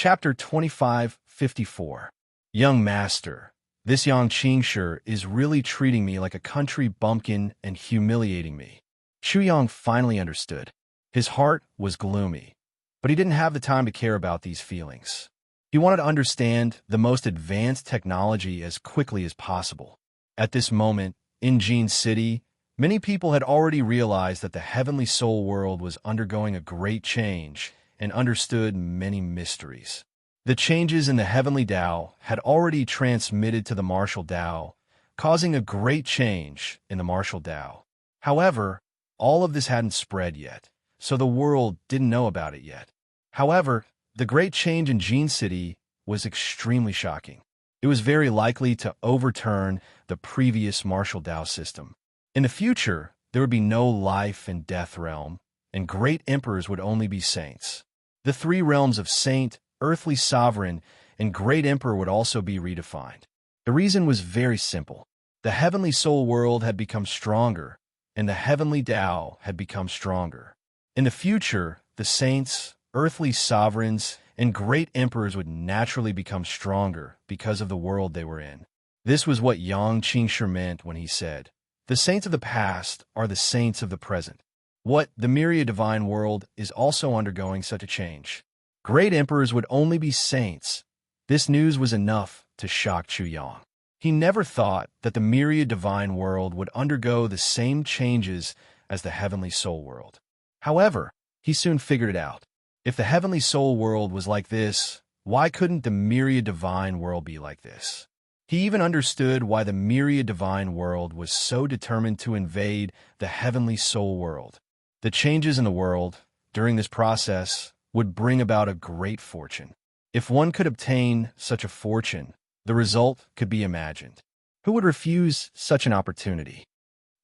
Chapter 2554. Young Master, this Yang Qingshi is really treating me like a country bumpkin and humiliating me. Chu Yang finally understood. His heart was gloomy, but he didn't have the time to care about these feelings. He wanted to understand the most advanced technology as quickly as possible. At this moment, in Jin City, many people had already realized that the heavenly soul world was undergoing a great change and understood many mysteries. The changes in the heavenly Tao had already transmitted to the martial Tao, causing a great change in the martial Tao. However, all of this hadn't spread yet, so the world didn't know about it yet. However, the great change in Jin City was extremely shocking. It was very likely to overturn the previous martial Tao system. In the future, there would be no life and death realm, and great emperors would only be saints. The three realms of saint, earthly sovereign, and great emperor would also be redefined. The reason was very simple. The heavenly soul world had become stronger, and the heavenly Tao had become stronger. In the future, the saints, earthly sovereigns, and great emperors would naturally become stronger because of the world they were in. This was what Yang Qingshi meant when he said, "The saints of the past are the saints of the present." What the myriad divine world is also undergoing such a change. Great emperors would only be saints. This news was enough to shock Chu Yang. He never thought that the myriad divine world would undergo the same changes as the heavenly soul world. However, he soon figured it out. If the heavenly soul world was like this, why couldn't the myriad divine world be like this? He even understood why the myriad divine world was so determined to invade the heavenly soul world. The changes in the world, during this process, would bring about a great fortune. If one could obtain such a fortune, the result could be imagined. Who would refuse such an opportunity?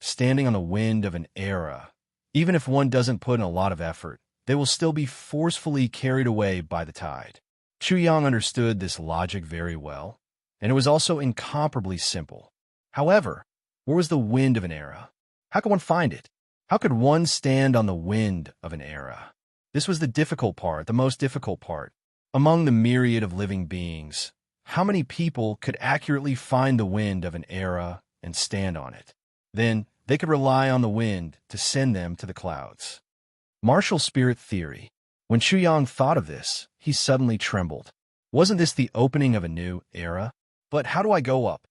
Standing on the wind of an era, even if one doesn't put in a lot of effort, they will still be forcefully carried away by the tide. Chu Yang understood this logic very well, and it was also incomparably simple. However, where was the wind of an era? How could one find it? How could one stand on the wind of an era? This was the difficult part, the most difficult part. Among the myriad of living beings, how many people could accurately find the wind of an era and stand on it? Then they could rely on the wind to send them to the clouds. Martial spirit theory. When Chu Yang thought of this, he suddenly trembled. Wasn't this the opening of a new era? But how do I go up?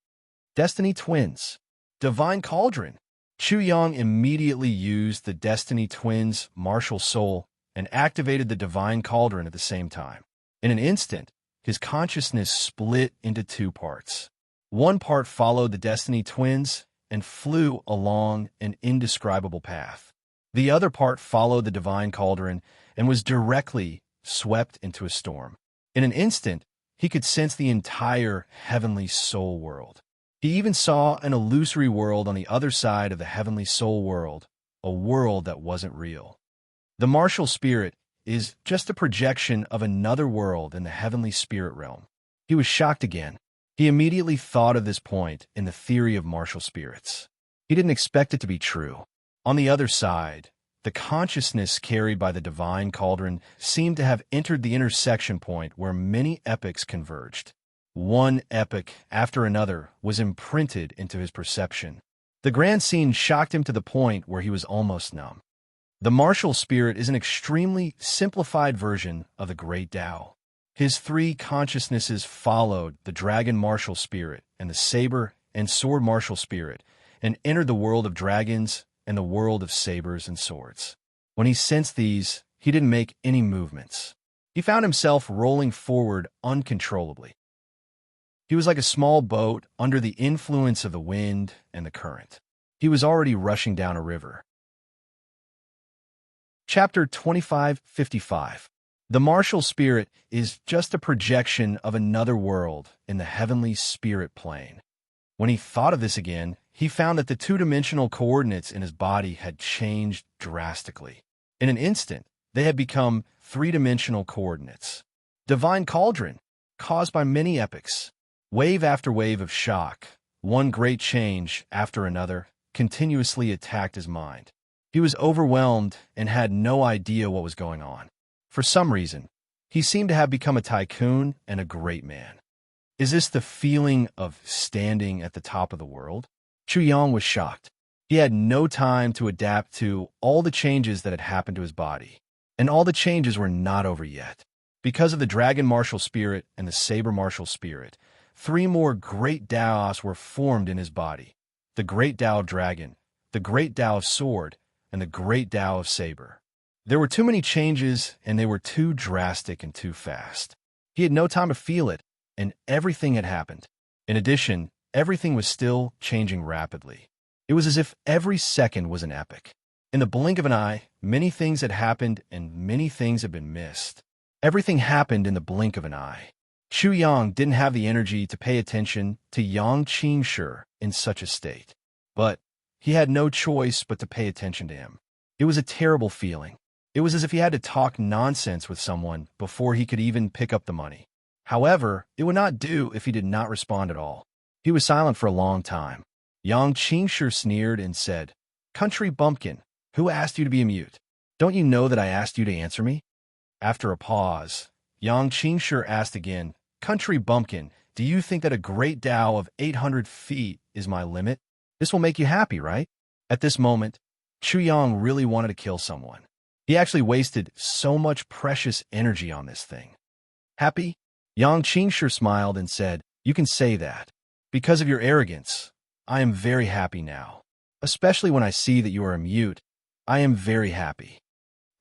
Destiny Twins. Divine Cauldron. Chu Yang immediately used the Destiny Twins' martial soul and activated the Divine Cauldron at the same time. In an instant, his consciousness split into two parts. One part followed the Destiny Twins and flew along an indescribable path. The other part followed the Divine Cauldron and was directly swept into a storm. In an instant, he could sense the entire heavenly soul world. He even saw an illusory world on the other side of the heavenly soul world, a world that wasn't real. The martial spirit is just a projection of another world in the heavenly spirit realm. He was shocked again. He immediately thought of this point in the theory of martial spirits. He didn't expect it to be true. On the other side, the consciousness carried by the Divine Cauldron seemed to have entered the intersection point where many epochs converged. One epoch after another was imprinted into his perception. The grand scene shocked him to the point where he was almost numb. The martial spirit is an extremely simplified version of the great Tao. His three consciousnesses followed the dragon martial spirit and the saber and sword martial spirit and entered the world of dragons and the world of sabers and swords. When he sensed these, he didn't make any movements. He found himself rolling forward uncontrollably. He was like a small boat under the influence of the wind and the current. He was already rushing down a river. Chapter 2555. The martial spirit is just a projection of another world in the heavenly spirit plane. When he thought of this again, he found that the two-dimensional coordinates in his body had changed drastically. In an instant, they had become three-dimensional coordinates. Divine Cauldron, caused by many epochs. Wave after wave of shock, one great change after another, continuously attacked his mind. He was overwhelmed and had no idea what was going on. For some reason, He seemed to have become a tycoon and a great man. Is this the feeling of standing at the top of the world? Chu Yang was shocked. He had no time to adapt to all the changes that had happened to his body. And all the changes were not over yet. Because of the dragon martial spirit and the saber martial spirit, 3 more great Daos were formed in his body. The great Dao of dragon, the great Dao of sword, and the great Dao of saber. There were too many changes, and they were too drastic and too fast. He had no time to feel it, and everything had happened. In addition, everything was still changing rapidly. It was as if every second was an epic. In the blink of an eye, many things had happened and many things had been missed. Everything happened in the blink of an eye. Chu Yang didn't have the energy to pay attention to Yang Qingshi in such a state. But he had no choice but to pay attention to him. It was a terrible feeling. It was as if he had to talk nonsense with someone before he could even pick up the money. However, it would not do if he did not respond at all. He was silent for a long time. Yang Qingshi sneered and said, "Country bumpkin, who asked you to be a mute? Don't you know that I asked you to answer me?" After a pause, Yang Qingshi asked again, "Country bumpkin, do you think that a great Dao of 800 feet is my limit? This will make you happy, right?" At this moment, Chu Yang really wanted to kill someone. He actually wasted so much precious energy on this thing. Happy? Yang Qingshi smiled and said, "You can say that. Because of your arrogance, I am very happy now. Especially when I see that you are a mute, I am very happy."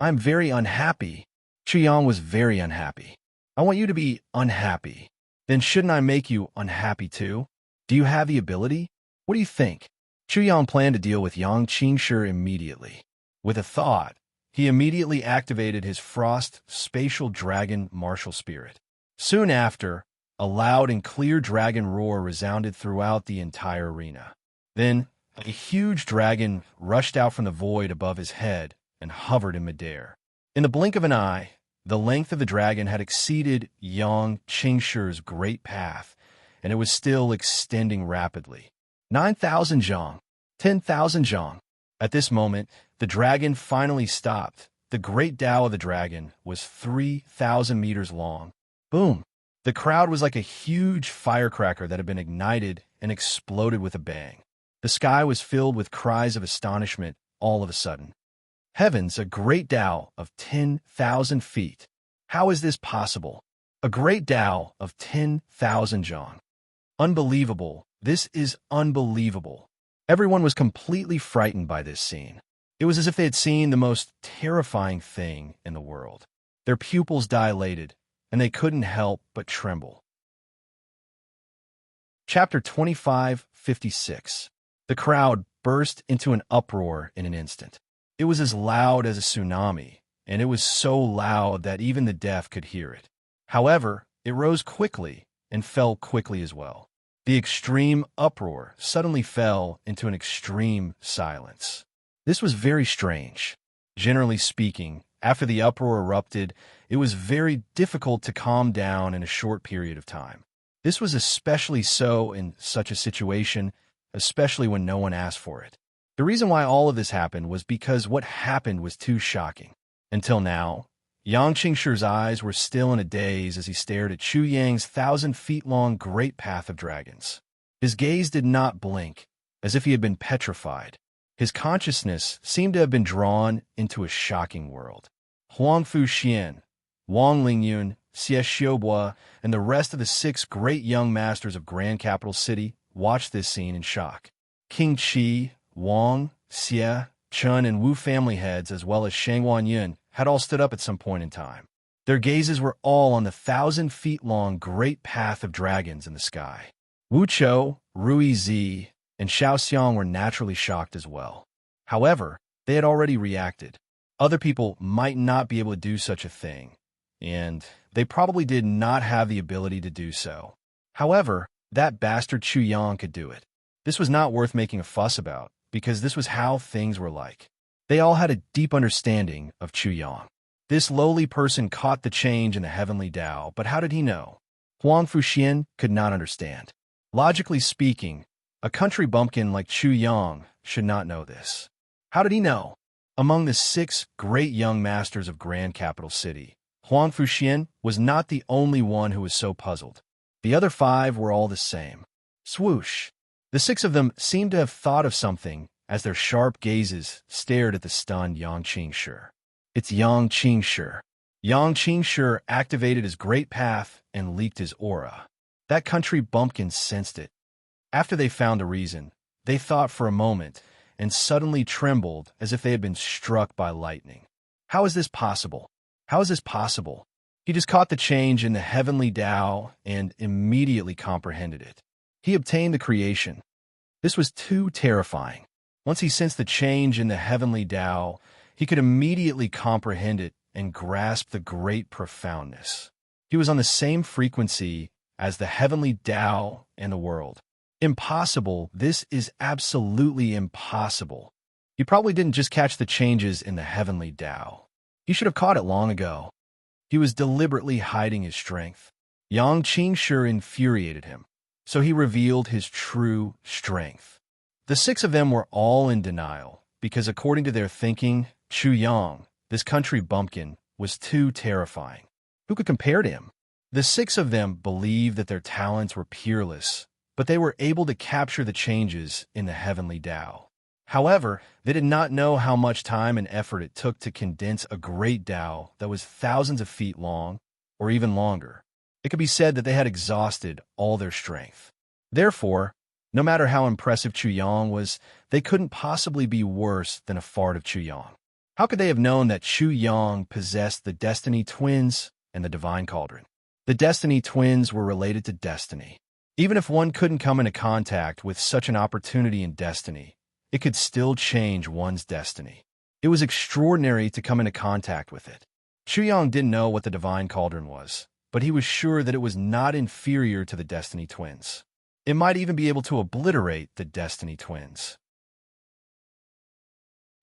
"I am very unhappy." Chu Yang was very unhappy. "I want you to be unhappy. Then shouldn't I make you unhappy too? Do you have the ability? What do you think?" Chu Yang planned to deal with Yang Qingshi immediately. With a thought, he immediately activated his frost spatial dragon martial spirit. Soon after, a loud and clear dragon roar resounded throughout the entire arena. Then, a huge dragon rushed out from the void above his head and hovered in midair. In the blink of an eye, the length of the dragon had exceeded Yang Qingshi's great path, and it was still extending rapidly. 9,000 zhang, 10,000 zhang. At this moment, the dragon finally stopped. The great Dao of the dragon was 3,000 meters long. Boom! The crowd was like a huge firecracker that had been ignited and exploded with a bang. The sky was filled with cries of astonishment all of a sudden. Heavens, a great Dao of 10,000 feet. How is this possible? A great Dao of 10,000 zhang. Unbelievable. This is unbelievable. Everyone was completely frightened by this scene. It was as if they had seen the most terrifying thing in the world. Their pupils dilated, and they couldn't help but tremble. Chapter 25:56. The crowd burst into an uproar in an instant. It was as loud as a tsunami, and it was so loud that even the deaf could hear it. However, it rose quickly and fell quickly as well. The extreme uproar suddenly fell into an extreme silence. This was very strange. Generally speaking, after the uproar erupted, it was very difficult to calm down in a short period of time. This was especially so in such a situation, especially when no one asked for it. The reason why all of this happened was because what happened was too shocking. Until now, Yang Qingshi's eyes were still in a daze as he stared at Chu Yang's 1,000-feet-long great path of dragons. His gaze did not blink, as if he had been petrified. His consciousness seemed to have been drawn into a shocking world. Huang Fuxian, Wang Lingyun, Xie Xiaobua, and the rest of the 6 great young masters of Grand Capital City watched this scene in shock. King Qi, Wang, Xie, Chun, and Wu family heads, as well as Shang Wanyun, had all stood up at some point in time. Their gazes were all on the 1,000-feet-long great path of dragons in the sky. Wu Chou, Rui Zi, and Xiao Xiang were naturally shocked as well. However, they had already reacted. Other people might not be able to do such a thing, and they probably did not have the ability to do so. However, that bastard Chu Yang could do it. This was not worth making a fuss about, because this was how things were like. They all had a deep understanding of Chu Yang. This lowly person caught the change in the heavenly Tao, but how did he know? Huang Fuxian could not understand. Logically speaking, a country bumpkin like Chu Yang should not know this. How did he know? Among the 6 great young masters of Grand Capital City, Huang Fuxian was not the only one who was so puzzled. The other 5 were all the same. Swoosh! The 6 of them seemed to have thought of something as their sharp gazes stared at the stunned Yang Qingshi. It's Yang Qingshi. Yang Qingshi activated his great path and leaked his aura. That country bumpkin sensed it. After they found a reason, they thought for a moment and suddenly trembled as if they had been struck by lightning. How is this possible? How is this possible? He just caught the change in the heavenly Tao and immediately comprehended it. He obtained the creation. This was too terrifying. Once he sensed the change in the heavenly Tao, he could immediately comprehend it and grasp the great profoundness. He was on the same frequency as the heavenly Tao and the world. Impossible. This is absolutely impossible. He probably didn't just catch the changes in the heavenly Tao. He should have caught it long ago. He was deliberately hiding his strength. Yang Qingshi infuriated him, so he revealed his true strength. The 6 of them were all in denial, because according to their thinking, Chu Yang, this country bumpkin, was too terrifying. Who could compare to him? The 6 of them believed that their talents were peerless, but they were able to capture the changes in the heavenly Tao. However, they did not know how much time and effort it took to condense a great Tao that was thousands of feet long, or even longer. It could be said that they had exhausted all their strength. Therefore, no matter how impressive Chu Yang was, they couldn't possibly be worse than a fart of Chu Yang. How could they have known that Chu Yang possessed the Destiny Twins and the Divine Cauldron? The Destiny Twins were related to destiny. Even if one couldn't come into contact with such an opportunity in destiny, it could still change one's destiny. It was extraordinary to come into contact with it. Chu Yang didn't know what the Divine Cauldron was, but he was sure that it was not inferior to the Destiny Twins. It might even be able to obliterate the Destiny Twins.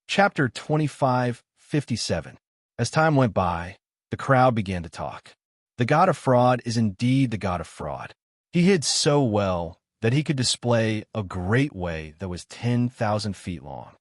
Chapter 25:57. As time went by, the crowd began to talk. The god of fraud is indeed the god of fraud. He hid so well that he could display a great way that was 10,000 feet long.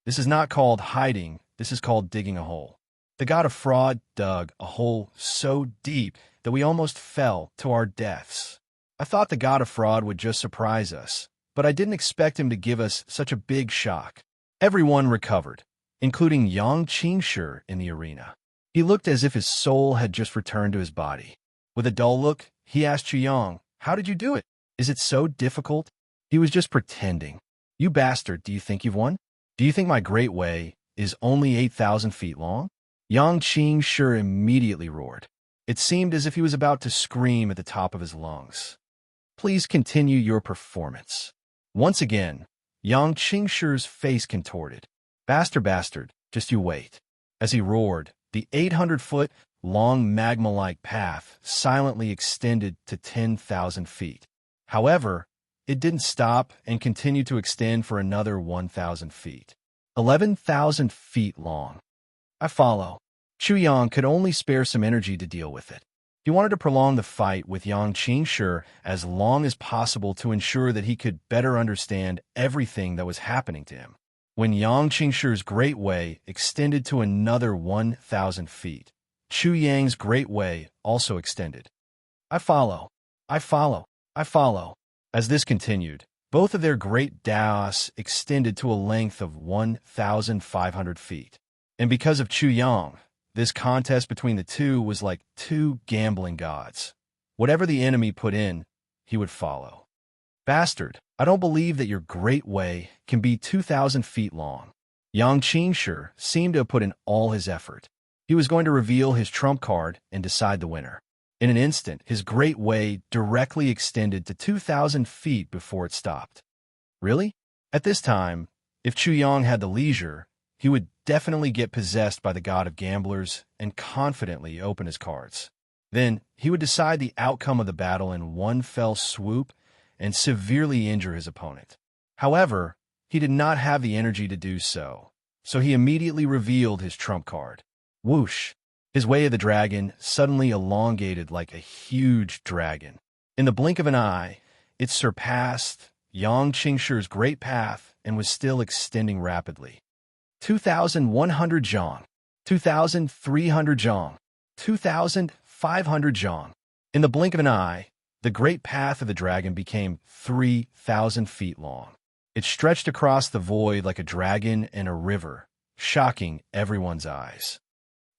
This is not called hiding, this is called digging a hole. The god of fraud dug a hole so deep that we almost fell to our deaths. I thought the god of fraud would just surprise us, but I didn't expect him to give us such a big shock. Everyone recovered, including Yang Qingshi in the arena. He looked as if his soul had just returned to his body. With a dull look, he asked Chu Yang, "How did you do it? Is it so difficult?" He was just pretending. "You bastard, do you think you've won? Do you think my great way is only 8,000 feet long?" Yang Qingshi immediately roared. It seemed as if he was about to scream at the top of his lungs. "Please continue your performance." Once again, Yang Qingshi's face contorted. Bastard, just you wait." As he roared, the 800-foot-long magma-like path silently extended to 10,000 feet. However, it didn't stop and continued to extend for another 1,000 feet. 11,000 feet long. I follow. Chu Yang could only spare some energy to deal with it. He wanted to prolong the fight with Yang Qingshi as long as possible to ensure that he could better understand everything that was happening to him. When Yang Qingshi's great way extended to another 1,000 feet, Chu Yang's great way also extended. I follow. As this continued, both of their great Daos extended to a length of 1,500 feet. And because of Chu Yang, this contest between the two was like two gambling gods. Whatever the enemy put in, he would follow. Bastard, I don't believe that your great way can be 2,000 feet long. Yang Qingshi seemed to have put in all his effort. He was going to reveal his trump card and decide the winner. In an instant, his great way directly extended to 2,000 feet before it stopped. Really? At this time, if Chu Yang had the leisure, he would definitely get possessed by the god of gamblers and confidently open his cards. Then he would decide the outcome of the battle in one fell swoop and severely injure his opponent. However, he did not have the energy to do so, so he immediately revealed his trump card. Whoosh! His way of the dragon suddenly elongated like a huge dragon. In the blink of an eye, it surpassed Yang Qingshi's great path and was still extending rapidly. 2,100 zhang, 2,300 zhang, 2,500 zhang. In the blink of an eye, the great path of the dragon became 3,000 feet long. It stretched across the void like a dragon in a river, shocking everyone's eyes.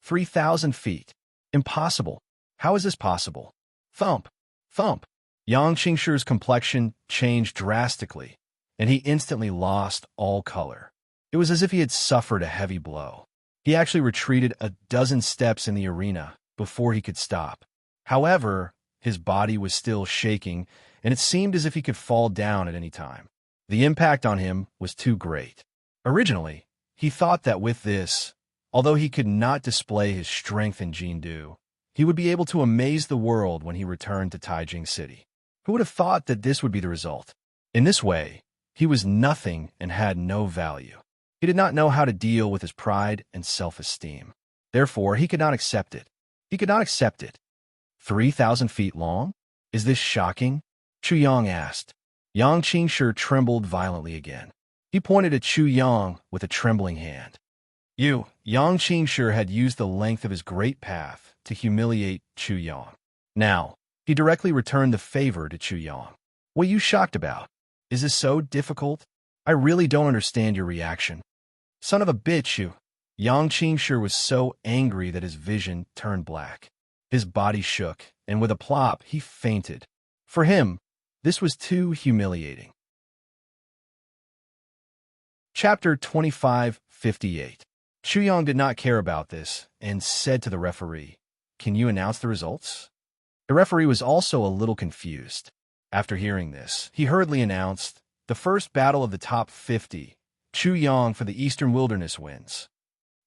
3,000 feet. Impossible. How is this possible? Thump. Thump. Yang Qingshi's complexion changed drastically, and he instantly lost all color. It was as if he had suffered a heavy blow. He actually retreated a dozen steps in the arena before he could stop. However, his body was still shaking, and it seemed as if he could fall down at any time. The impact on him was too great. Originally, he thought that with this, although he could not display his strength in Jindu, he would be able to amaze the world when he returned to Taijing City. Who would have thought that this would be the result? In this way, he was nothing and had no value. He did not know how to deal with his pride and self-esteem. Therefore, he could not accept it. He could not accept it. 3,000 feet long? Is this shocking? Chu Yang asked. Yang Qingshi trembled violently again. He pointed at Chu Yang with a trembling hand. Yang Qingshi had used the length of his great path to humiliate Chu Yang. Now, he directly returned the favor to Chu Yang. What are you shocked about? Is this so difficult? I really don't understand your reaction. Son of a bitch, you. Yang Qingshi was so angry that his vision turned black. His body shook, and with a plop, he fainted. For him, this was too humiliating. Chapter 2558. Chu Yang did not care about this and said to the referee, "Can you announce the results?" The referee was also a little confused. After hearing this, he hurriedly announced, "The first battle of the top 50, Chu Yang for the Eastern Wilderness wins."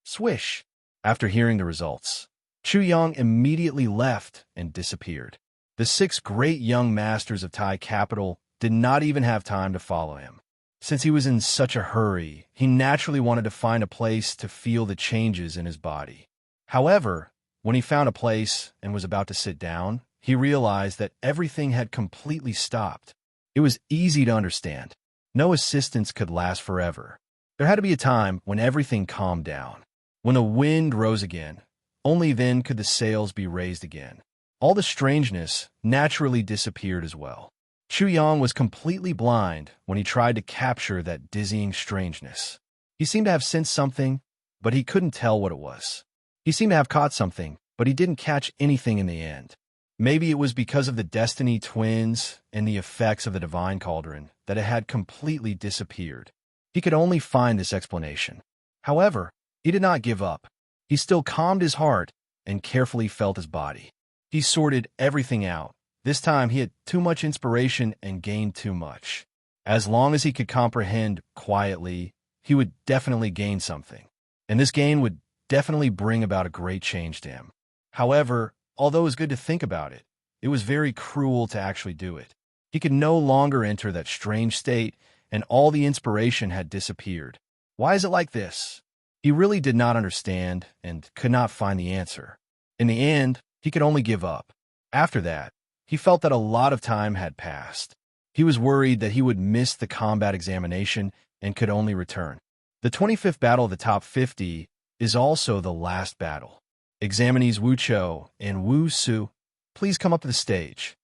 Swish! After hearing the results, Chu Yang immediately left and disappeared. The 6 great young masters of Tai capital did not even have time to follow him. Since he was in such a hurry, he naturally wanted to find a place to feel the changes in his body. However, when he found a place and was about to sit down, he realized that everything had completely stopped. It was easy to understand. No assistance could last forever. There had to be a time when everything calmed down. When the wind rose again, only then could the sails be raised again. All the strangeness naturally disappeared as well. Chu Yang was completely blind when he tried to capture that dizzying strangeness. He seemed to have sensed something, but he couldn't tell what it was. He seemed to have caught something, but he didn't catch anything in the end. Maybe it was because of the Destiny Twins and the effects of the Divine Cauldron that it had completely disappeared. He could only find this explanation. However, he did not give up. He still calmed his heart and carefully felt his body. He sorted everything out. This time he had too much inspiration and gained too much. As long as he could comprehend quietly, he would definitely gain something. And this gain would definitely bring about a great change to him. However, although it was good to think about it, it was very cruel to actually do it. He could no longer enter that strange state, and all the inspiration had disappeared. Why is it like this? He really did not understand and could not find the answer. In the end, he could only give up. After that, he felt that a lot of time had passed. He was worried that he would miss the combat examination and could only return. The 25th battle of the top 50 is also the last battle. Examinees Wu Chou and Wu Su, please come up to the stage.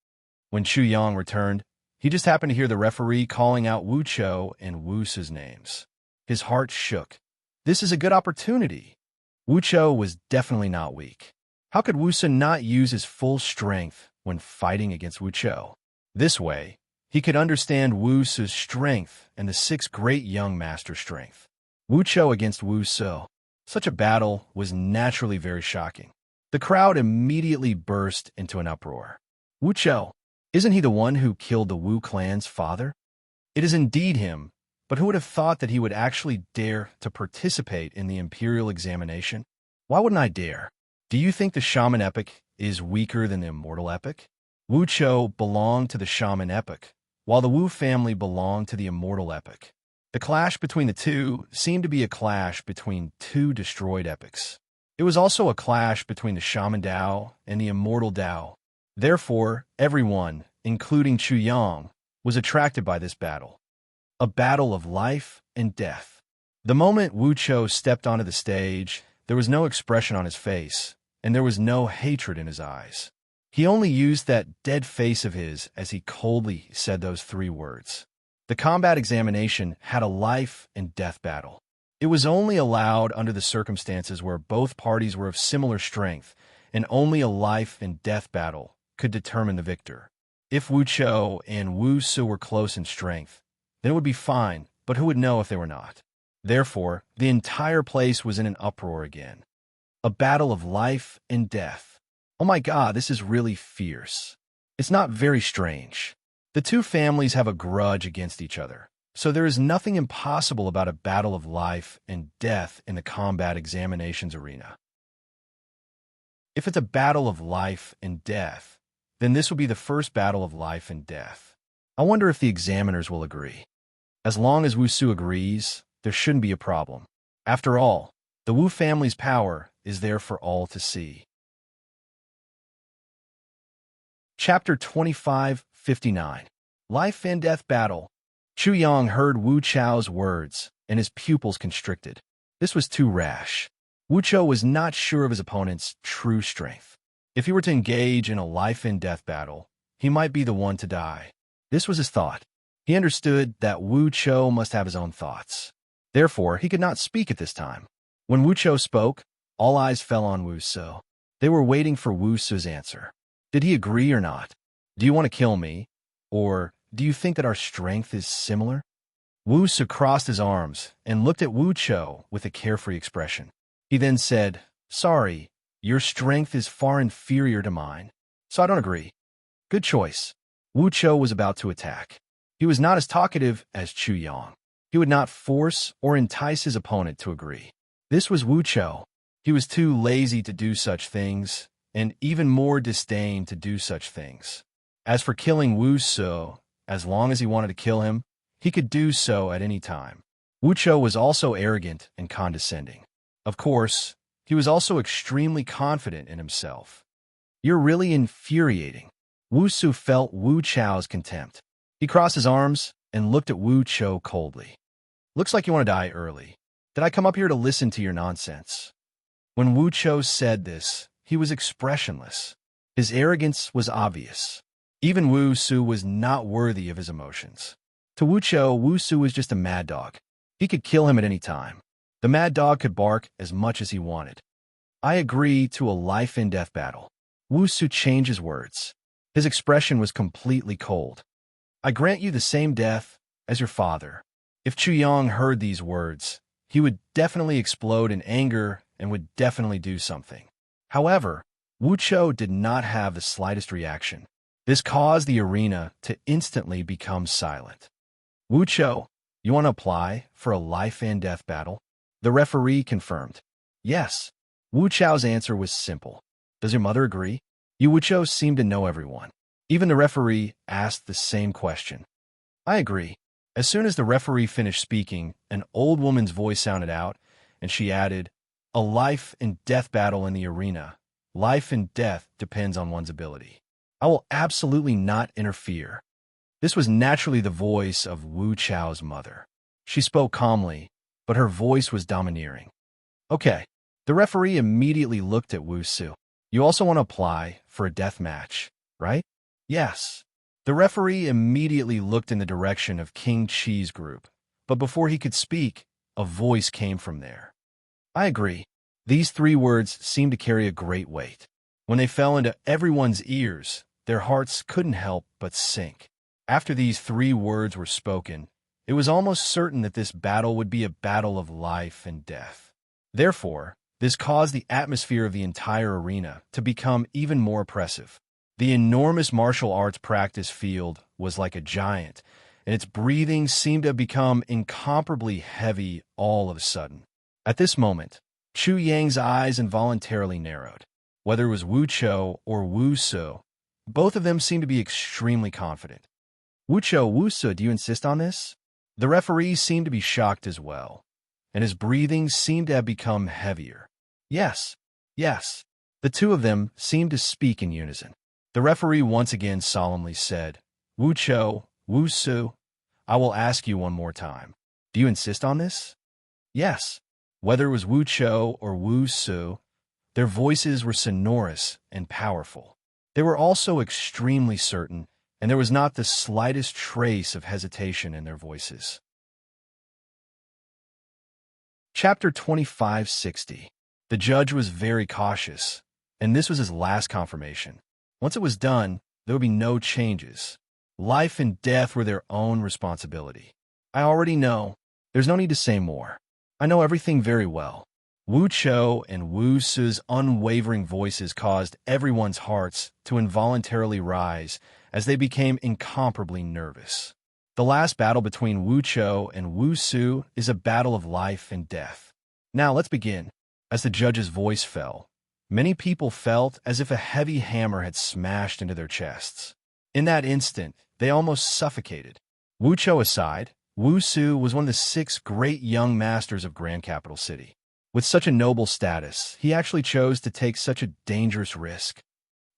When Chu Yang returned, he just happened to hear the referee calling out Wu Chou and Wu Su's names. His heart shook. This is a good opportunity. Wu Chou was definitely not weak. How could Wu Su not use his full strength when fighting against Wu Chou? This way, he could understand Wu Su's strength and the 6 great young masters' strength. Wu Chou against Wu Su. Such a battle was naturally very shocking. The crowd immediately burst into an uproar. Wu Chou, isn't he the one who killed the Wu clan's father? It is indeed him, but who would have thought that he would actually dare to participate in the imperial examination? Why wouldn't I dare? Do you think the shaman epic is weaker than the immortal epic? Wu Chou belonged to the shaman epic, while the Wu family belonged to the immortal epic. The clash between the two seemed to be a clash between 2 destroyed epics. It was also a clash between the shaman Dao and the immortal Dao. Therefore, everyone, including Chu Yang, was attracted by this battle. A battle of life and death. The moment Wu Chou stepped onto the stage, there was no expression on his face, and there was no hatred in his eyes. He only used that dead face of his as he coldly said those 3 words. The combat examination had a life and death battle. It was only allowed under the circumstances where both parties were of similar strength, and only a life and death battle could determine the victor. If Wu Chou and Wu Su were close in strength, then it would be fine, but who would know if they were not? Therefore, the entire place was in an uproar again. A battle of life and death. Oh my God, this is really fierce. It's not very strange. The 2 families have a grudge against each other, so there is nothing impossible about a battle of life and death in the combat examinations arena. If it's a battle of life and death, then this will be the first battle of life and death. I wonder if the examiners will agree. As long as Wu Su agrees, there shouldn't be a problem. After all, the Wu family's power is there for all to see. Chapter 25:59. Life and Death Battle. Chu Yang heard Wu Chao's words, and his pupils constricted. This was too rash. Wu Chou was not sure of his opponent's true strength. If he were to engage in a life and death battle, he might be the one to die. This was his thought. He understood that Wu Chou must have his own thoughts. Therefore, he could not speak at this time. When Wu Chou spoke, all eyes fell on Wu Su. They were waiting for Wu Su's answer. Did he agree or not? Do you want to kill me? Or do you think that our strength is similar? Wu Su crossed his arms and looked at Wu Chou with a carefree expression. He then said, "Sorry, your strength is far inferior to mine, so I don't agree." Good choice. Wu Chou was about to attack. He was not as talkative as Chu Yang. He would not force or entice his opponent to agree. This was Wu Chou. He was too lazy to do such things, and even more disdain to do such things. As for killing Wu Su, as long as he wanted to kill him, he could do so at any time. Wu Chou was also arrogant and condescending. Of course, he was also extremely confident in himself. "You're really infuriating." Wu Su felt Wu Chou's contempt. He crossed his arms and looked at Wu Chou coldly. "Looks like you want to die early. Did I come up here to listen to your nonsense?" When Wu Chou said this, he was expressionless. His arrogance was obvious. Even Wu Su was not worthy of his emotions. To Wu Chou, Wu Su was just a mad dog. He could kill him at any time. The mad dog could bark as much as he wanted. "I agree to a life and death battle." Wu Su changed his words. His expression was completely cold. "I grant you the same death as your father." If Chu Yang heard these words, he would definitely explode in anger and would definitely do something. However, Wu Chou did not have the slightest reaction. This caused the arena to instantly become silent. "Wu Chou, you want to apply for a life and death battle?" The referee confirmed. "Yes." Wu Chou's answer was simple. "Does your mother agree?" Wu Chou seemed to know everyone. Even the referee asked the same question. "I agree." As soon as the referee finished speaking, an old woman's voice sounded out, and she added, "A life and death battle in the arena. Life and death depends on one's ability. I will absolutely not interfere." This was naturally the voice of Wu Chou's mother. She spoke calmly, but her voice was domineering. "Okay." The referee immediately looked at Wu Su. "You also want to apply for a death match, right?" "Yes." The referee immediately looked in the direction of King Chi's group, but before he could speak, a voice came from there. "I agree." These 3 words seemed to carry a great weight. When they fell into everyone's ears, their hearts couldn't help but sink. After these 3 words were spoken, it was almost certain that this battle would be a battle of life and death. Therefore, this caused the atmosphere of the entire arena to become even more oppressive. The enormous martial arts practice field was like a giant, and its breathing seemed to have become incomparably heavy all of a sudden. At this moment, Chu Yang's eyes involuntarily narrowed. Whether it was Wu Chou or Wu Su, both of them seemed to be extremely confident. "Wu Chou, Wu Su, do you insist on this?" The referee seemed to be shocked as well, and his breathing seemed to have become heavier. "Yes, yes." The 2 of them seemed to speak in unison. The referee once again solemnly said, "Wu Chou, Wu Su, I will ask you one more time. Do you insist on this?" "Yes." Whether it was Wu Chou or Wu Su, Their voices were sonorous and powerful. They were also extremely certain, and there was not the slightest trace of hesitation in their voices. Chapter 2560. The judge was very cautious, and this was his last confirmation. Once it was done, there would be no changes. Life and death were their own responsibility. I already know. There's no need to say more. I know everything very well. Wu Chou and Wu Su's unwavering voices caused everyone's hearts to involuntarily rise as they became incomparably nervous. The last battle between Wu Chou and Wu Su is a battle of life and death. Now let's begin. As the judge's voice fell, many people felt as if a heavy hammer had smashed into their chests. In that instant, they almost suffocated. Wu Chou aside, Wu Su was one of the 6 great young masters of Grand Capital City. With such a noble status, he actually chose to take such a dangerous risk.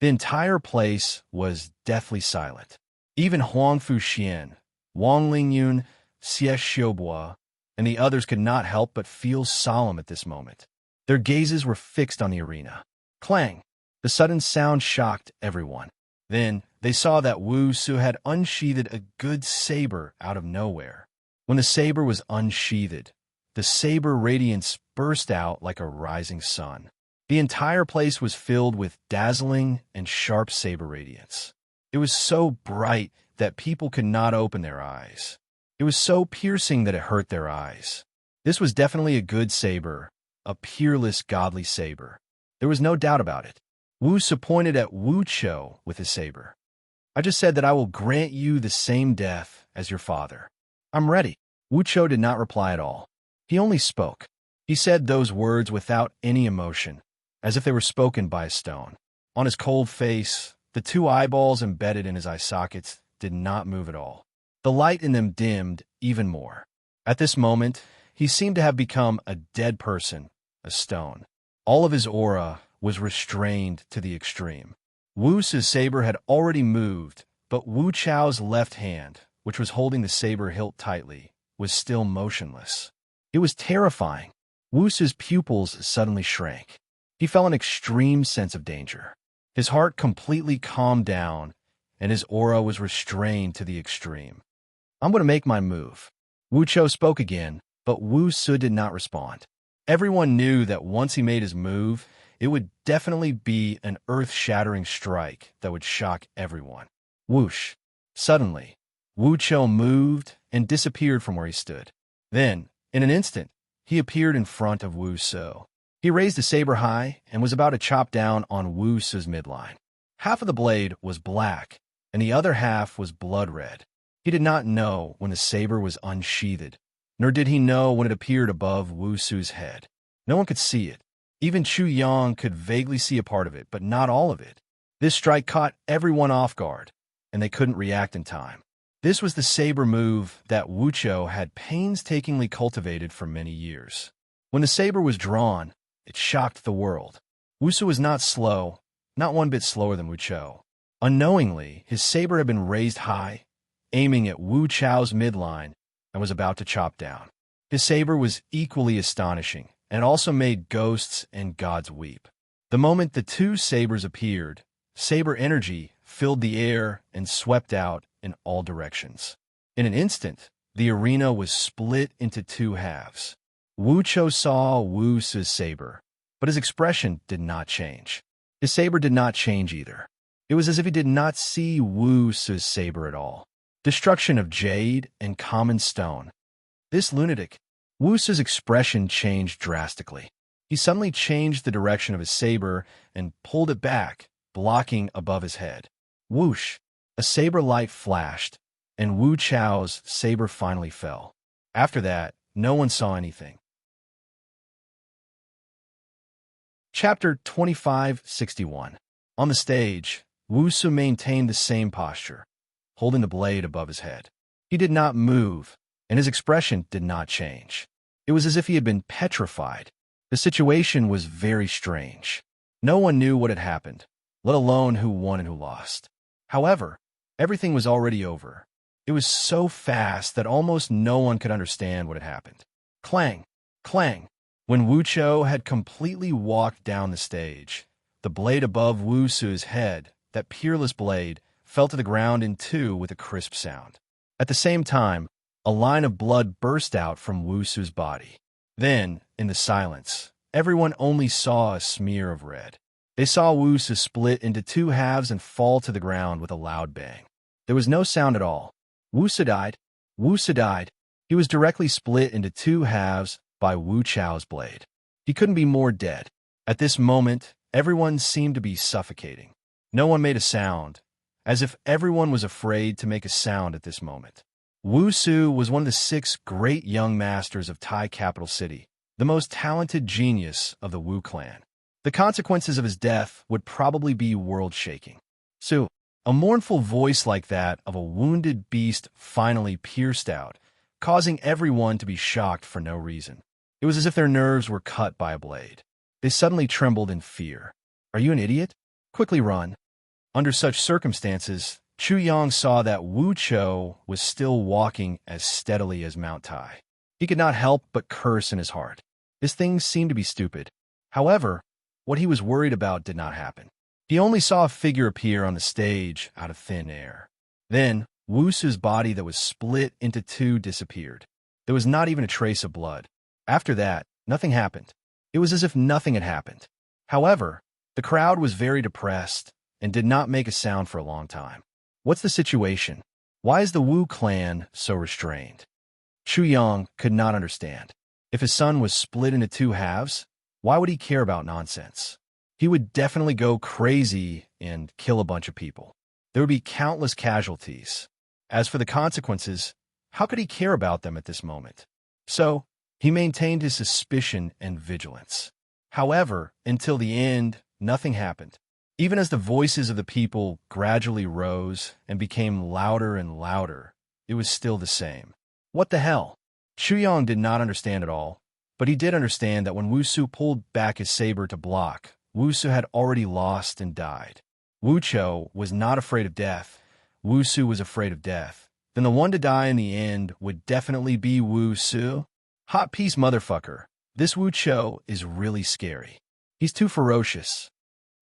The entire place was deathly silent. Even Huang Fuxian, Wang Lingyun, Xie Xiaobo, and the others could not help but feel solemn at this moment. Their gazes were fixed on the arena. Clang! The sudden sound shocked everyone. Then they saw that Wu Su had unsheathed a good saber out of nowhere. When the saber was unsheathed, the saber radiance burst out like a rising sun. The entire place was filled with dazzling and sharp saber radiance. It was so bright that people could not open their eyes. It was so piercing that it hurt their eyes. This was definitely a good saber, a peerless godly saber. There was no doubt about it. Wu Su pointed at Wu Chou with his saber. I just said that I will grant you the same death as your father. I'm ready. Wu Chou did not reply at all. He only spoke. He said those words without any emotion, as if they were spoken by a stone. On his cold face, the 2 eyeballs embedded in his eye sockets did not move at all. The light in them dimmed even more. At this moment, he seemed to have become a dead person, a stone. All of his aura was restrained to the extreme. Wu Su's saber had already moved, but Wu Chou's left hand, which was holding the saber hilt tightly, was still motionless. It was terrifying. Wu Su's pupils suddenly shrank. He felt an extreme sense of danger. His heart completely calmed down, and his aura was restrained to the extreme. I'm going to make my move. Wu Chou spoke again, but Wu Su did not respond. Everyone knew that once he made his move, it would definitely be an earth-shattering strike that would shock everyone. Whoosh! Suddenly, Wu Chou moved and disappeared from where he stood. Then, in an instant, he appeared in front of Wu Su. He raised the saber high and was about to chop down on Wu Su's midline. Half of the blade was black, and the other half was blood red. He did not know when the saber was unsheathed, nor did he know when it appeared above Wu Su's head. No one could see it. Even Chu Yang could vaguely see a part of it, but not all of it. This strike caught everyone off guard, and they couldn't react in time. This was the saber move that Wu Chou had painstakingly cultivated for many years. When the saber was drawn, it shocked the world. Wu Su was not slow, not one bit slower than Wu Chou. Unknowingly, his saber had been raised high, aiming at Wu Chou's midline, and was about to chop down. His saber was equally astonishing, and also made ghosts and gods weep. The moment the 2 sabers appeared, saber energy filled the air and swept out in all directions. In an instant, the arena was split into 2 halves. Wu Chou saw Wu Su's saber, but his expression did not change. His saber did not change either. It was as if he did not see Wu Su's saber at all. Destruction of jade and common stone. This lunatic. Wu Su's expression changed drastically. He suddenly changed the direction of his saber and pulled it back, blocking above his head. Whoosh! A saber light flashed, and Wu Chou's saber finally fell. After that, no one saw anything. Chapter 2561. On the stage, Wu Su maintained the same posture, holding the blade above his head. He did not move, and his expression did not change. It was as if he had been petrified. The situation was very strange. No one knew what had happened, let alone who won and who lost. However, everything was already over. It was so fast that almost no one could understand what had happened. Clang! Clang! When Wu Chou had completely walked down the stage, the blade above Wu Su's head, that peerless blade, fell to the ground in two with a crisp sound. At the same time, a line of blood burst out from Wu Su's body. Then, in the silence, everyone only saw a smear of red. They saw Wu Su split into two halves and fall to the ground with a loud bang. There was no sound at all. Wu Su died. Wu Su died. He was directly split into two halves by Wu Chou's blade. He couldn't be more dead. At this moment, everyone seemed to be suffocating. No one made a sound, as if everyone was afraid to make a sound at this moment. Wu Su was one of the 6 great young masters of Tai capital city, the most talented genius of the Wu clan. The consequences of his death would probably be world-shaking. So, a mournful voice like that of a wounded beast finally pierced out, causing everyone to be shocked for no reason. It was as if their nerves were cut by a blade. They suddenly trembled in fear. "Are you an idiot? Quickly run." Under such circumstances, Chu Yang saw that Wu Chou was still walking as steadily as Mount Tai. He could not help but curse in his heart. His things seemed to be stupid. However, what he was worried about did not happen. He only saw a figure appear on the stage out of thin air. Then, Wu Su's body that was split into two disappeared. There was not even a trace of blood. After that, nothing happened. It was as if nothing had happened. However, the crowd was very depressed and did not make a sound for a long time. What's the situation? Why is the Wu clan so restrained? Chu Yang could not understand. If his son was split into two halves, why would he care about nonsense? He would definitely go crazy and kill a bunch of people. There would be countless casualties. As for the consequences, how could he care about them at this moment? So, he maintained his suspicion and vigilance. However, until the end, nothing happened. Even as the voices of the people gradually rose and became louder and louder, it was still the same. What the hell? Chu Yang did not understand at all, but he did understand that when Wu Su pulled back his saber to block, Wu Su had already lost and died. Wu Chou was not afraid of death. Wu Su was afraid of death. Then the one to die in the end would definitely be Wu Su. Hot piece motherfucker. This Wu Chou is really scary. He's too ferocious.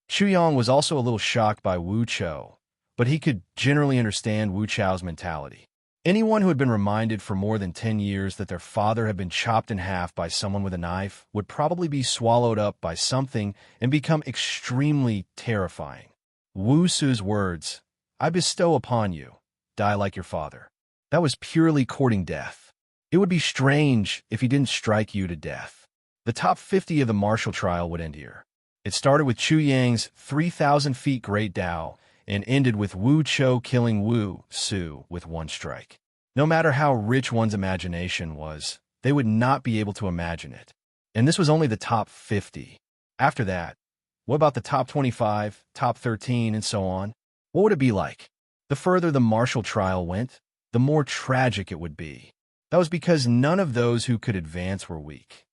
Chu Yang was also a little shocked by Wu Chou, but he could generally understand Wu Chou's mentality. Anyone who had been reminded for more than 10 years that their father had been chopped in half by someone with a knife would probably be swallowed up by something and become extremely terrifying. Wu Su's words, "I bestow upon you, die like your father." That was purely courting death. It would be strange if he didn't strike you to death. The top 50 of the martial trial would end here. It started with Chu Yang's 3,000 feet Great Dao and ended with Wu Chou killing Wu Su with one strike. No matter how rich one's imagination was, they would not be able to imagine it. And this was only the top 50. After that, what about the top 25, top 13, and so on? What would it be like? The further the martial trial went, the more tragic it would be. That was because none of those who could advance were weak.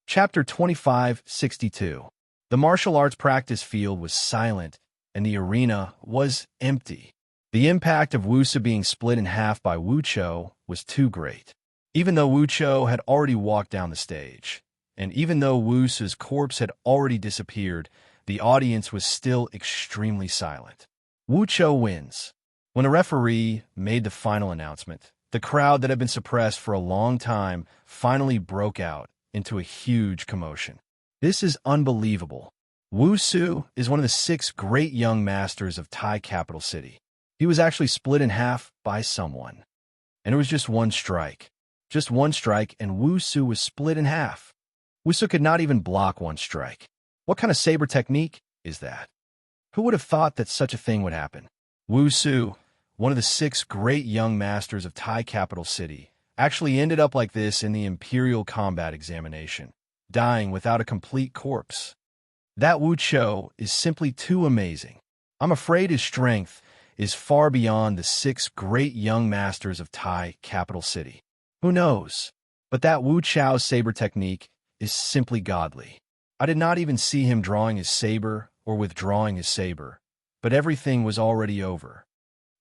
Chapter 2562. The martial arts practice field was silent, and the arena was empty. The impact of Wu Su being split in half by Wu Chou was too great. Even though Wu Chou had already walked down the stage, and even though Wu Su's corpse had already disappeared, the audience was still extremely silent. Wu Chou wins. When a referee made the final announcement, the crowd that had been suppressed for a long time finally broke out into a huge commotion. This is unbelievable. Wu Su is one of the 6 great young masters of Tai capital city. He was actually split in half by someone. And it was just one strike. Just one strike, and Wu Su was split in half. Wu Su could not even block one strike. What kind of saber technique is that? Who would have thought that such a thing would happen? Wu Su, one of the 6 great young masters of Tai capital city, actually ended up like this in the Imperial Combat Examination, dying without a complete corpse. That Wu Chou is simply too amazing. I'm afraid his strength is far beyond the 6 great young masters of Tai capital city. Who knows? But that Wu Chou's saber technique is simply godly. I did not even see him drawing his saber or withdrawing his saber, but everything was already over.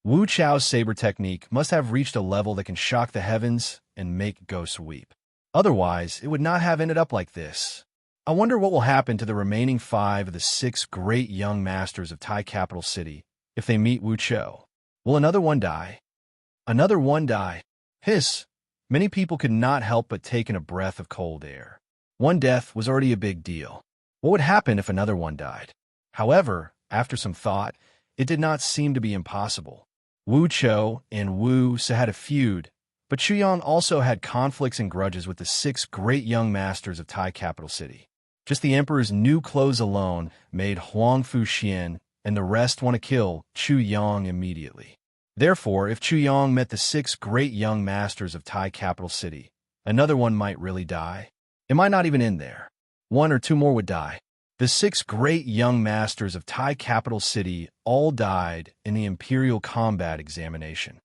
Wu Chou's saber technique must have reached a level that can shock the heavens and make ghosts weep. Otherwise, it would not have ended up like this. I wonder what will happen to the remaining 5 of the 6 great young masters of Tai capital city if they meet Wu Chou. Will another one die? Another one die? Hiss! Many people could not help but take in a breath of cold air. One death was already a big deal. What would happen if another one died? However, after some thought, it did not seem to be impossible. Wu Chou and Wu Se had a feud, but Chuyang also had conflicts and grudges with the 6 great young masters of Tai capital city. Just the emperor's new clothes alone made Huang Fuxian and the rest want to kill Chuyang immediately. Therefore, if Chuyang met the 6 great young masters of Tai capital city, another one might really die. It might not even end there. 1 or 2 more would die. The 6 great young masters of Tai capital city all died in the imperial combat examination.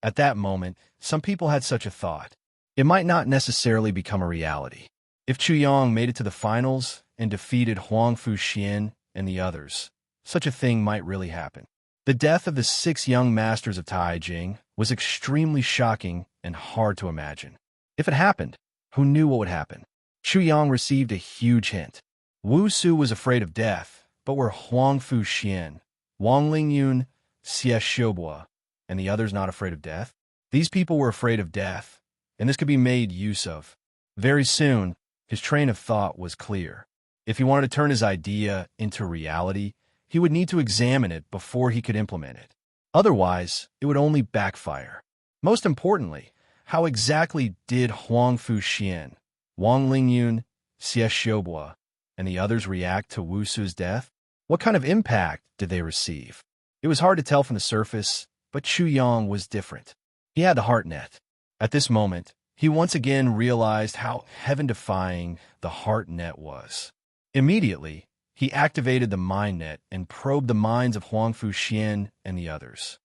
At that moment, some people had such a thought. It might not necessarily become a reality. If Chuyang made it to the finals and defeated Huang Fuxian and the others, such a thing might really happen. The death of the 6 young masters of Taijing was extremely shocking and hard to imagine. If it happened, who knew what would happen? Chuyang received a huge hint. Wu Su was afraid of death, but were Huang Fuxian, Wang Lingyun, Xie Xiaobo, and the others not afraid of death? These people were afraid of death, and this could be made use of. Very soon, his train of thought was clear. If he wanted to turn his idea into reality, he would need to examine it before he could implement it. Otherwise, it would only backfire. Most importantly, how exactly did Huang Fuxian, Wang Lingyun, Xie Xiaobo, and the others react to Wu Su's death? What kind of impact did they receive? It was hard to tell from the surface, but Chuyang was different. He had the heart net. At this moment, he once again realized how heaven-defying the heart net was. Immediately, he activated the mind net and probed the minds of Huang Fuxian and the others.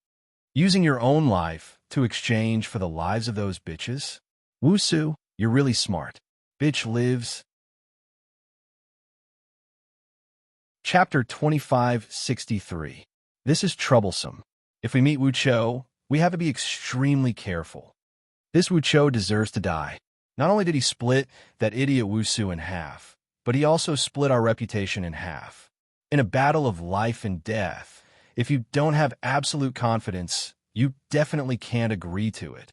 Using your own life to exchange for the lives of those bitches? Wu Su, you're really smart. Bitch lives. Chapter 2563. This is troublesome. If we meet Wu Chou, we have to be extremely careful. This Wu Chou deserves to die. Not only did he split that idiot Wu Su in half, but he also split our reputation in half. In a battle of life and death, if you don't have absolute confidence, you definitely can't agree to it.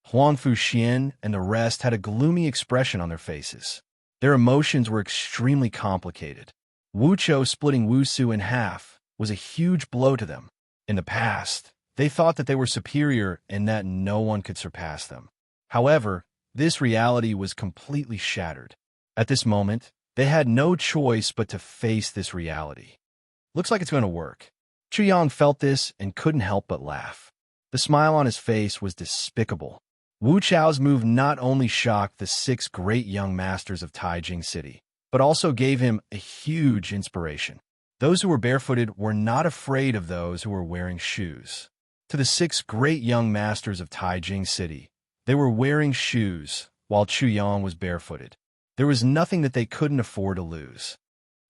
Huang Fuxian and the rest had a gloomy expression on their faces. Their emotions were extremely complicated. Wu Chou splitting Wu Su in half was a huge blow to them. In the past, they thought that they were superior and that no one could surpass them. However, this reality was completely shattered. At this moment, they had no choice but to face this reality. Looks like it's going to work. Chuyang felt this and couldn't help but laugh. The smile on his face was despicable. Wu Chou's move not only shocked the 6 great young masters of Taijing City, but also gave him a huge inspiration. Those who were barefooted were not afraid of those who were wearing shoes. To the 6 great young masters of Taijing City, they were wearing shoes, while Chuyang was barefooted. There was nothing that they couldn't afford to lose.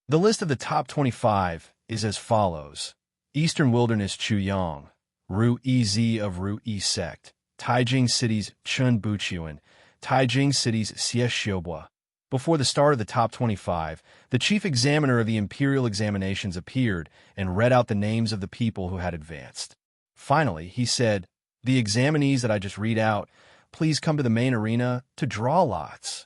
The list of the top 25 is as follows. Eastern Wilderness Chuyang, Ru Ez of Ru E Sect, Taijing City's Chun Buchuan, Taijing City's Xie Xiaobo. Before the start of the top 25, the chief examiner of the imperial examinations appeared and read out the names of the people who had advanced. Finally, he said, "The examinees that I just read out, please come to the main arena to draw lots."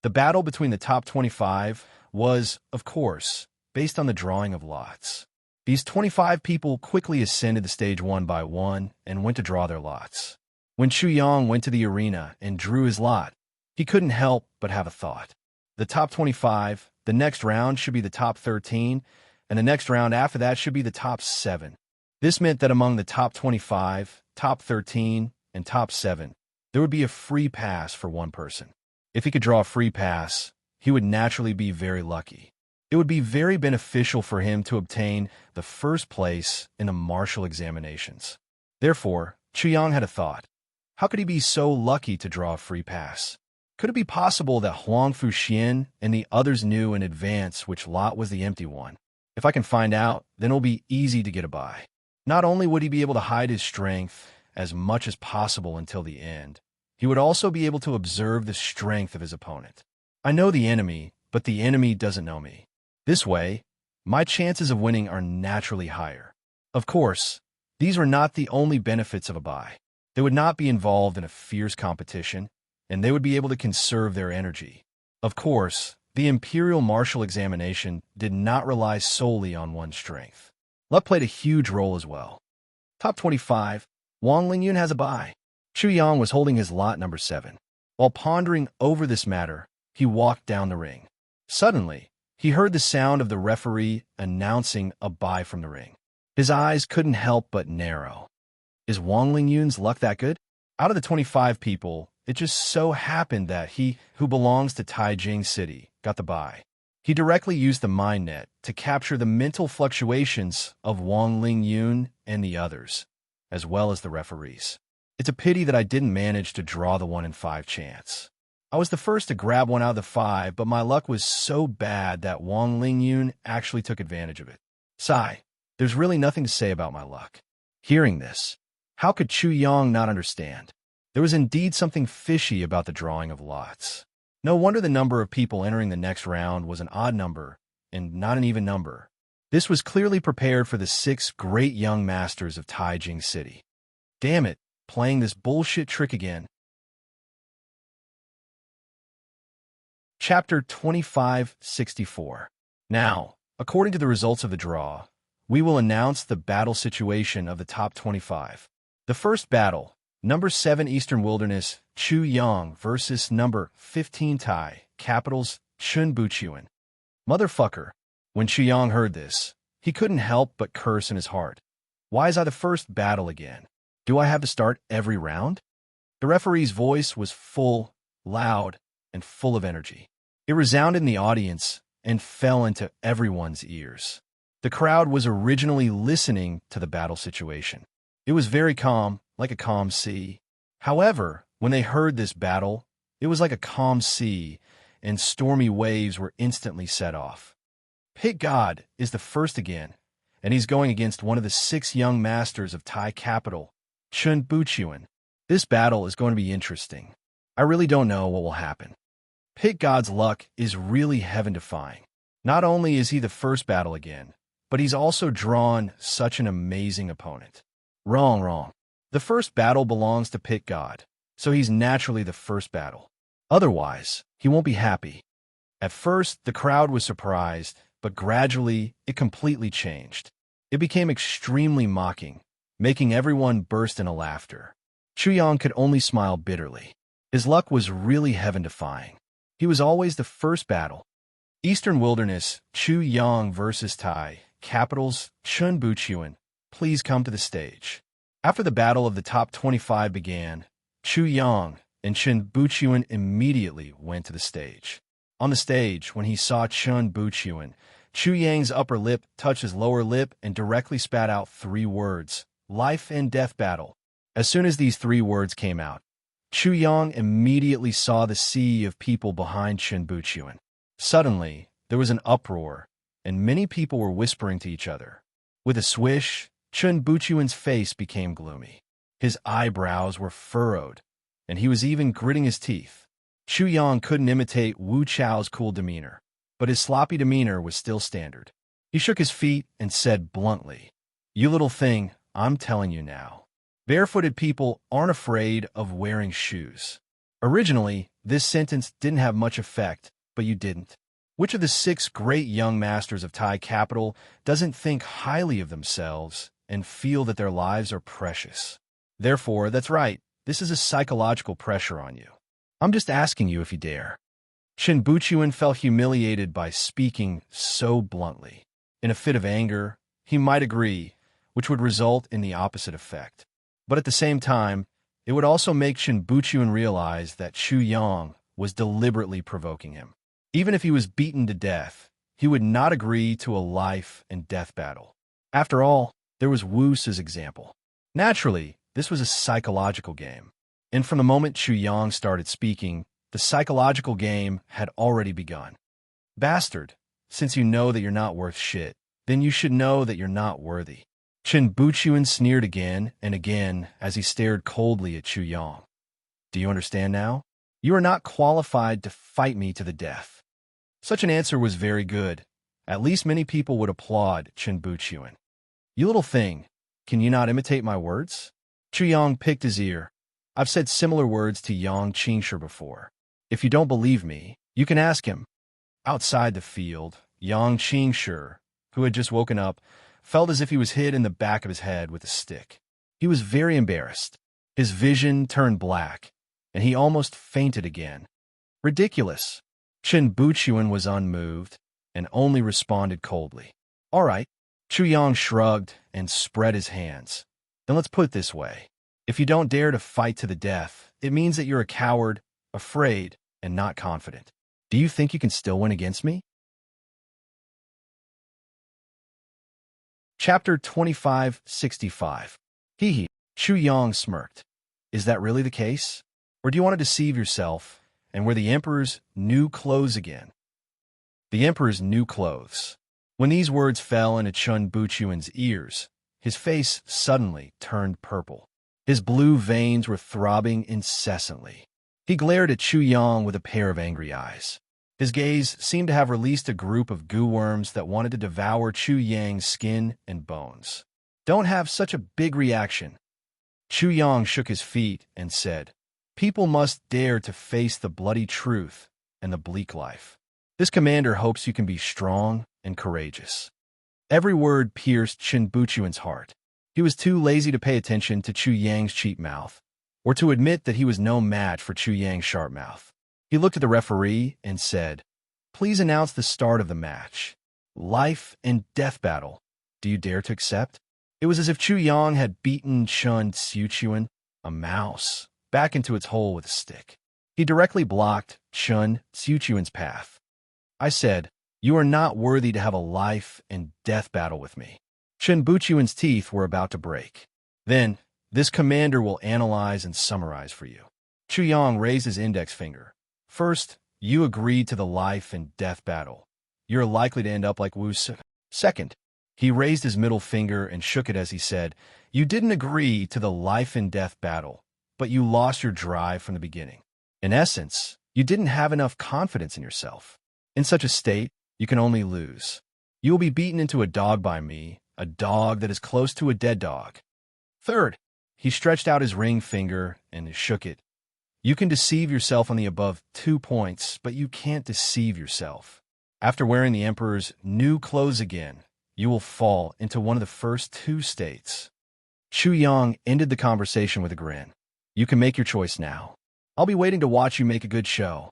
The battle between the top 25 was, of course, based on the drawing of lots. These 25 people quickly ascended the stage one by one and went to draw their lots. When Chuyang went to the arena and drew his lot, he couldn't help but have a thought. The top 25, the next round should be the top 13, and the next round after that should be the top 7. This meant that among the top 25, top 13, and top 7, there would be a free pass for one person. If he could draw a free pass, he would naturally be very lucky. It would be very beneficial for him to obtain the first place in the martial examinations. Therefore, Chuyang had a thought. How could he be so lucky to draw a free pass? Could it be possible that Huang Fuxian and the others knew in advance which lot was the empty one? If I can find out, then it'll be easy to get a buy. Not only would he be able to hide his strength as much as possible until the end, he would also be able to observe the strength of his opponent. I know the enemy, but the enemy doesn't know me. This way, my chances of winning are naturally higher. Of course, these were not the only benefits of a buy. They would not be involved in a fierce competition, and they would be able to conserve their energy. Of course, the Imperial Martial Examination did not rely solely on one's strength. Luck played a huge role as well. Top 25, Wang Lingyun has a bye. Chu Yang was holding his lot number 7. While pondering over this matter, he walked down the ring. Suddenly, he heard the sound of the referee announcing a bye from the ring. His eyes couldn't help but narrow. Is Wang Lingyun's luck that good? Out of the 25 people, it just so happened that he, who belongs to Taijing City, got the bye. He directly used the mind net to capture the mental fluctuations of Wang Lingyun and the others, as well as the referees. It's a pity that I didn't manage to draw the 1 in 5 chance. I was the first to grab one out of the 5, but my luck was so bad that Wang Lingyun actually took advantage of it. Sigh, there's really nothing to say about my luck. Hearing this, how could Chu Yang not understand? There was indeed something fishy about the drawing of lots. No wonder the number of people entering the next round was an odd number, and not an even number. This was clearly prepared for the 6 great young masters of Taijing City. Damn it, playing this bullshit trick again. Chapter 2564. Now, according to the results of the draw, we will announce the battle situation of the top 25. The first battle, number 7 Eastern Wilderness, Chu Yang versus number 15 Tai, Capitals, Chun Buchuan. Motherfucker. When Chu Yang heard this, he couldn't help but curse in his heart. Why is I the first battle again? Do I have to start every round? The referee's voice was full, loud, and full of energy. It resounded in the audience and fell into everyone's ears. The crowd was originally listening to the battle situation. It was very calm, like a calm sea. However, when they heard this battle, it was like a calm sea, and stormy waves were instantly set off. Pit God is the first again, and he's going against one of the 6 young masters of Tai capital, Chun Buchuan. This battle is going to be interesting. I really don't know what will happen. Pit God's luck is really heaven-defying. Not only is he the first battle again, but he's also drawn such an amazing opponent. Wrong. The first battle belongs to Pit God, so he's naturally the first battle. Otherwise, he won't be happy. At first, the crowd was surprised, but gradually, it completely changed. It became extremely mocking, making everyone burst into laughter. Chu Yang could only smile bitterly. His luck was really heaven-defying. He was always the first battle. Eastern Wilderness, Chu Yang versus Tai, Capitals, Chun Buchuan. Please come to the stage. After the battle of the top 25 began, Chu Yang and Chun Buchuan immediately went to the stage. On the stage, when he saw Chun Buchuan, Chu Yang's upper lip touched his lower lip and directly spat out 3 words, life and death battle. As soon as these 3 words came out, Chu Yang immediately saw the sea of people behind Chun Buchuan. Suddenly, there was an uproar, and many people were whispering to each other. With a swish, Chun Buchuan's face became gloomy. His eyebrows were furrowed, and he was even gritting his teeth. Chu Yang couldn't imitate Wu Chao's cool demeanor, but his sloppy demeanor was still standard. He shook his feet and said bluntly, "You little thing, I'm telling you now. Barefooted people aren't afraid of wearing shoes." Originally, this sentence didn't have much effect, but you didn't. Which of the 6 great young masters of Tai capital doesn't think highly of themselves and feel that their lives are precious? Therefore, that's right, this is a psychological pressure on you. I'm just asking you if you dare. Chun Buchuan felt humiliated by speaking so bluntly. In a fit of anger, he might agree, which would result in the opposite effect. But at the same time, it would also make Chun Buchuan realize that Chu Yang was deliberately provoking him. Even if he was beaten to death, he would not agree to a life and death battle. After all, there was Wu's example. Naturally, this was a psychological game. And from the moment Chu Yang started speaking, the psychological game had already begun. Bastard, since you know that you're not worth shit, then you should know that you're not worthy. Chun Buchuan sneered again and again as he stared coldly at Chu Yang. Do you understand now? You are not qualified to fight me to the death. Such an answer was very good. At least many people would applaud Chen Buchuan. You little thing, can you not imitate my words? Chu Yang picked his ear. I've said similar words to Yang Qingshi before. If you don't believe me, you can ask him. Outside the field, Yang Qingshi, who had just woken up, felt as if he was hit in the back of his head with a stick. He was very embarrassed. His vision turned black, and he almost fainted again. Ridiculous. Chen Buchuan was unmoved and only responded coldly. All right. Chu Yang shrugged and spread his hands. Then let's put it this way. If you don't dare to fight to the death, it means that you're a coward, afraid, and not confident. Do you think you can still win against me? Chapter 2565. Hee hee. Chu Yang smirked. Is that really the case? Or do you want to deceive yourself and wear the Emperor's new clothes again? The Emperor's new clothes. When these words fell into Chen Buchuan's ears, his face suddenly turned purple. His blue veins were throbbing incessantly. He glared at Chu Yang with a pair of angry eyes. His gaze seemed to have released a group of goo worms that wanted to devour Chu Yang's skin and bones. Don't have such a big reaction. Chu Yang shook his feet and said, People must dare to face the bloody truth and the bleak life. This commander hopes you can be strong and courageous. Every word pierced Chen Buchuan's heart. He was too lazy to pay attention to Chu Yang's cheap mouth, or to admit that he was no match for Chu Yang's sharp mouth. He looked at the referee and said, Please announce the start of the match. Life and death battle. Do you dare to accept? It was as if Chu Yang had beaten Chen Buchuan, a mouse, back into its hole with a stick. He directly blocked Chen Buchuan's path. I said, You are not worthy to have a life and death battle with me. Chen Buchuan's teeth were about to break. Then, this commander will analyze and summarize for you. Chu Yang raised his index finger. First, you agreed to the life and death battle. You're likely to end up like Wu Si. Second, he raised his middle finger and shook it as he said, You didn't agree to the life and death battle, but you lost your drive from the beginning. In essence, you didn't have enough confidence in yourself. In such a state, you can only lose. You will be beaten into a dog by me, a dog that is close to a dead dog. Third, he stretched out his ring finger and shook it. You can deceive yourself on the above 2 points, but you can't deceive yourself. After wearing the Emperor's new clothes again, you will fall into one of the first 2 states. Chu Yang ended the conversation with a grin. You can make your choice now. I'll be waiting to watch you make a good show.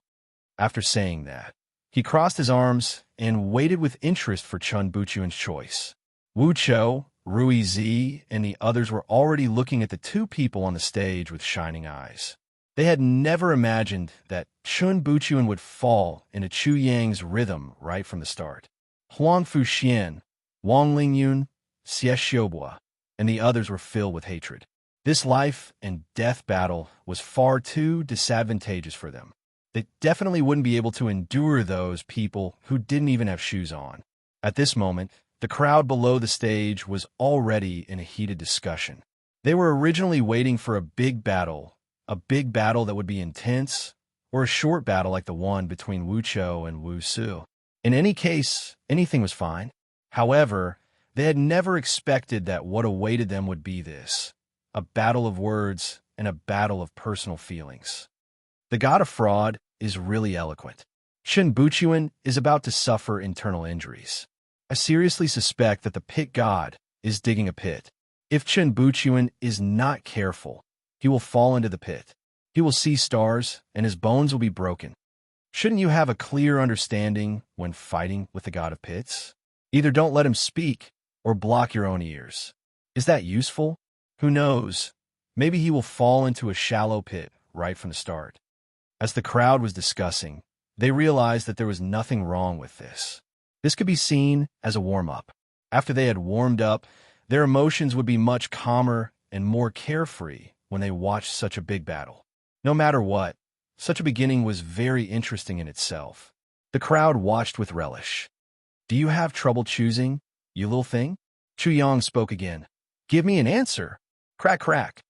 After saying that, he crossed his arms and waited with interest for Chen Buchuan's choice. Wu Chou, Rui Zi, and the others were already looking at the 2 people on the stage with shining eyes. They had never imagined that Chen Buchuan would fall into Chu Yang's rhythm right from the start. Huang Fuxian, Wang Lingyun, Xie Xiaobua, and the others were filled with hatred. This life and death battle was far too disadvantageous for them. They definitely wouldn't be able to endure those people who didn't even have shoes on. At this moment, the crowd below the stage was already in a heated discussion. They were originally waiting for a big battle that would be intense, or a short battle like the one between Wu Chou and Wu Su. In any case, anything was fine. However, they had never expected that what awaited them would be this, a battle of words and a battle of personal feelings. The god of fraud is really eloquent. Chen Buchuan is about to suffer internal injuries. I seriously suspect that the pit god is digging a pit. If Chen Buchuan is not careful, he will fall into the pit. He will see stars, and his bones will be broken. Shouldn't you have a clear understanding when fighting with the god of pits? Either don't let him speak, or block your own ears. Is that useful? Who knows? Maybe he will fall into a shallow pit right from the start. As the crowd was discussing, they realized that there was nothing wrong with this. This could be seen as a warm-up. After they had warmed up, their emotions would be much calmer and more carefree when they watched such a big battle. No matter what, such a beginning was very interesting in itself. The crowd watched with relish. Do you have trouble choosing, you little thing? Chu Yang spoke again. Give me an answer. Crack, crack.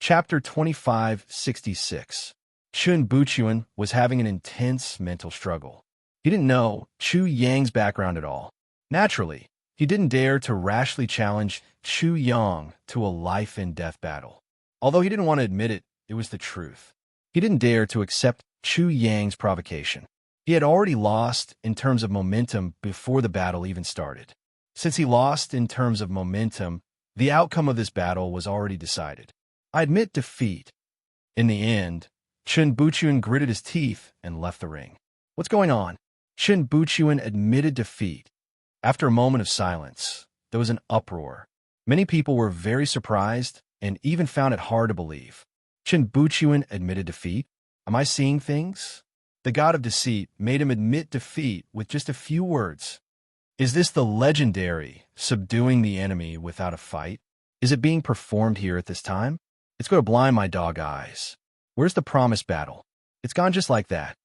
Chapter 2566. Chun Buchuan was having an intense mental struggle. He didn't know Chu Yang's background at all. Naturally, he didn't dare to rashly challenge Chu Yang to a life-and-death battle. Although he didn't want to admit it, it was the truth. He didn't dare to accept Chu Yang's provocation. He had already lost in terms of momentum before the battle even started. Since he lost in terms of momentum, the outcome of this battle was already decided. I admit defeat. In the end, Chun Buchuan gritted his teeth and left the ring. What's going on? Chun Buchuan admitted defeat. After a moment of silence, there was an uproar. Many people were very surprised and even found it hard to believe. Chun Buchuan admitted defeat? Am I seeing things? The god of deceit made him admit defeat with just a few words. Is this the legendary subduing the enemy without a fight? Is it being performed here at this time? It's going to blind my dog eyes. Where's the promised battle? It's gone just like that.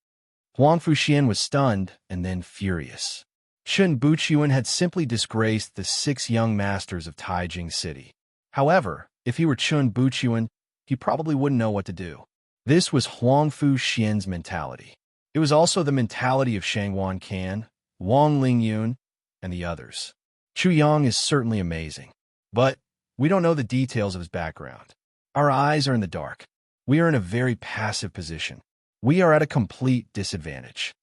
Huang Fuxian was stunned and then furious. Chun Buchuan had simply disgraced the 6 young masters of Taijing City. However, if he were Chun Buchuan, he probably wouldn't know what to do. This was Huang Fuxian's mentality. It was also the mentality of Shangwan Can, Wang Lingyun, and the others. Chu Yang is certainly amazing, but we don't know the details of his background. Our eyes are in the dark. We are in a very passive position. We are at a complete disadvantage.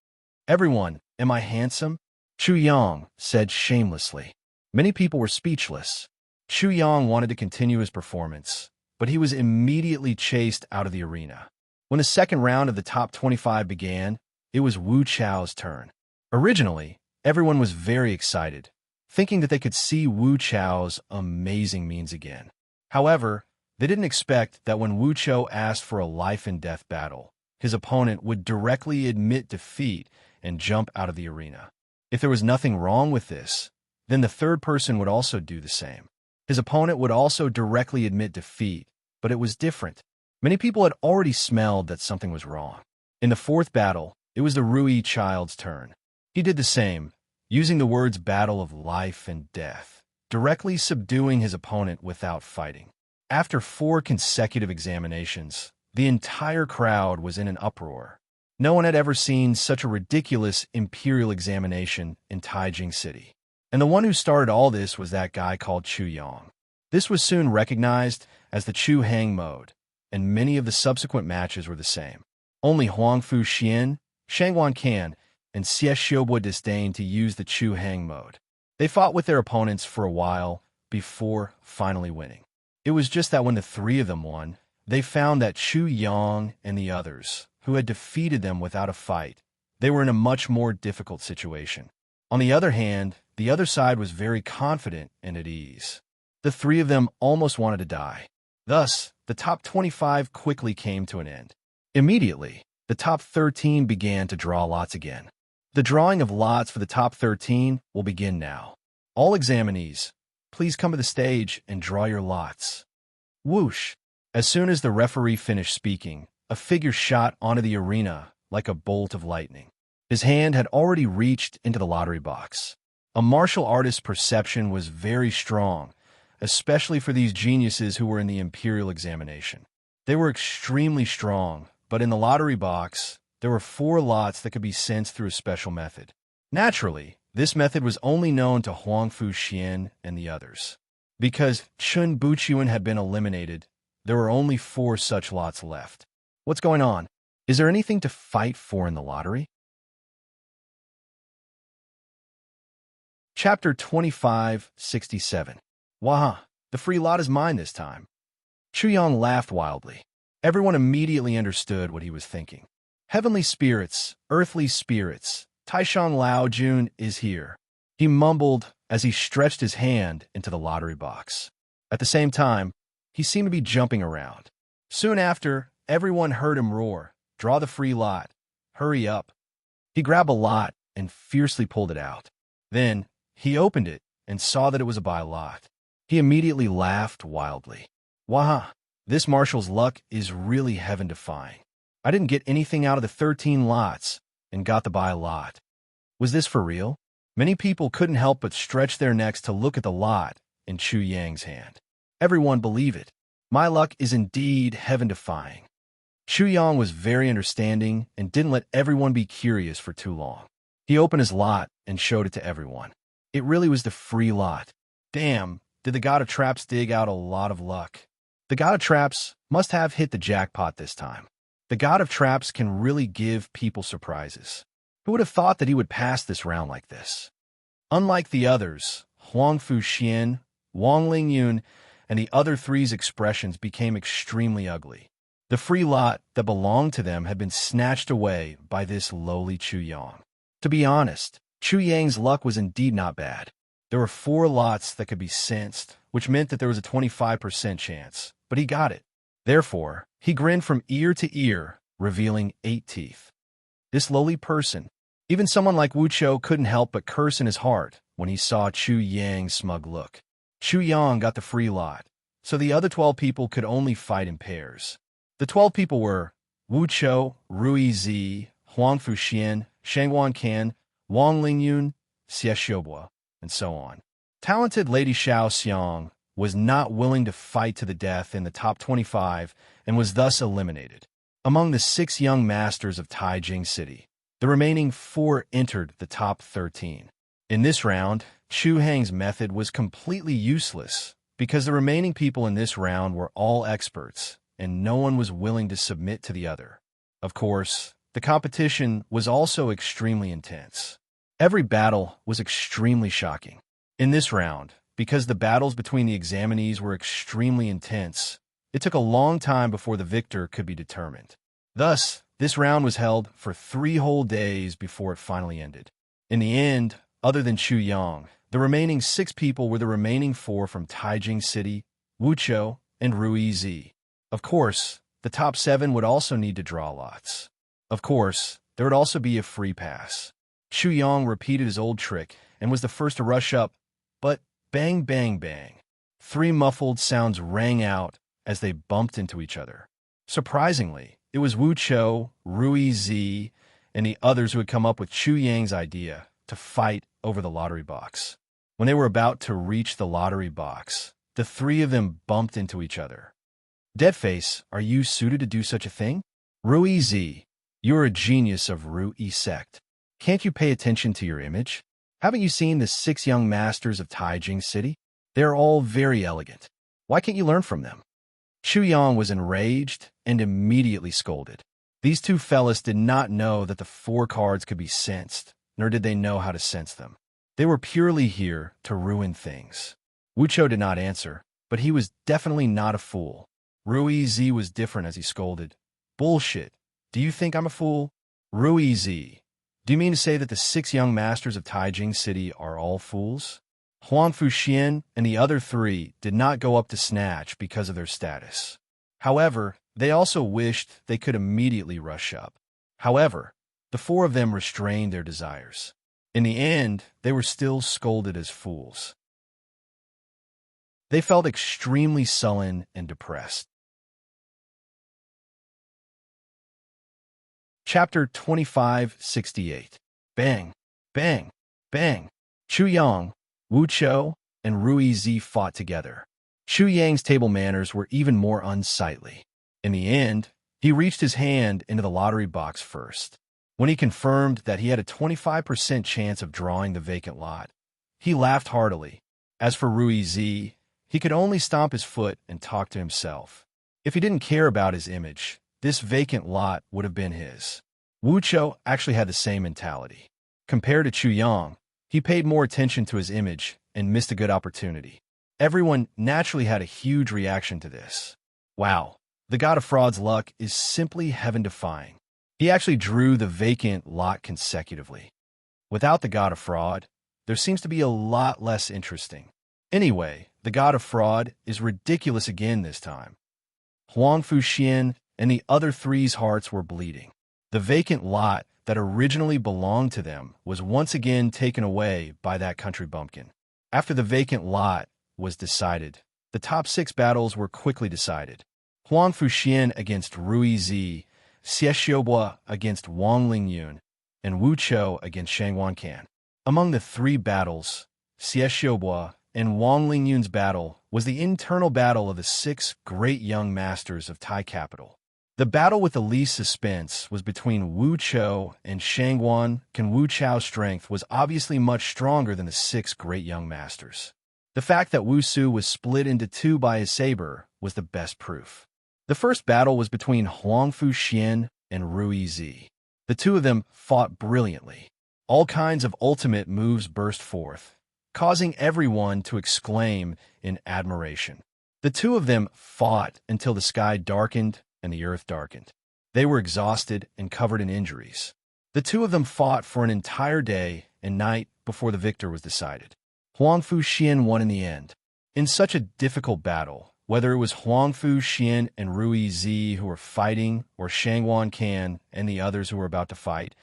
Everyone, am I handsome? Chu Yang said shamelessly. Many people were speechless. Chu Yang wanted to continue his performance, but he was immediately chased out of the arena. When the second round of the top 25 began, it was Wu Chao's turn. Originally, everyone was very excited, thinking that they could see Wu Chao's amazing means again. However, they didn't expect that when Wu Chao asked for a life-and-death battle, his opponent would directly admit defeat and jump out of the arena. If there was nothing wrong with this, then the third person would also do the same. His opponent would also directly admit defeat, but it was different. Many people had already smelled that something was wrong. In the fourth battle, it was the Rui child's turn. He did the same, using the words battle of life and death, directly subduing his opponent without fighting. After 4 consecutive examinations, the entire crowd was in an uproar. No one had ever seen such a ridiculous imperial examination in Taijing City. And the one who started all this was that guy called Chu Yang. This was soon recognized as the Chu Hang mode, and many of the subsequent matches were the same. Only Huang Fuxian, Shangwan Can, and Xie Xiaobo disdained to use the Chu Hang mode. They fought with their opponents for a while before finally winning. It was just that when the 3 of them won, they found that Chu Yang and the others, who had defeated them without a fight, they were in a much more difficult situation. On the other hand, the other side was very confident and at ease. The 3 of them almost wanted to die. Thus, the top 25 quickly came to an end. Immediately, the top 13 began to draw lots again. The drawing of lots for the top 13 will begin now. All examinees, please come to the stage and draw your lots. Whoosh! As soon as the referee finished speaking, a figure shot onto the arena like a bolt of lightning. His hand had already reached into the lottery box. A martial artist's perception was very strong, especially for these geniuses who were in the imperial examination. They were extremely strong, but in the lottery box, there were 4 lots that could be sensed through a special method. Naturally, this method was only known to Huang Fuxian and the others. Because Chun Buchuan had been eliminated, there were only 4 such lots left. What's going on? Is there anything to fight for in the lottery? Chapter 2567. Wah! The free lot is mine this time. Chu Yang laughed wildly. Everyone immediately understood what he was thinking. Heavenly spirits, earthly spirits, Taishang Lao Jun is here. He mumbled as he stretched his hand into the lottery box. At the same time, he seemed to be jumping around. Soon after, everyone heard him roar, "Draw the free lot. Hurry up." He grabbed a lot and fiercely pulled it out. Then, he opened it and saw that it was a buy lot. He immediately laughed wildly. Wah! This marshal's luck is really heaven-defying. I didn't get anything out of the 13 lots and got the buy lot. Was this for real? Many people couldn't help but stretch their necks to look at the lot in Chu Yang's hand. Everyone believed it. My luck is indeed heaven-defying. Chu Yang was very understanding and didn't let everyone be curious for too long. He opened his lot and showed it to everyone. It really was the free lot. Damn, did the god of traps dig out a lot of luck. The god of traps must have hit the jackpot this time. The god of traps can really give people surprises. Who would have thought that he would pass this round like this? Unlike the others, Huang Fuxian, Wang Lingyun, and the other three's expressions became extremely ugly. The free lot that belonged to them had been snatched away by this lowly Chu Yang. To be honest, Chu Yang's luck was indeed not bad. There were 4 lots that could be sensed, which meant that there was a 25% chance, but he got it. Therefore, he grinned from ear to ear, revealing 8 teeth. This lowly person, even someone like Wu Chou, couldn't help but curse in his heart when he saw Chu Yang's smug look. Chu Yang got the free lot, so the other 12 people could only fight in pairs. The 12 people were Wu Chou, Rui Zi, Huang Fuxian, Shangwan Can, Wang Lingyun, Xie Xiaobo, and so on. Talented Lady Xiao Xiang was not willing to fight to the death in the top 25 and was thus eliminated. Among the 6 young masters of Taijing City, the remaining 4 entered the top 13. In this round, Chu Hang's method was completely useless because the remaining people in this round were all experts and no one was willing to submit to the other. Of course, the competition was also extremely intense. Every battle was extremely shocking. In this round, because the battles between the examinees were extremely intense, it took a long time before the victor could be determined. Thus, this round was held for 3 whole days before it finally ended. In the end, other than Chu Yang, the remaining 6 people were the remaining 4 from Taijing City, Wu Chou, and Rui Zi. Of course, the top 7 would also need to draw lots. Of course, there would also be a free pass. Chu Yang repeated his old trick and was the first to rush up, but bang, bang, bang. 3 muffled sounds rang out as they bumped into each other. Surprisingly, it was Wu Chou, Rui Zi, and the others who had come up with Chu Yang's idea to fight over the lottery box. When they were about to reach the lottery box, the 3 of them bumped into each other. Deadface, are you suited to do such a thing? Rui Zi, you're a genius of Rui sect. Can't you pay attention to your image? Haven't you seen the 6 young masters of Taijing City? They are all very elegant. Why can't you learn from them? Chu Yang was enraged and immediately scolded. These 2 fellas did not know that the 4 cards could be sensed, nor did they know how to sense them. They were purely here to ruin things. Wu Chou did not answer, but he was definitely not a fool. Rui Zi was different as he scolded. Bullshit. Do you think I'm a fool? Rui Zi, do you mean to say that the 6 young masters of Taijing City are all fools? Huang Fuxian and the other 3 did not go up to snatch because of their status. However, they also wished they could immediately rush up. However, the 4 of them restrained their desires. In the end, they were still scolded as fools. They felt extremely sullen and depressed. Chapter 2568. Bang, bang, bang. Chu Yang, Wu Chou, and Rui Zi fought together. Chu Yang's table manners were even more unsightly. In the end, he reached his hand into the lottery box first. When he confirmed that he had a 25% chance of drawing the vacant lot, he laughed heartily. As for Rui Zi, he could only stomp his foot and talk to himself. If he didn't care about his image, this vacant lot would have been his. Wu Chou actually had the same mentality. Compared to Chu Yang, he paid more attention to his image and missed a good opportunity. Everyone naturally had a huge reaction to this. Wow, the god of fraud's luck is simply heaven-defying. He actually drew the vacant lot consecutively. Without the god of fraud, there seems to be a lot less interesting. Anyway, the god of fraud is ridiculous again this time. Huang Fuxian and the other 3's hearts were bleeding. The vacant lot that originally belonged to them was once again taken away by that country bumpkin. After the vacant lot was decided, the top 6 battles were quickly decided. Huang Fuxian against Rui Zi, Xie Xiaobo against Wang Lingyun, and Wu Chou against Shangwan Can. Among the 3 battles, Xie Xiaobo and Wang Lingyun's battle was the internal battle of the 6 great young masters of Tai capital. The battle with the least suspense was between Wu Chou and Shangguan. Wu Chou's strength was obviously much stronger than the 6 great young masters. The fact that Wu Su was split into 2 by his saber was the best proof. The first battle was between Huangfu Xian and Rui Zi. The 2 of them fought brilliantly. All kinds of ultimate moves burst forth, causing everyone to exclaim in admiration. The 2 of them fought until the sky darkened and the earth darkened. They were exhausted and covered in injuries. The 2 of them fought for an entire day and night before the victor was decided. Huangfu Xian won in the end. In such a difficult battle, whether it was Huangfu Xian and Rui Zi who were fighting or Shangguan Can and the others who were about to fight,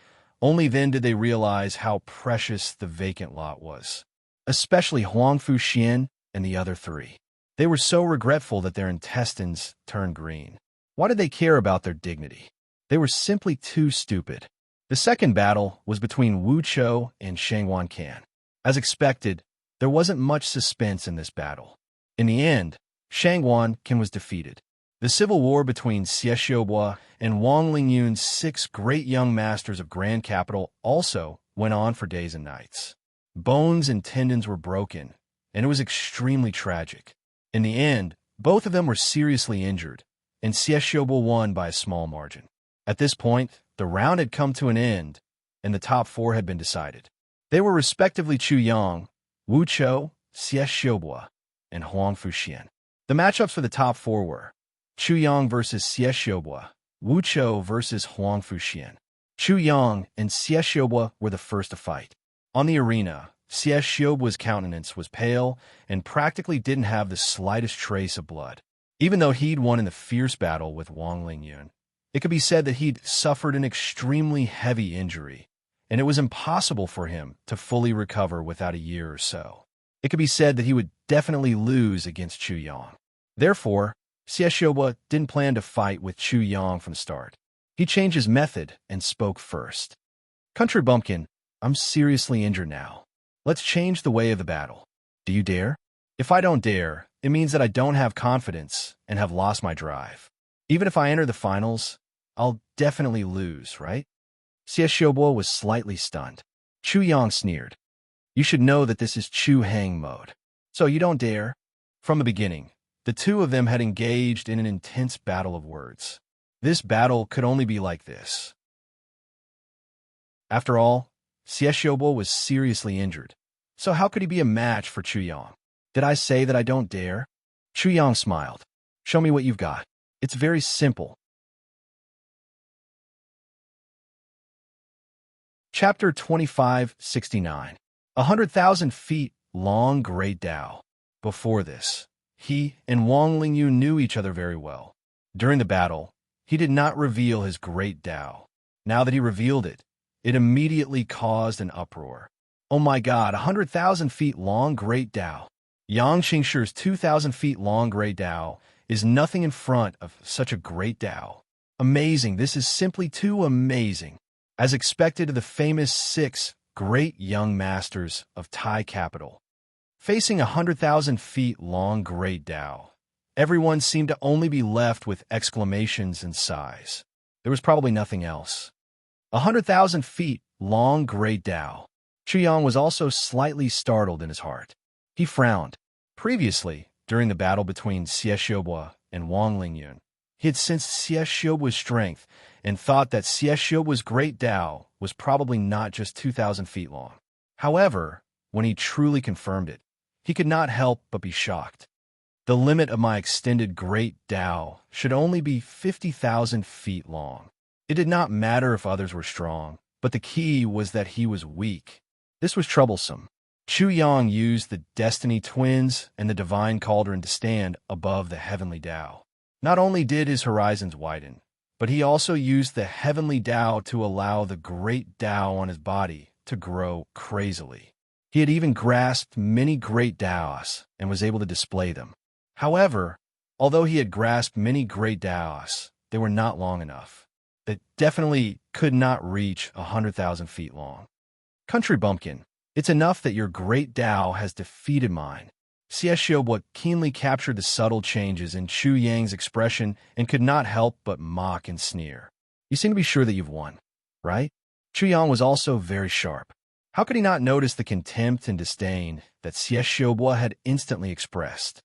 only then did they realize how precious the vacant lot was. Especially Huangfu Xian and the other 3. They were so regretful that their intestines turned green. Why did they care about their dignity? They were simply too stupid. The second battle was between Wu Chou and Shangguan Can. As expected, there wasn't much suspense in this battle. In the end, Shangguan Can was defeated. The civil war between Xie Xiaobo and Wang Lingyun's 6 great young masters of Grand Capital also went on for days and nights. Bones and tendons were broken, and it was extremely tragic. In the end, both of them were seriously injured, and Xie Xiaobo won by a small margin. At this point, the round had come to an end, and the top 4 had been decided. They were respectively Chu Yang, Wu Chou, Xie Xiaobo, and Huangfu Xian. The matchups for the top 4 were Chu Yang versus Xie Xiaobo, Wu Chou versus Huangfu Xian. Chu Yang and Xie Xiaobo were the first to fight. On the arena, Xie Xiaobo's countenance was pale and practically didn't have the slightest trace of blood. Even though he'd won in the fierce battle with Wang Lingyun, it could be said that he'd suffered an extremely heavy injury, and it was impossible for him to fully recover without a year or so. It could be said that he would definitely lose against Chu Yang. Therefore, Xie Xiaobo didn't plan to fight with Chu Yang from the start. He changed his method and spoke first. "Country bumpkin, I'm seriously injured now. Let's change the way of the battle. Do you dare? If I don't dare, it means that I don't have confidence and have lost my drive. Even if I enter the finals, I'll definitely lose, right?" Xie Xiaobo was slightly stunned. Chu Yang sneered. "You should know that this is Chu Hang mode. So you don't dare?" From the beginning, the 2 of them had engaged in an intense battle of words. This battle could only be like this. After all, Xie Xiaobo was seriously injured, so how could he be a match for Chu Yang? "Did I say that I don't dare?" Chu Yang smiled. "Show me what you've got. It's very simple." Chapter 2569. 100,000 feet long Great Tao. Before this, he and Wang Lingyun knew each other very well. During the battle, he did not reveal his Great Tao. Now that he revealed it, it immediately caused an uproar. "Oh my God, 100,000 feet long Great Tao. Yang Qingshi's 2,000 feet long Great Tao is nothing in front of such a Great Tao. Amazing, this is simply too amazing." As expected of the famous 6 great young masters of Tai capital, facing 100,000 feet long Great Tao, everyone seemed to only be left with exclamations and sighs. There was probably nothing else. 100,000 feet long Great Tao. Chu Yang was also slightly startled in his heart. He frowned. Previously, during the battle between Xie Xiaobo and Wang Lingyun, he had sensed Xie Xiaobo's strength and thought that Xie Xiaobo's Great Tao was probably not just 2,000 feet long. However, when he truly confirmed it, he could not help but be shocked. "The limit of my extended Great Tao should only be 50,000 feet long." It did not matter if others were strong, but the key was that he was weak. This was troublesome. Chu Yang used the Destiny Twins and the Divine Cauldron to stand above the Heavenly Tao. Not only did his horizons widen, but he also used the Heavenly Tao to allow the Great Tao on his body to grow crazily. He had even grasped many Great Taos and was able to display them. However, although he had grasped many Great Taos, they were not long enough. They definitely could not reach 100,000 feet long. "Country bumpkin, it's enough that your Great Tao has defeated mine. Xie Xiaobo keenly captured the subtle changes in Chu Yang's expression and could not help but mock and sneer. You seem to be sure that you've won, right? Chu Yang was also very sharp. How could he not notice the contempt and disdain that Xie Xiaobo had instantly expressed?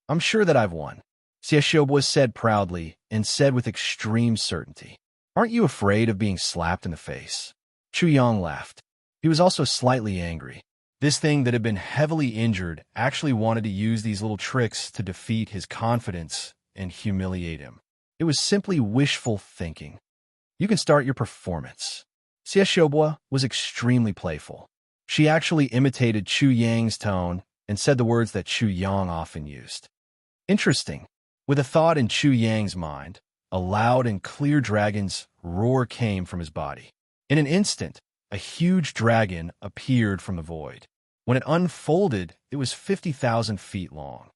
I'm sure that I've won, Xie Xiaobo said proudly and said with extreme certainty. Aren't you afraid of being slapped in the face? Chu Yang laughed. He was also slightly angry. This thing that had been heavily injured actually wanted to use these little tricks to defeat his confidence and humiliate him. It was simply wishful thinking. You can start your performance. Xie Xiaobo was extremely playful. She actually imitated Chu Yang's tone and said the words that Chu Yang often used. Interesting. With a thought in Chu Yang's mind, a loud and clear dragon's roar came from his body. In an instant, a huge dragon appeared from the void. When it unfolded, it was 50,000 feet long.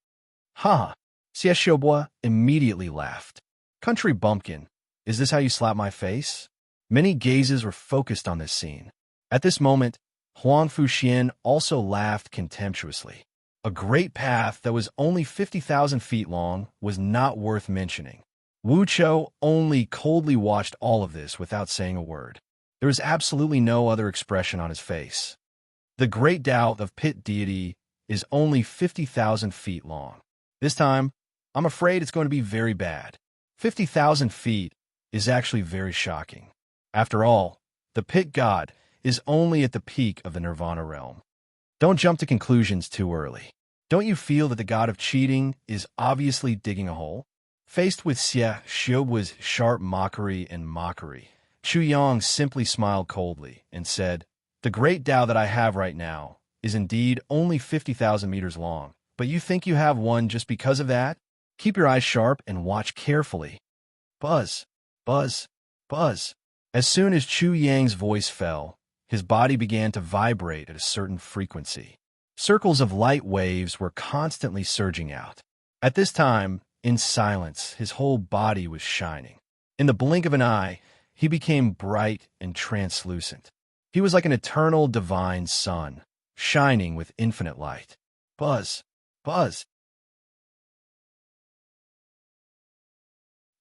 Ha! Xie Xiaobo immediately laughed. Country bumpkin, is this how you slap my face? Many gazes were focused on this scene. At this moment, Huang Fuxian also laughed contemptuously. A great path that was only 50,000 feet long was not worth mentioning. Wu Chou only coldly watched all of this without saying a word. There was absolutely no other expression on his face. The great Tao of Pit Deity is only 50,000 feet long. This time, I'm afraid it's going to be very bad. 50,000 feet is actually very shocking. After all, the Pit God is only at the peak of the Nirvana realm. Don't jump to conclusions too early. Don't you feel that the god of cheating is obviously digging a hole? Faced with Xie Xiaobo's sharp mockery, Chu Yang simply smiled coldly and said, The great Tao that I have right now is indeed only 50,000 meters long, but you think you have one just because of that? Keep your eyes sharp and watch carefully. Buzz, buzz, buzz. As soon as Chu Yang's voice fell, his body began to vibrate at a certain frequency. Circles of light waves were constantly surging out. At this time, in silence, his whole body was shining. In the blink of an eye, he became bright and translucent. He was like an eternal divine sun, shining with infinite light. Buzz, buzz.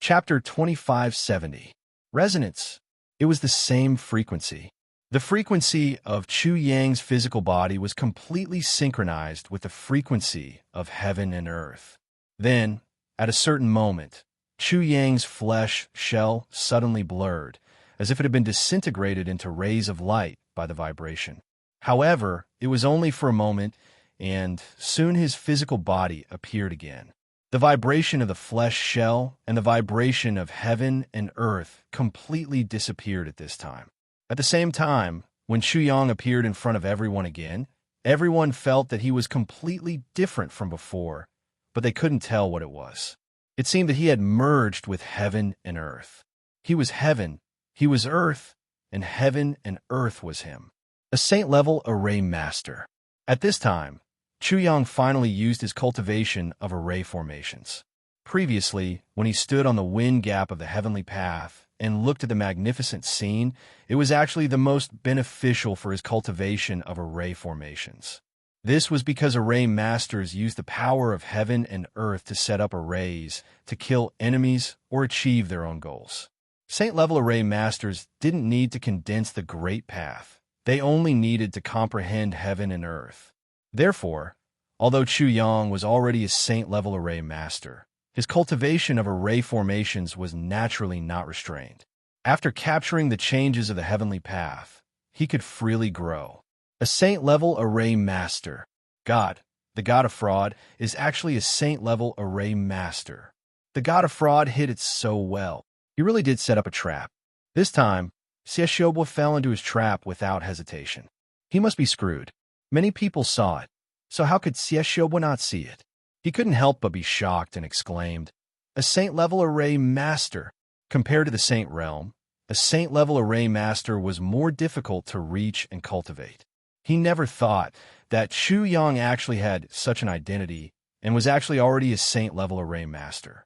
Chapter 2570. Resonance. It was the same frequency. The frequency of Chu Yang's physical body was completely synchronized with the frequency of heaven and earth. Then, at a certain moment, Chu Yang's flesh shell suddenly blurred, as if it had been disintegrated into rays of light by the vibration. However, it was only for a moment, and soon his physical body appeared again. The vibration of the flesh shell and the vibration of heaven and earth completely disappeared at this time. At the same time, when Chu Yang appeared in front of everyone again, everyone felt that he was completely different from before, but they couldn't tell what it was. It seemed that he had merged with heaven and earth. He was heaven, he was earth, and heaven and earth was him. A saint-level array master. At this time, Chu Yang finally used his cultivation of array formations. Previously, when he stood on the wind gap of the heavenly path and looked at the magnificent scene, it was actually the most beneficial for his cultivation of array formations. This was because array masters use the power of heaven and earth to set up arrays, to kill enemies, or achieve their own goals. Saint-level array masters didn't need to condense the great path. They only needed to comprehend heaven and earth. Therefore, although Chu Yang was already a saint-level array master, his cultivation of array formations was naturally not restrained. After capturing the changes of the heavenly path, he could freely grow. A saint-level array master. God, the god of fraud, is actually a saint-level array master. The god of fraud hid it so well. He really did set up a trap. This time, Xie Xiaobo fell into his trap without hesitation. He must be screwed. Many people saw it, so how could Xie Xiaobo not see it? He couldn't help but be shocked and exclaimed, A saint-level array master! Compared to the saint realm, a saint-level array master was more difficult to reach and cultivate. He never thought that Chu Yang actually had such an identity and was actually already a saint-level array master.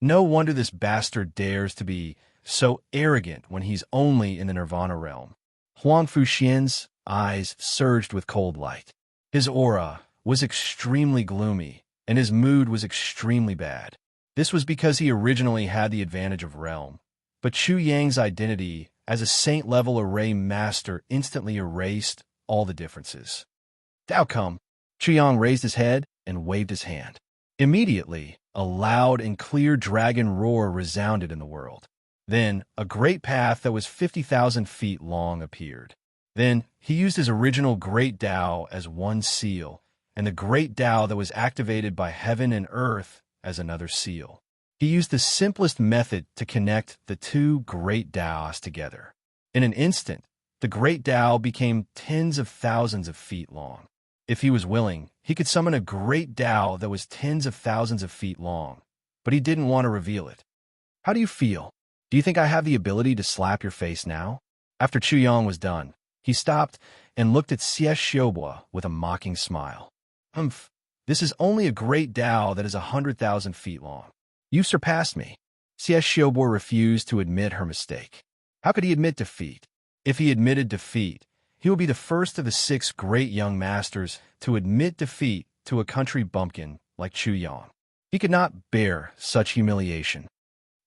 No wonder this bastard dares to be so arrogant when he's only in the Nirvana realm. Huang Fuxian's eyes surged with cold light. His aura, was extremely gloomy, and his mood was extremely bad. This was because he originally had the advantage of realm, but Chu Yang's identity as a saint-level array master instantly erased all the differences. Dao come. Chu Yang raised his head and waved his hand. Immediately, a loud and clear dragon roar resounded in the world. Then, a great path that was 50,000 feet long appeared. Then, he used his original Great Tao as one seal, and the Great Tao that was activated by heaven and earth as another seal. He used the simplest method to connect the two Great Taos together. In an instant, the Great Tao became tens of thousands of feet long. If he was willing, he could summon a Great Tao that was tens of thousands of feet long, but he didn't want to reveal it. How do you feel? Do you think I have the ability to slap your face now? After Chu Yang was done, he stopped and looked at Xie Xiaobo with a mocking smile. This is only a Great Tao that is 100,000 feet long. You've surpassed me. Xie Xiaobo refused to admit her mistake. How could he admit defeat? If he admitted defeat, he would be the first of the 6 great young masters to admit defeat to a country bumpkin like Chu Yang. He could not bear such humiliation.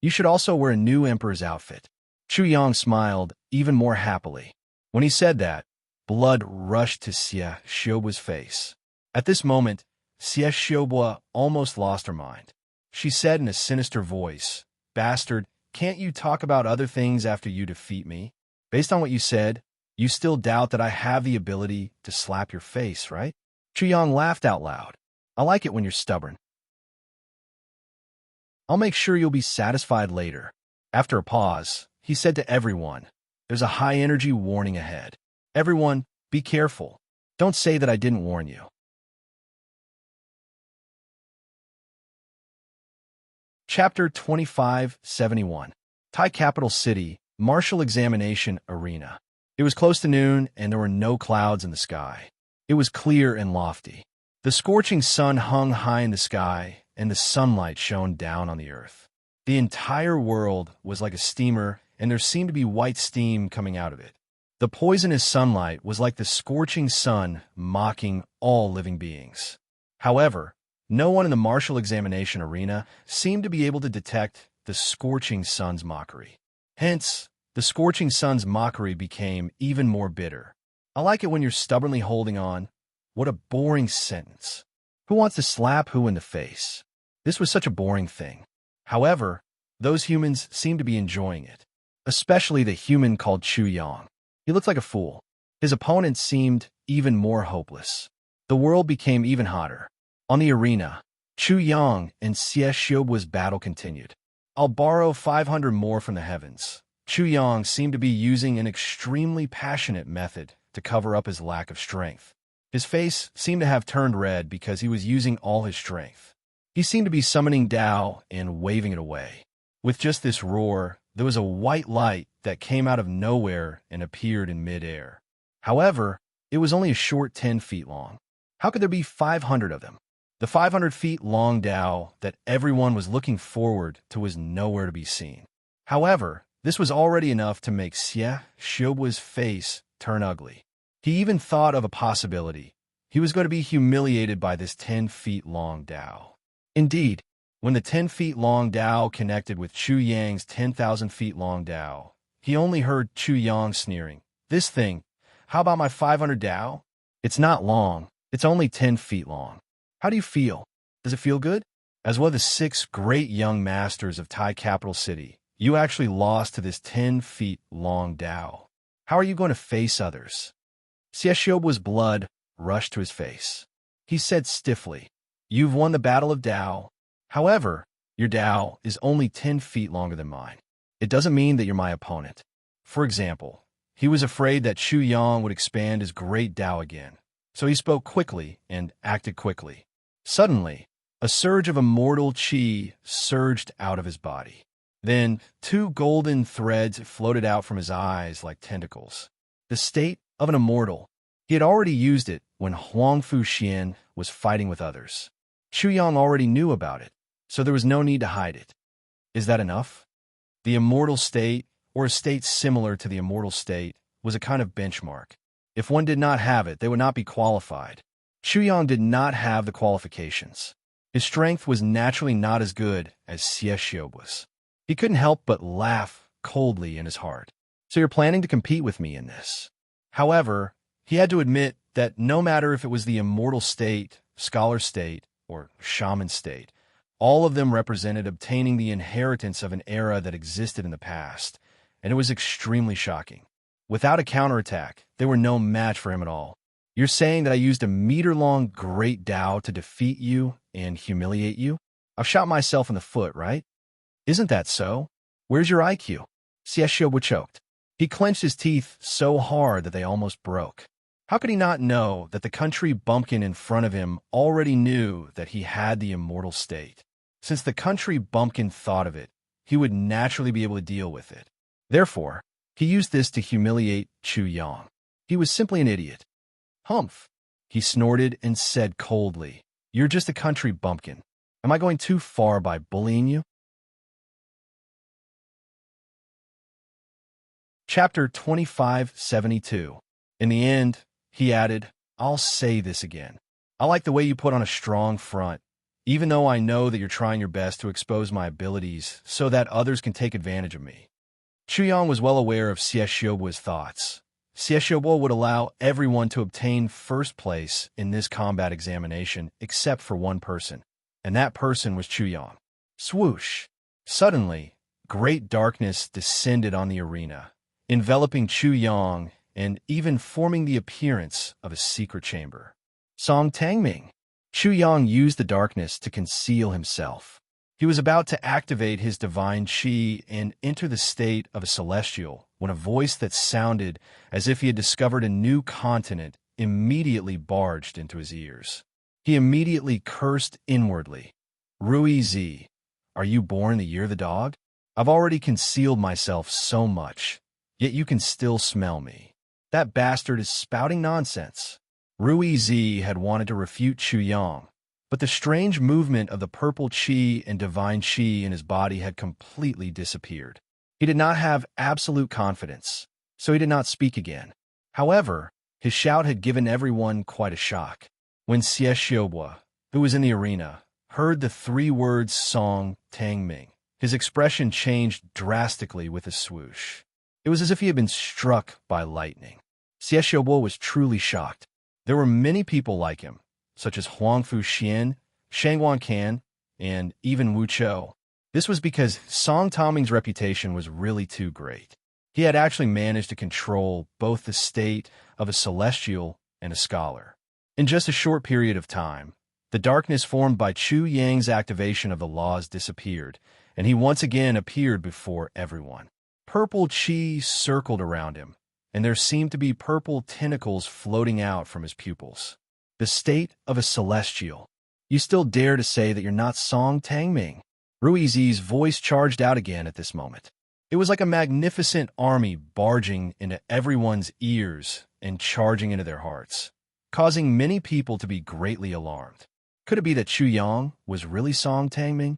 You should also wear a new emperor's outfit. Chu Yang smiled even more happily. When he said that, blood rushed to Xie Xiaobo's face. At this moment, Xie Xiaobo almost lost her mind. She said in a sinister voice, "Bastard, can't you talk about other things after you defeat me? Based on what you said, you still doubt that I have the ability to slap your face, right?" Chu Yang laughed out loud. "I like it when you're stubborn. I'll make sure you'll be satisfied later." After a pause, he said to everyone, "There's a high-energy warning ahead. Everyone, be careful. Don't say that I didn't warn you." Chapter 2571. Thai Capital City, Martial Examination Arena. It was close to noon, and there were no clouds in the sky. It was clear and lofty. The scorching sun hung high in the sky, and the sunlight shone down on the earth. The entire world was like a steamer, and there seemed to be white steam coming out of it. The poisonous sunlight was like the scorching sun mocking all living beings. However, no one in the martial examination arena seemed to be able to detect the scorching sun's mockery. Hence, the scorching sun's mockery became even more bitter. "I like it when you're stubbornly holding on." What a boring sentence. Who wants to slap who in the face? This was such a boring thing. However, those humans seemed to be enjoying it, especially the human called Chu Yang. He looked like a fool. His opponent seemed even more hopeless. The world became even hotter. On the arena, Chu Yang and Xie Xiaobo's battle continued. "I'll borrow 500 more from the heavens." Chu Yang seemed to be using an extremely passionate method to cover up his lack of strength. His face seemed to have turned red because he was using all his strength. He seemed to be summoning Tao and waving it away. With just this roar, there was a white light that came out of nowhere and appeared in midair. However, it was only a short 10 feet long. How could there be 500 of them? The 500 feet long Tao that everyone was looking forward to was nowhere to be seen. However, this was already enough to make Xie Xiaobo's face turn ugly. He even thought of a possibility. He was going to be humiliated by this 10 feet long Tao. Indeed, when the 10 feet long Tao connected with Chu Yang's 10,000 feet long Tao, he only heard Chu Yang sneering, "This thing, how about my 500 Tao? It's not long, it's only 10 feet long. How do you feel? Does it feel good?" As one of the 6 great young masters of Thai Capital City, you actually lost to this 10 feet long Tao. How are you going to face others? Xie Xiaobo's blood rushed to his face. He said stiffly, "You've won the battle of Tao. However, your Tao is only 10 feet longer than mine. It doesn't mean that you're my opponent." For example, he was afraid that Chu Yang would expand his great Tao again, so he spoke quickly and acted quickly. Suddenly, a surge of immortal qi surged out of his body. Then, 2 golden threads floated out from his eyes like tentacles. The state of an immortal. He had already used it when Huangfu Xian was fighting with others. Chu Yang already knew about it, so there was no need to hide it. Is that enough? The immortal state, or a state similar to the immortal state, was a kind of benchmark. If one did not have it, they would not be qualified. Chuyang did not have the qualifications. His strength was naturally not as good as Xieshio was. He couldn't help but laugh coldly in his heart. So you're planning to compete with me in this? However, he had to admit that no matter if it was the immortal state, scholar state, or shaman state, all of them represented obtaining the inheritance of an era that existed in the past, and it was extremely shocking. Without a counterattack, they were no match for him at all. You're saying that I used a meter-long great Tao to defeat you and humiliate you? I've shot myself in the foot, right? Isn't that so? Where's your IQ? Xieshio choked. He clenched his teeth so hard that they almost broke. How could he not know that the country bumpkin in front of him already knew that he had the immortal state? Since the country bumpkin thought of it, he would naturally be able to deal with it. Therefore, he used this to humiliate Chuyang. He was simply an idiot. Humph! He snorted and said coldly, "You're just a country bumpkin. Am I going too far by bullying you?" Chapter 2572. In the end, he added, "I'll say this again. I like the way you put on a strong front, even though I know that you're trying your best to expose my abilities so that others can take advantage of me." Chuyang was well aware of Xieshio's thoughts. Xieshio would allow everyone to obtain first place in this combat examination except for one person, and that person was Chuyang. Swoosh! Suddenly, great darkness descended on the arena, enveloping Chuyang and even forming the appearance of a secret chamber. Song Tangming. Chuyang used the darkness to conceal himself. He was about to activate his divine qi and enter the state of a celestial when a voice that sounded as if he had discovered a new continent immediately barged into his ears. He immediately cursed inwardly. "Rui Z, are you born the year of the dog? I've already concealed myself so much, yet you can still smell me. That bastard is spouting nonsense." Rui Z had wanted to refute Chuyang, but the strange movement of the purple qi and divine qi in his body had completely disappeared. He did not have absolute confidence, so he did not speak again. However, his shout had given everyone quite a shock. When Xieshio, who was in the arena, heard the three words Song Tangming, his expression changed drastically with a swoosh. It was as if he had been struck by lightning. Xieshio was truly shocked. There were many people like him, such as Huangfu Xian, Shangguan Can, and even Wu Chou. This was because Song Tangming's reputation was really too great. He had actually managed to control both the state of a celestial and a scholar. In just a short period of time, the darkness formed by Chuyang's activation of the laws disappeared, and he once again appeared before everyone. Purple qi circled around him, and there seemed to be purple tentacles floating out from his pupils. The state of a celestial. You still dare to say that you're not Song Tangming? Ruizi's voice charged out again at this moment. It was like a magnificent army barging into everyone's ears and charging into their hearts, causing many people to be greatly alarmed. Could it be that Chuyang was really Song Tangming?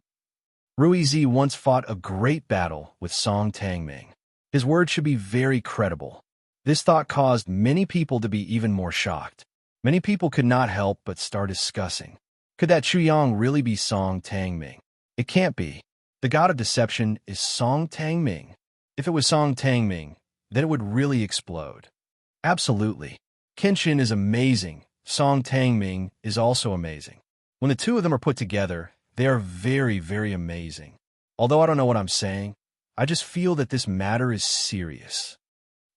Ruizi once fought a great battle with Song Tangming. His words should be very credible. This thought caused many people to be even more shocked. Many people could not help but start discussing. Could that Chuyang really be Song Tangming? It can't be. The god of deception is Song Tangming. If it was Song Tangming, then it would really explode. Absolutely. Kenshin is amazing. Song Tangming is also amazing. When the two of them are put together, they are very, very amazing. Although I don't know what I'm saying, I just feel that this matter is serious.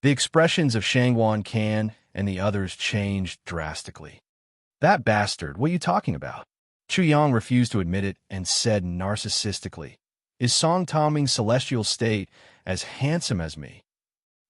The expressions of Shangguan Can and the others changed drastically. That bastard, what are you talking about? Chuyang refused to admit it and said narcissistically, "Is Song Tangming's celestial state as handsome as me?"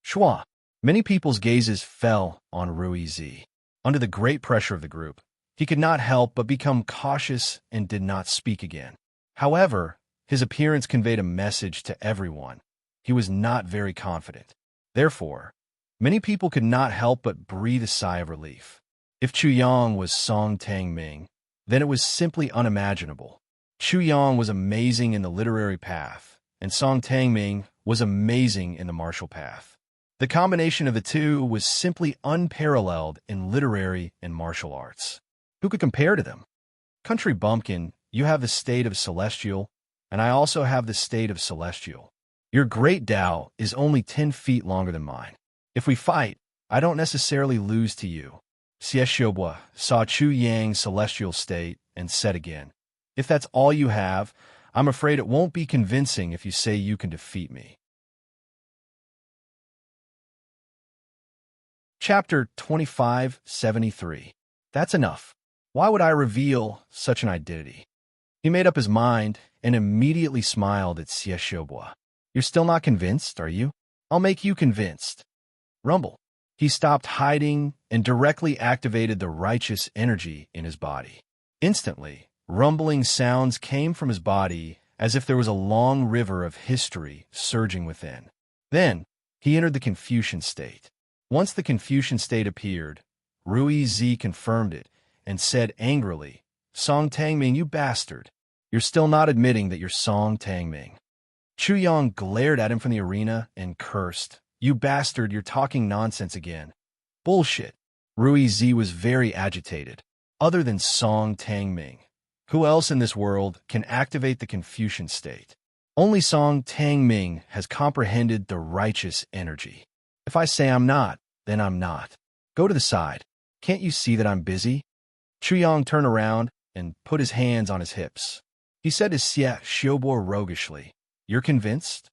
Schwa. Many people's gazes fell on Rui Z. Under the great pressure of the group, he could not help but become cautious and did not speak again. However, his appearance conveyed a message to everyone. He was not very confident. Therefore, many people could not help but breathe a sigh of relief. If Chuyang was Song Tangming, then it was simply unimaginable. Chuyang was amazing in the literary path, and Song Tangming was amazing in the martial path. The combination of the two was simply unparalleled in literary and martial arts. Who could compare to them? Country bumpkin, you have the state of celestial, and I also have the state of celestial. Your great Tao is only 10 feet longer than mine. If we fight, I don't necessarily lose to you. Xieshobua saw Chu Yang's celestial state and said again, if that's all you have, I'm afraid it won't be convincing if you say you can defeat me. Chapter 2573. That's enough. Why would I reveal such an identity? He made up his mind and immediately smiled at Xieshobua. You're still not convinced, are you? I'll make you convinced. Rumble. He stopped hiding and directly activated the righteous energy in his body. Instantly, rumbling sounds came from his body as if there was a long river of history surging within. Then, he entered the Confucian state. Once the Confucian state appeared, Rui Zi confirmed it and said angrily, Song Tangming, you bastard. You're still not admitting that you're Song Tangming. Chu Yang glared at him from the arena and cursed, you bastard, you're talking nonsense again. Bullshit. Rui Zi was very agitated. Other than Song Tangming, who else in this world can activate the Confucian state? Only Song Tangming has comprehended the righteous energy. If I say I'm not, then I'm not. Go to the side. Can't you see that I'm busy? Chu Yang turned around and put his hands on his hips. He said to Xieshobua roguishly, you're convinced?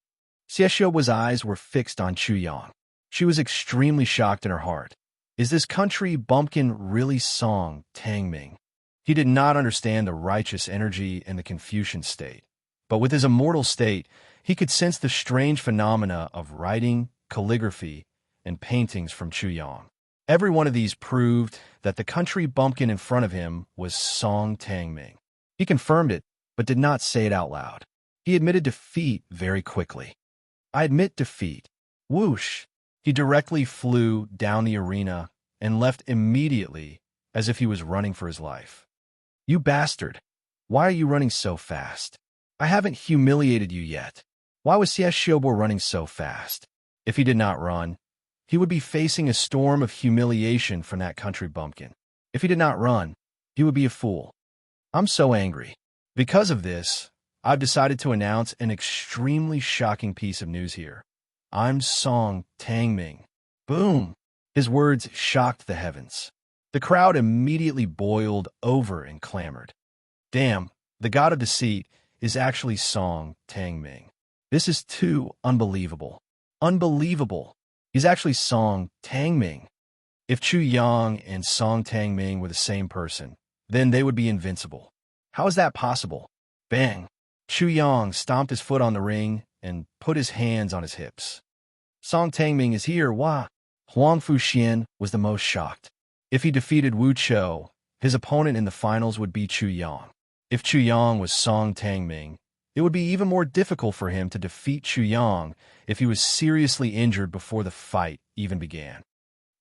Xieshobua's eyes were fixed on Chu Yang. She was extremely shocked in her heart. Is this country bumpkin really Song Tangming? He did not understand the righteous energy in the Confucian state, but with his immortal state, he could sense the strange phenomena of writing, calligraphy, and paintings from Chu Yang. Every one of these proved that the country bumpkin in front of him was Song Tangming. He confirmed it, but did not say it out loud. He admitted defeat very quickly. I admit defeat. Whoosh! He directly flew down the arena and left immediately as if he was running for his life. You bastard! Why are you running so fast? I haven't humiliated you yet. Why was Xieshobua running so fast? If he did not run, he would be facing a storm of humiliation from that country bumpkin. If he did not run, he would be a fool. I'm so angry. Because of this, I've decided to announce an extremely shocking piece of news here. I'm Song Tangming. Boom! His words shocked the heavens. The crowd immediately boiled over and clamored. Damn, the god of deceit is actually Song Tangming. This is too unbelievable. Unbelievable. He's actually Song Tangming. If Chu Yang and Song Tangming were the same person, then they would be invincible. How is that possible? Bang! Chu Yang stomped his foot on the ring and put his hands on his hips. Song Tangming is here, wah! Huang Fuxian was the most shocked. If he defeated Wu Chou, his opponent in the finals would be Chu Yang. If Chu Yang was Song Tangming, it would be even more difficult for him to defeat Chu Yang if he was seriously injured before the fight even began.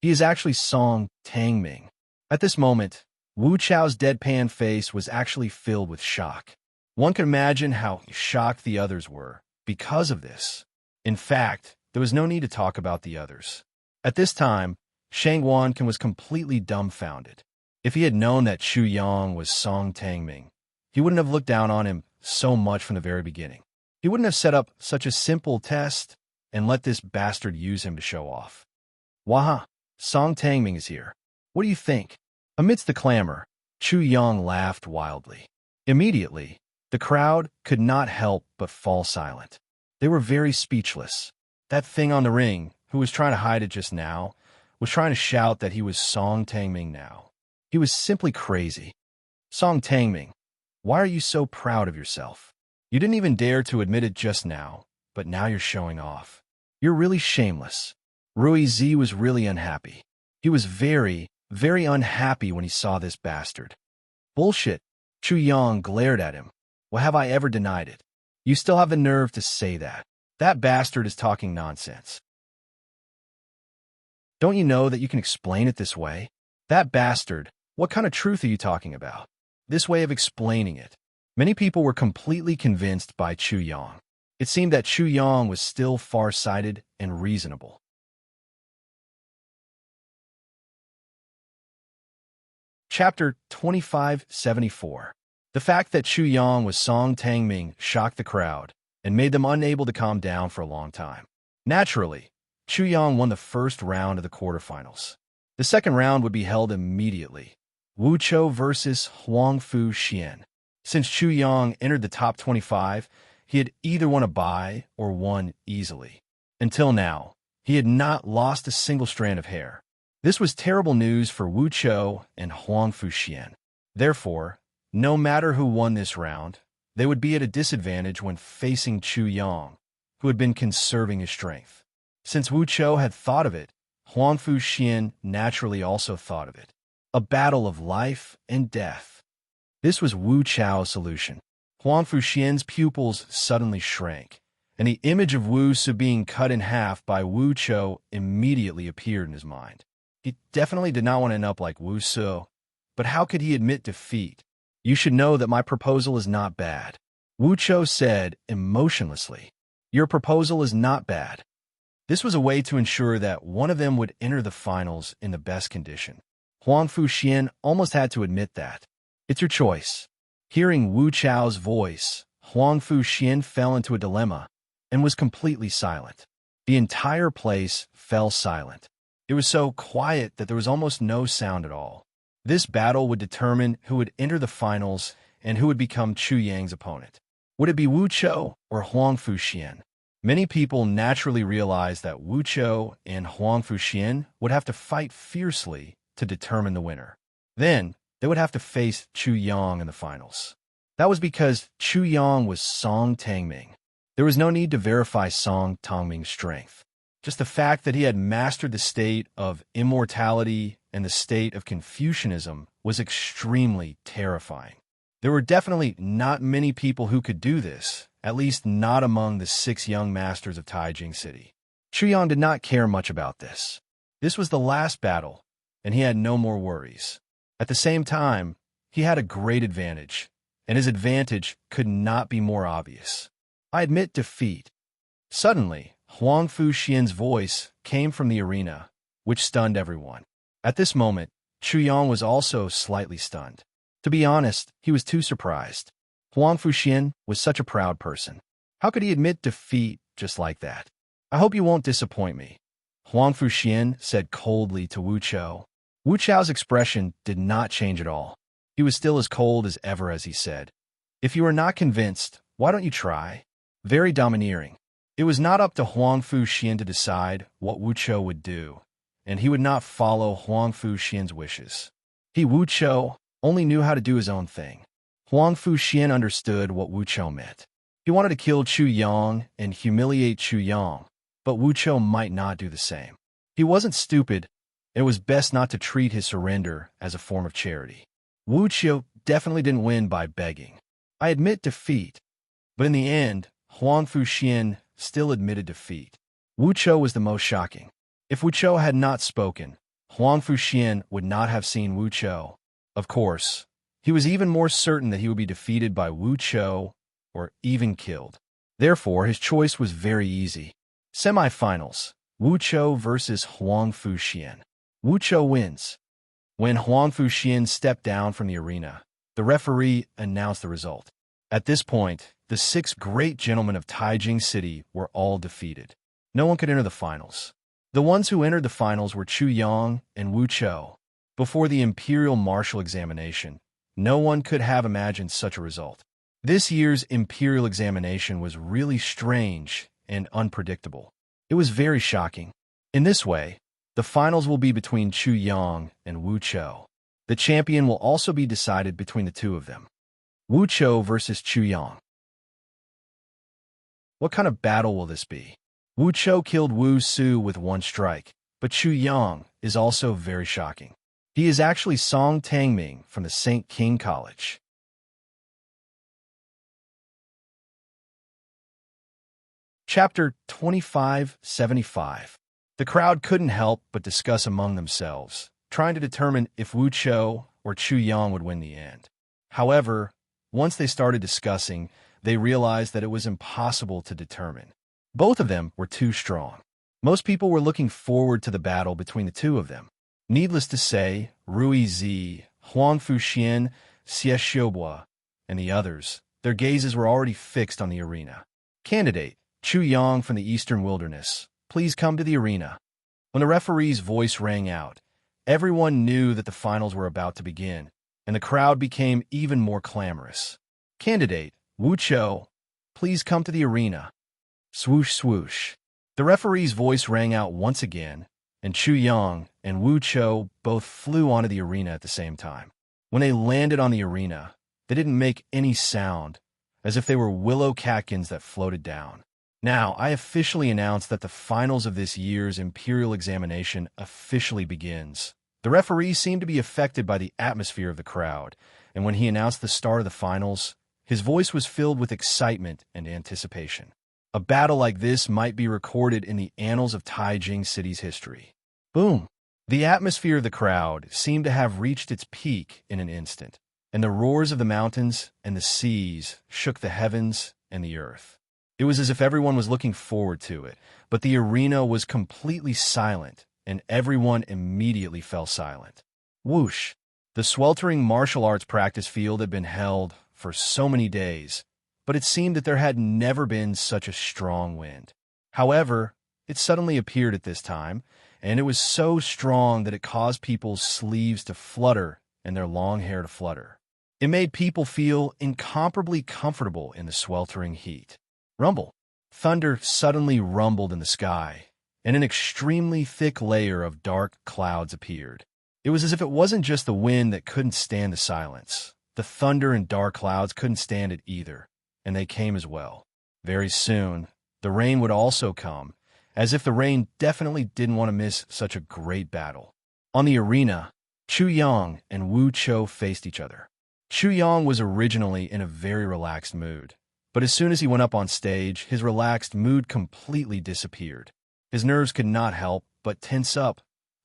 He is actually Song Tangming. At this moment, Wu Chou's deadpan face was actually filled with shock. One can imagine how shocked the others were because of this. In fact, there was no need to talk about the others. At this time, Shang Wankan was completely dumbfounded. If he had known that Chu Yang was Song Tangming, he wouldn't have looked down on him so much from the very beginning. He wouldn't have set up such a simple test and let this bastard use him to show off. Waha, Song Tangming is here. What do you think? Amidst the clamor, Chu Yang laughed wildly. Immediately, the crowd could not help but fall silent. They were very speechless. That thing on the ring, who was trying to hide it just now, was trying to shout that he was Song Tangming now. He was simply crazy. Song Tangming, why are you so proud of yourself? You didn't even dare to admit it just now, but now you're showing off. You're really shameless. Rui Zi was really unhappy. He was very, very unhappy when he saw this bastard. Bullshit. Chu Yang glared at him. Well, have I ever denied it? You still have the nerve to say that. That bastard is talking nonsense. Don't you know that you can explain it this way? That bastard, what kind of truth are you talking about? This way of explaining it. Many people were completely convinced by Chu Yang. It seemed that Chu Yang was still far-sighted and reasonable. Chapter 2574. The fact that Chu Yang was Song Tangming shocked the crowd and made them unable to calm down for a long time. Naturally, Chu Yang won the first round of the quarterfinals. The second round would be held immediately. Wu Chou versus Huang Fu Xian. Since Chu Yang entered the top 25, he had either won a bye or won easily. Until now, he had not lost a single strand of hair. This was terrible news for Wu Chou and Huang Fu Xian. Therefore, no matter who won this round, they would be at a disadvantage when facing Chu Yang, who had been conserving his strength. Since Wu Chou had thought of it, Huang Fu Xian naturally also thought of it. A battle of life and death. This was Wu Chou's solution. Huang Fu Xian's pupils suddenly shrank, and the image of Wu Su being cut in half by Wu Chou immediately appeared in his mind. He definitely did not want to end up like Wu Su, but how could he admit defeat? You should know that my proposal is not bad, Wu Chou said emotionlessly. Your proposal is not bad. This was a way to ensure that one of them would enter the finals in the best condition. Huang Fu Xian almost had to admit that. It's your choice. Hearing Wu Chou's voice, Huang Fu Xian fell into a dilemma and was completely silent. The entire place fell silent. It was so quiet that there was almost no sound at all. This battle would determine who would enter the finals and who would become Chu Yang's opponent. Would it be Wu Chou or Huang Fu Xian? Many people naturally realized that Wu Chou and Huang Fu Xian would have to fight fiercely to determine the winner. Then, they would have to face Chu Yang in the finals. That was because Chu Yang was Song Tangming. There was no need to verify Song Tangming's strength. Just the fact that he had mastered the state of immortality and the state of Confucianism was extremely terrifying. There were definitely not many people who could do this, at least not among the 6 young masters of Taijing City. Chu Yang did not care much about this. This was the last battle, and he had no more worries. At the same time, he had a great advantage, and his advantage could not be more obvious. I admit defeat. Suddenly, Huang Fu Xian's voice came from the arena, which stunned everyone. At this moment, Chu Yang was also slightly stunned. To be honest, he was too surprised. Huang Fu Xian was such a proud person. How could he admit defeat just like that? I hope you won't disappoint me, Huang Fu Xian said coldly to Wu Chou. Wu Chou's expression did not change at all. He was still as cold as ever as he said, "If you are not convinced, why don't you try?" Very domineering. It was not up to Huang Fu Xian to decide what Wu Chou would do, and he would not follow Huang Fu Xian's wishes. He, Wu Chou, only knew how to do his own thing. Huang Fu Xian understood what Wu Chou meant. He wanted to kill Chu Yang and humiliate Chu Yang, but Wu Chou might not do the same. He wasn't stupid. It was best not to treat his surrender as a form of charity. Wu Chou definitely didn't win by begging. I admit defeat. But in the end, Huang Fu Xian still admitted defeat. Wu Chou was the most shocking. If Wu Chou had not spoken, Huang Fu Xian would not have seen Wu Chou. Of course, he was even more certain that he would be defeated by Wu Chou or even killed. Therefore, his choice was very easy. Semifinals, Wu Chou versus Huang Fu Xian. Wu Chou wins. When Huang Fu Xian stepped down from the arena, the referee announced the result. At this point, the 6 great gentlemen of Taijing City were all defeated. No one could enter the finals. The ones who entered the finals were Chu Yang and Wu Chou. Before the Imperial Martial Examination, no one could have imagined such a result. This year's Imperial Examination was really strange and unpredictable. It was very shocking. In this way, the finals will be between Chu Yang and Wu Chou. The champion will also be decided between the two of them. Wu Chou versus Chu Yang. What kind of battle will this be? Wu Chou killed Wu Su with 1 strike, but Chu Yang is also very shocking. He is actually Song Tangming from the St. King College. Chapter 2575. The crowd couldn't help but discuss among themselves, trying to determine if Wu Chou or Chu Yang would win the end. However, once they started discussing, they realized that it was impossible to determine. Both of them were too strong. Most people were looking forward to the battle between the two of them. Needless to say, Rui Zi, Huang Fuxian, Xie Xiaobo, and the others, their gazes were already fixed on the arena. Candidate, Chu Yang from the Eastern Wilderness, please come to the arena. When the referee's voice rang out, everyone knew that the finals were about to begin, and the crowd became even more clamorous. Candidate, Wu Chou, please come to the arena. Swoosh, swoosh. The referee's voice rang out once again, and Chu Yang and Wu Chou both flew onto the arena at the same time. When they landed on the arena, they didn't make any sound, as if they were willow catkins that floated down. Now, I officially announce that the finals of this year's Imperial examination officially begins. The referee seemed to be affected by the atmosphere of the crowd, and when he announced the start of the finals, his voice was filled with excitement and anticipation. A battle like this might be recorded in the annals of Taijing City's history. Boom! The atmosphere of the crowd seemed to have reached its peak in an instant, and the roars of the mountains and the seas shook the heavens and the earth. It was as if everyone was looking forward to it, but the arena was completely silent, and everyone immediately fell silent. Whoosh! The sweltering martial arts practice field had been held for so many days, but it seemed that there had never been such a strong wind. However, it suddenly appeared at this time, and it was so strong that it caused people's sleeves to flutter and their long hair to flutter. It made people feel incomparably comfortable in the sweltering heat. Rumble. Thunder suddenly rumbled in the sky, and an extremely thick layer of dark clouds appeared. It was as if it wasn't just the wind that couldn't stand the silence. The thunder and dark clouds couldn't stand it either, and they came as well. Very soon, the rain would also come, as if the rain definitely didn't want to miss such a great battle. On the arena, Chu Yang and Wu Chou faced each other. Chu Yang was originally in a very relaxed mood, but as soon as he went up on stage, his relaxed mood completely disappeared. His nerves could not help but tense up.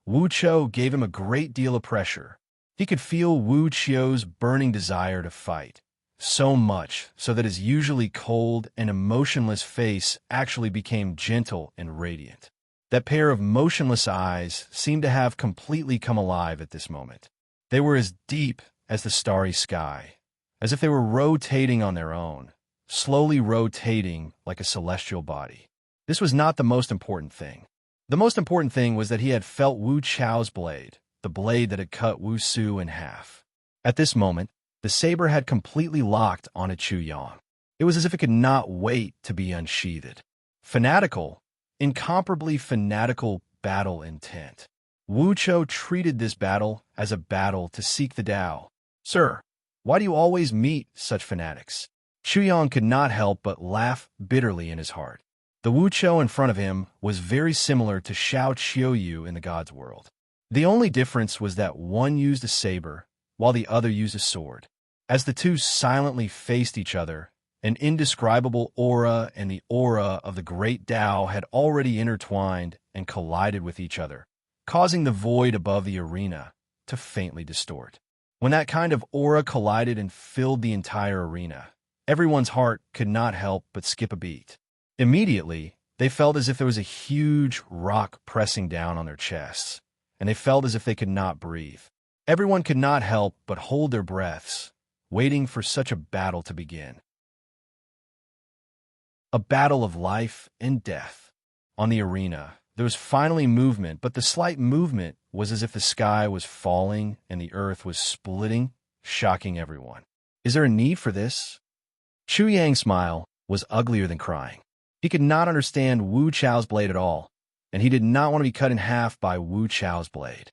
Wu Chou gave him a great deal of pressure. He could feel Wu Chou's burning desire to fight, so much so that his usually cold and emotionless face actually became gentle and radiant. That pair of motionless eyes seemed to have completely come alive at this moment. They were as deep as the starry sky, as if they were rotating on their own, slowly rotating like a celestial body. This was not the most important thing. The most important thing was that he had felt Wu Chou's blade, the blade that had cut Wu Su in half. At this moment, the saber had completely locked onto Chu Yang. It was as if it could not wait to be unsheathed. Fanatical, incomparably fanatical battle intent. Wu Chou treated this battle as a battle to seek the Tao. Sir, why do you always meet such fanatics? Chu Yang could not help but laugh bitterly in his heart. The Wu Chou in front of him was very similar to Xiao Qiuyu in the God's world. The only difference was that one used a saber, while the other used a sword. As the two silently faced each other, an indescribable aura and the aura of the great Tao had already intertwined and collided with each other, causing the void above the arena to faintly distort. When that kind of aura collided and filled the entire arena, everyone's heart could not help but skip a beat. Immediately, they felt as if there was a huge rock pressing down on their chests, and they felt as if they could not breathe. Everyone could not help but hold their breaths, waiting for such a battle to begin. A battle of life and death. On the arena, there was finally movement, but the slight movement was as if the sky was falling and the earth was splitting, shocking everyone. Is there a need for this? Chu Yang's smile was uglier than crying. He could not understand Wu Chou's blade at all, and he did not want to be cut in half by Wu Chou's blade.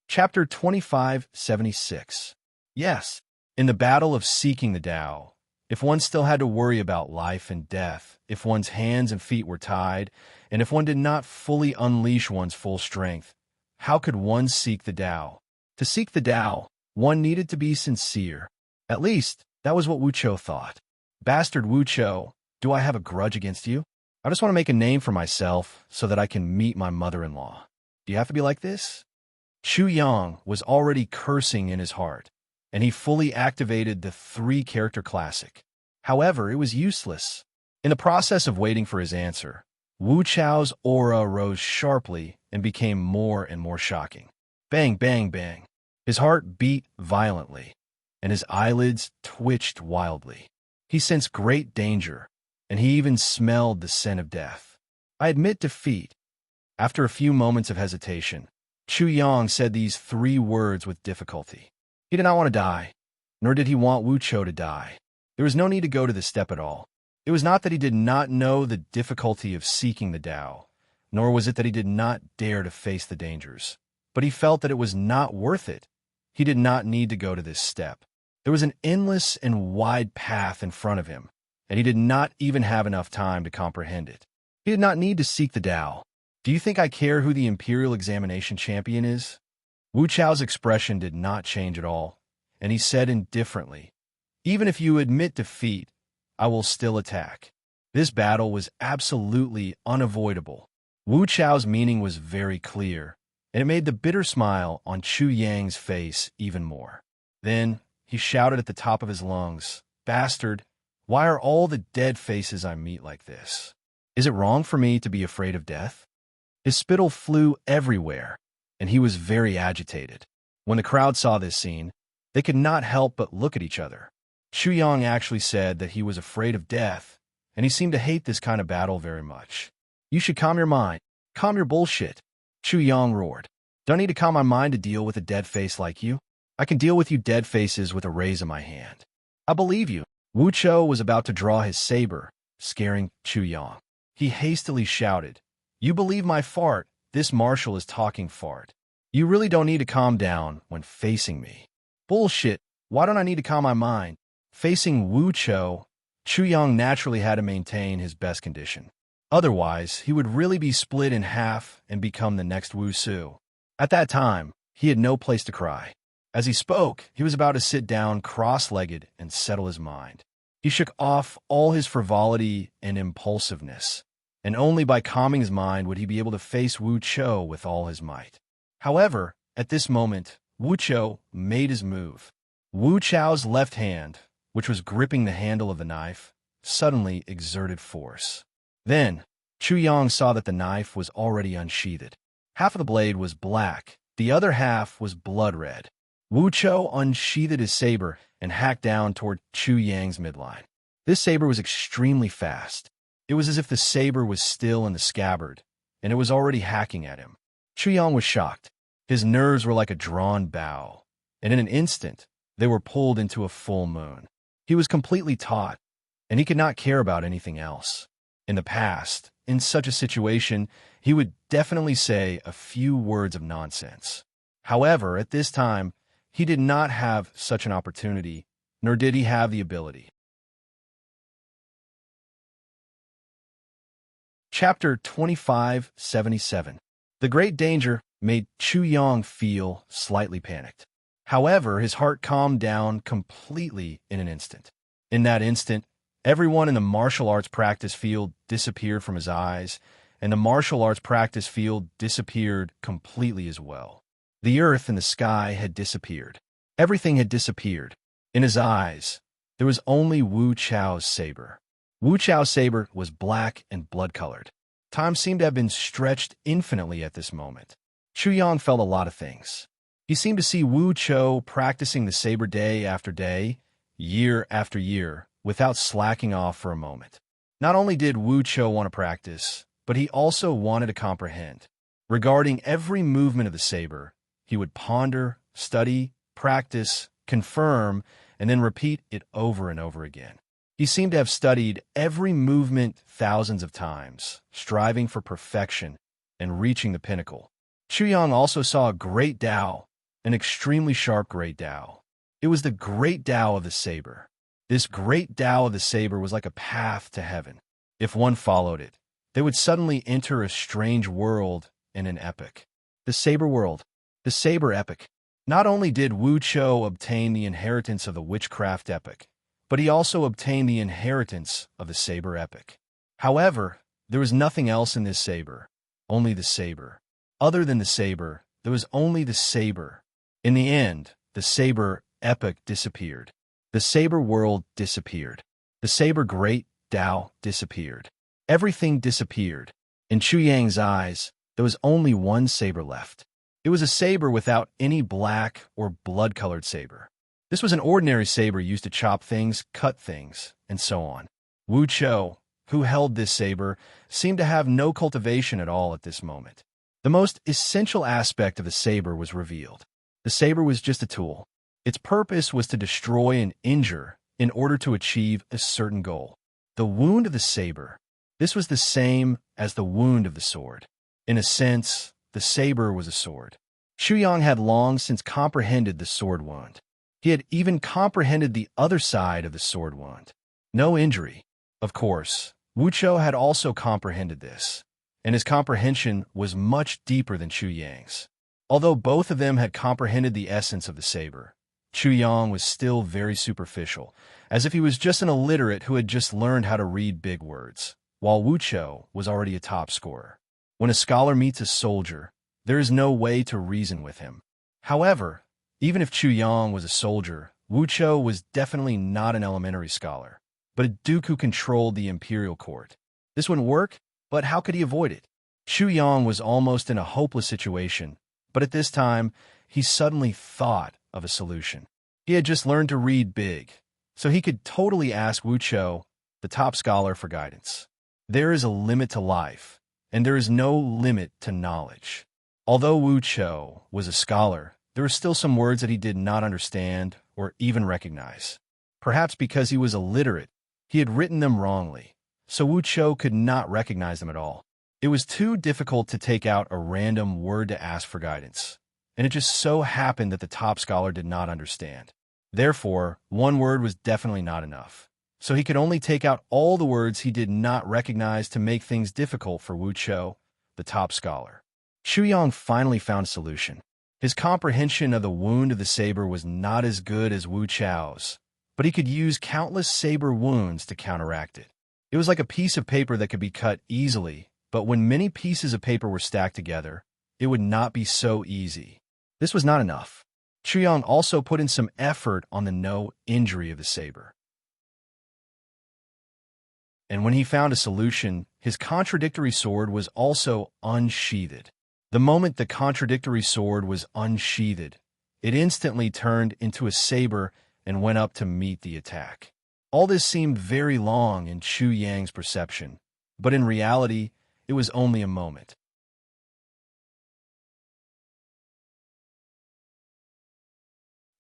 Chapter 2576. Yes, in the battle of seeking the Tao, if one still had to worry about life and death, if one's hands and feet were tied, and if one did not fully unleash one's full strength, how could one seek the Tao? To seek the Tao, one needed to be sincere. At least, that was what Wu Chou thought. Bastard Wu Chou, do I have a grudge against you? I just want to make a name for myself so that I can meet my mother-in-law. Do you have to be like this? Chu Yang was already cursing in his heart, and he fully activated the 3-character classic. However, it was useless. In the process of waiting for his answer, Wu Chao's aura rose sharply and became more and more shocking. Bang, bang, bang. His heart beat violently, and his eyelids twitched wildly. He sensed great danger, and he even smelled the scent of death. I admit defeat. After a few moments of hesitation, Chu Yang said these 3 words with difficulty. He did not want to die, nor did he want Wu Chou to die. There was no need to go to this step at all. It was not that he did not know the difficulty of seeking the Tao, nor was it that he did not dare to face the dangers, but he felt that it was not worth it. He did not need to go to this step. There was an endless and wide path in front of him, and he did not even have enough time to comprehend it. He did not need to seek the Tao. Do you think I care who the Imperial Examination Champion is? Wu Chao's expression did not change at all, and he said indifferently, even if you admit defeat, I will still attack. This battle was absolutely unavoidable. Wu Chao's meaning was very clear, and it made the bitter smile on Chu Yang's face even more. Then he shouted at the top of his lungs, Bastard, why are all the dead faces I meet like this? Is it wrong for me to be afraid of death? His spittle flew everywhere, and he was very agitated. When the crowd saw this scene, they could not help but look at each other. Chu Yang actually said that he was afraid of death, and he seemed to hate this kind of battle very much. You should calm your mind. Calm your bullshit. Chu Yang roared. Don't need to calm my mind to deal with a dead face like you. I can deal with you dead faces with a raise in my hand. I believe you. Wu Chou was about to draw his saber, scaring Chu Yang. He hastily shouted, You believe my fart? This marshal is talking fart. You really don't need to calm down when facing me. Bullshit. Why don't I need to calm my mind? Facing Wu Chou, Chu Yang naturally had to maintain his best condition. Otherwise, he would really be split in half and become the next Wu Su. At that time, he had no place to cry. As he spoke, he was about to sit down cross-legged and settle his mind. He shook off all his frivolity and impulsiveness, and only by calming his mind would he be able to face Wu Chou with all his might. However, at this moment, Wu Chou made his move. Wu Chao's left hand, which was gripping the handle of the knife, suddenly exerted force. Then, Chu Yang saw that the knife was already unsheathed. Half of the blade was black, the other half was blood red. Wu Chou unsheathed his saber and hacked down toward Chu Yang's midline. This saber was extremely fast. It was as if the saber was still in the scabbard, and it was already hacking at him. Chu Yang was shocked. His nerves were like a drawn bow, and in an instant, they were pulled into a full moon. He was completely taut, and he could not care about anything else. In the past, in such a situation, he would definitely say a few words of nonsense. However, at this time, he did not have such an opportunity, nor did he have the ability. Chapter 2577. The great danger made Chu Yang feel slightly panicked. However, his heart calmed down completely in an instant. In that instant, everyone in the martial arts practice field disappeared from his eyes, and the martial arts practice field disappeared completely as well. The earth and the sky had disappeared. Everything had disappeared. In his eyes, there was only Wu Chao's saber. Wu Chao's saber was black and blood-colored. Time seemed to have been stretched infinitely at this moment. Chu Yang felt a lot of things. He seemed to see Wu Chou practicing the saber day after day, year after year, without slacking off for a moment. Not only did Wu Chou want to practice, but he also wanted to comprehend. Regarding every movement of the saber, he would ponder, study, practice, confirm, and then repeat it over and over again. He seemed to have studied every movement thousands of times, striving for perfection and reaching the pinnacle. Chu Yang also saw a great Tao, an extremely sharp great Tao. It was the great Tao of the saber. This great Tao of the saber was like a path to heaven. If one followed it, they would suddenly enter a strange world and an epic. The saber world, the saber epic. Not only did Wu Chou obtain the inheritance of the witchcraft epic, but he also obtained the inheritance of the saber epic. However, there was nothing else in this saber, only the saber. Other than the saber, there was only the saber. In the end, the saber epic disappeared. The saber world disappeared. The saber great Tao disappeared. Everything disappeared. In Chu Yang's eyes, there was only one saber left. It was a saber without any black or blood-colored saber. This was an ordinary saber used to chop things, cut things, and so on. Wu Chou, who held this saber, seemed to have no cultivation at all at this moment. The most essential aspect of the saber was revealed. The saber was just a tool. Its purpose was to destroy and injure in order to achieve a certain goal. The wound of the saber. This was the same as the wound of the sword. In a sense, the saber was a sword. Xu Yang had long since comprehended the sword wound. He had even comprehended the other side of the sword wound. No injury. Of course, Wu Chou had also comprehended this, and his comprehension was much deeper than Xu Yang's. Although both of them had comprehended the essence of the saber, Xu Yang was still very superficial, as if he was just an illiterate who had just learned how to read big words, while Wu Chou was already a top scorer. When a scholar meets a soldier, there is no way to reason with him. However, even if Xu Yang was a soldier, Wu Chou was definitely not an elementary scholar, but a duke who controlled the imperial court. This wouldn't work, but how could he avoid it? Xu Yang was almost in a hopeless situation, but at this time, he suddenly thought of a solution. He had just learned to read big, so he could totally ask Wu Chou, the top scholar, for guidance. There is a limit to life, and there is no limit to knowledge. Although Wu Chou was a scholar, there were still some words that he did not understand or even recognize. Perhaps because he was illiterate, he had written them wrongly, so Wu Chou could not recognize them at all. It was too difficult to take out a random word to ask for guidance, and it just so happened that the top scholar did not understand. Therefore, one word was definitely not enough, so he could only take out all the words he did not recognize to make things difficult for Wu Chou, the top scholar. Xu Yang finally found a solution. His comprehension of the wound of the saber was not as good as Wu Chou's, but he could use countless saber wounds to counteract it. It was like a piece of paper that could be cut easily, but when many pieces of paper were stacked together, it would not be so easy. This was not enough. Xu Yang also put in some effort on the no injury of the saber. And when he found a solution, his contradictory sword was also unsheathed. The moment the contradictory sword was unsheathed, it instantly turned into a saber and went up to meet the attack. All this seemed very long in Xu Yang's perception, but in reality, it was only a moment.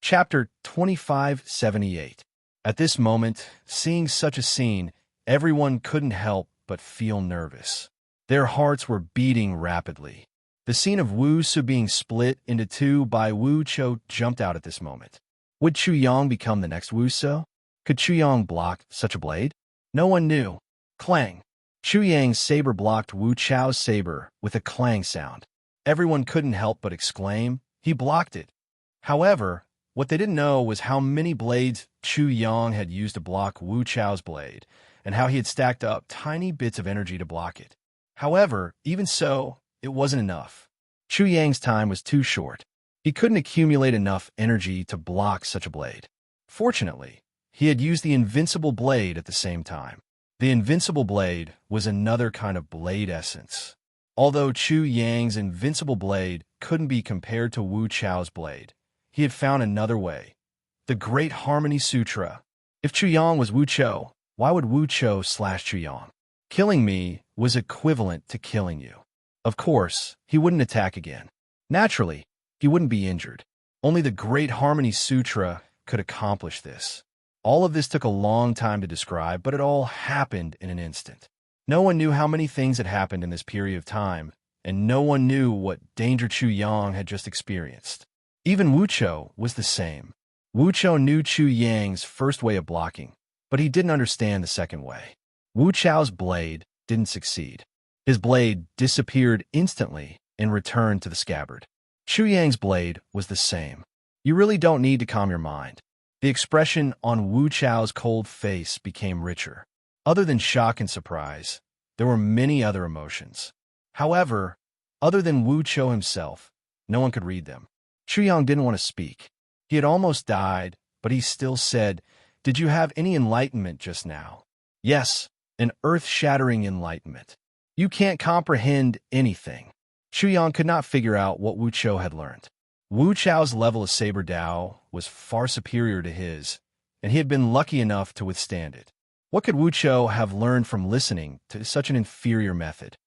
Chapter 2578. At this moment, seeing such a scene, everyone couldn't help but feel nervous. Their hearts were beating rapidly. The scene of Wu Su being split into two by Wu Chou jumped out at this moment. Would Xu Yang become the next Wu Su? Could Xu Yang block such a blade? No one knew. Clang! Xu Yang's saber blocked Wu Chou's saber with a clang sound. Everyone couldn't help but exclaim, he blocked it. However, what they didn't know was how many blades Xu Yang had used to block Wu Chou's blade, and how he had stacked up tiny bits of energy to block it. However, even so, it wasn't enough. Xu Yang's time was too short. He couldn't accumulate enough energy to block such a blade. Fortunately, he had used the Invincible blade at the same time. The Invincible blade was another kind of blade essence. Although Xu Yang's Invincible blade couldn't be compared to Wu Chou's blade, he had found another way. The Great Harmony Sutra. If Xu Yang was Wu Chou, why would Wu Chou slash Xu Yang? Killing me was equivalent to killing you. Of course, he wouldn't attack again. Naturally, he wouldn't be injured. Only the Great Harmony Sutra could accomplish this. All of this took a long time to describe, but it all happened in an instant. No one knew how many things had happened in this period of time, and no one knew what danger Xu Yang had just experienced. Even Wu Chou was the same. Wu Chou knew Xu Yang's first way of blocking, but he didn't understand the second way. Wu Chou's blade didn't succeed. His blade disappeared instantly and returned to the scabbard. Xu Yang's blade was the same. You really don't need to calm your mind. The expression on Wu Chou's cold face became richer. Other than shock and surprise, there were many other emotions. However, other than Wu Chou himself, no one could read them. Xu Yang didn't want to speak. He had almost died, but he still said, "Did you have any enlightenment just now?" "Yes, an earth-shattering enlightenment." You can't comprehend anything. Shu Yang could not figure out what Wu Chou had learned. Wu Chao's level of Saber Dao was far superior to his, and he had been lucky enough to withstand it. What could Wu Chou have learned from listening to such an inferior method?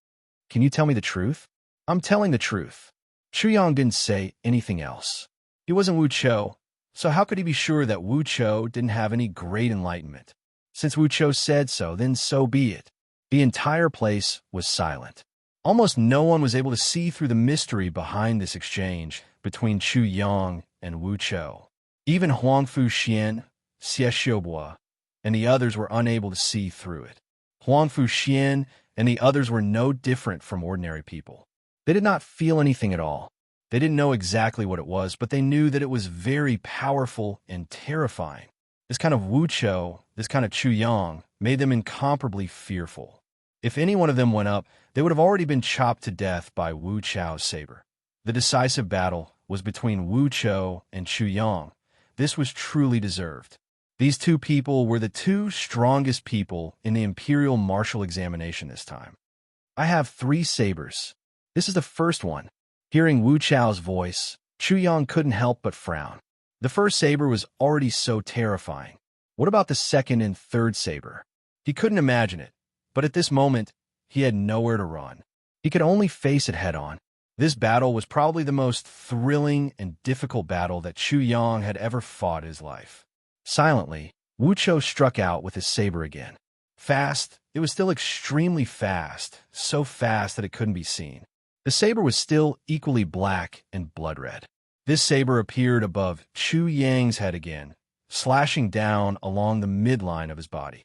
Can you tell me the truth? I'm telling the truth. Shu Yang didn't say anything else. He wasn't Wu Chou, so how could he be sure that Wu Chou didn't have any great enlightenment? Since Wu Chou said so, then so be it. The entire place was silent. Almost no one was able to see through the mystery behind this exchange between Chu Yang and Wu Chou. Even Huangfu Xian, Xie Xiaobo, and the others were unable to see through it. Huangfu Xian and the others were no different from ordinary people. They did not feel anything at all. They didn't know exactly what it was, but they knew that it was very powerful and terrifying. This kind of Wu Chou, this kind of Chu Yang, made them incomparably fearful. If any one of them went up, they would have already been chopped to death by Wu Chou's saber. The decisive battle was between Wu Chou and Chu Yang. This was truly deserved. These two people were the two strongest people in the Imperial Martial Examination this time. I have 3 sabers. This is the first one. Hearing Wu Chou's voice, Chu Yang couldn't help but frown. The first saber was already so terrifying. What about the second and third saber? He couldn't imagine it, but at this moment, he had nowhere to run. He could only face it head-on. This battle was probably the most thrilling and difficult battle that Chu Yang had ever fought in his life. Silently, Wu Chou struck out with his saber again. Fast, it was still extremely fast, so fast that it couldn't be seen. The saber was still equally black and blood-red. This saber appeared above Chu Yang's head again, slashing down along the midline of his body.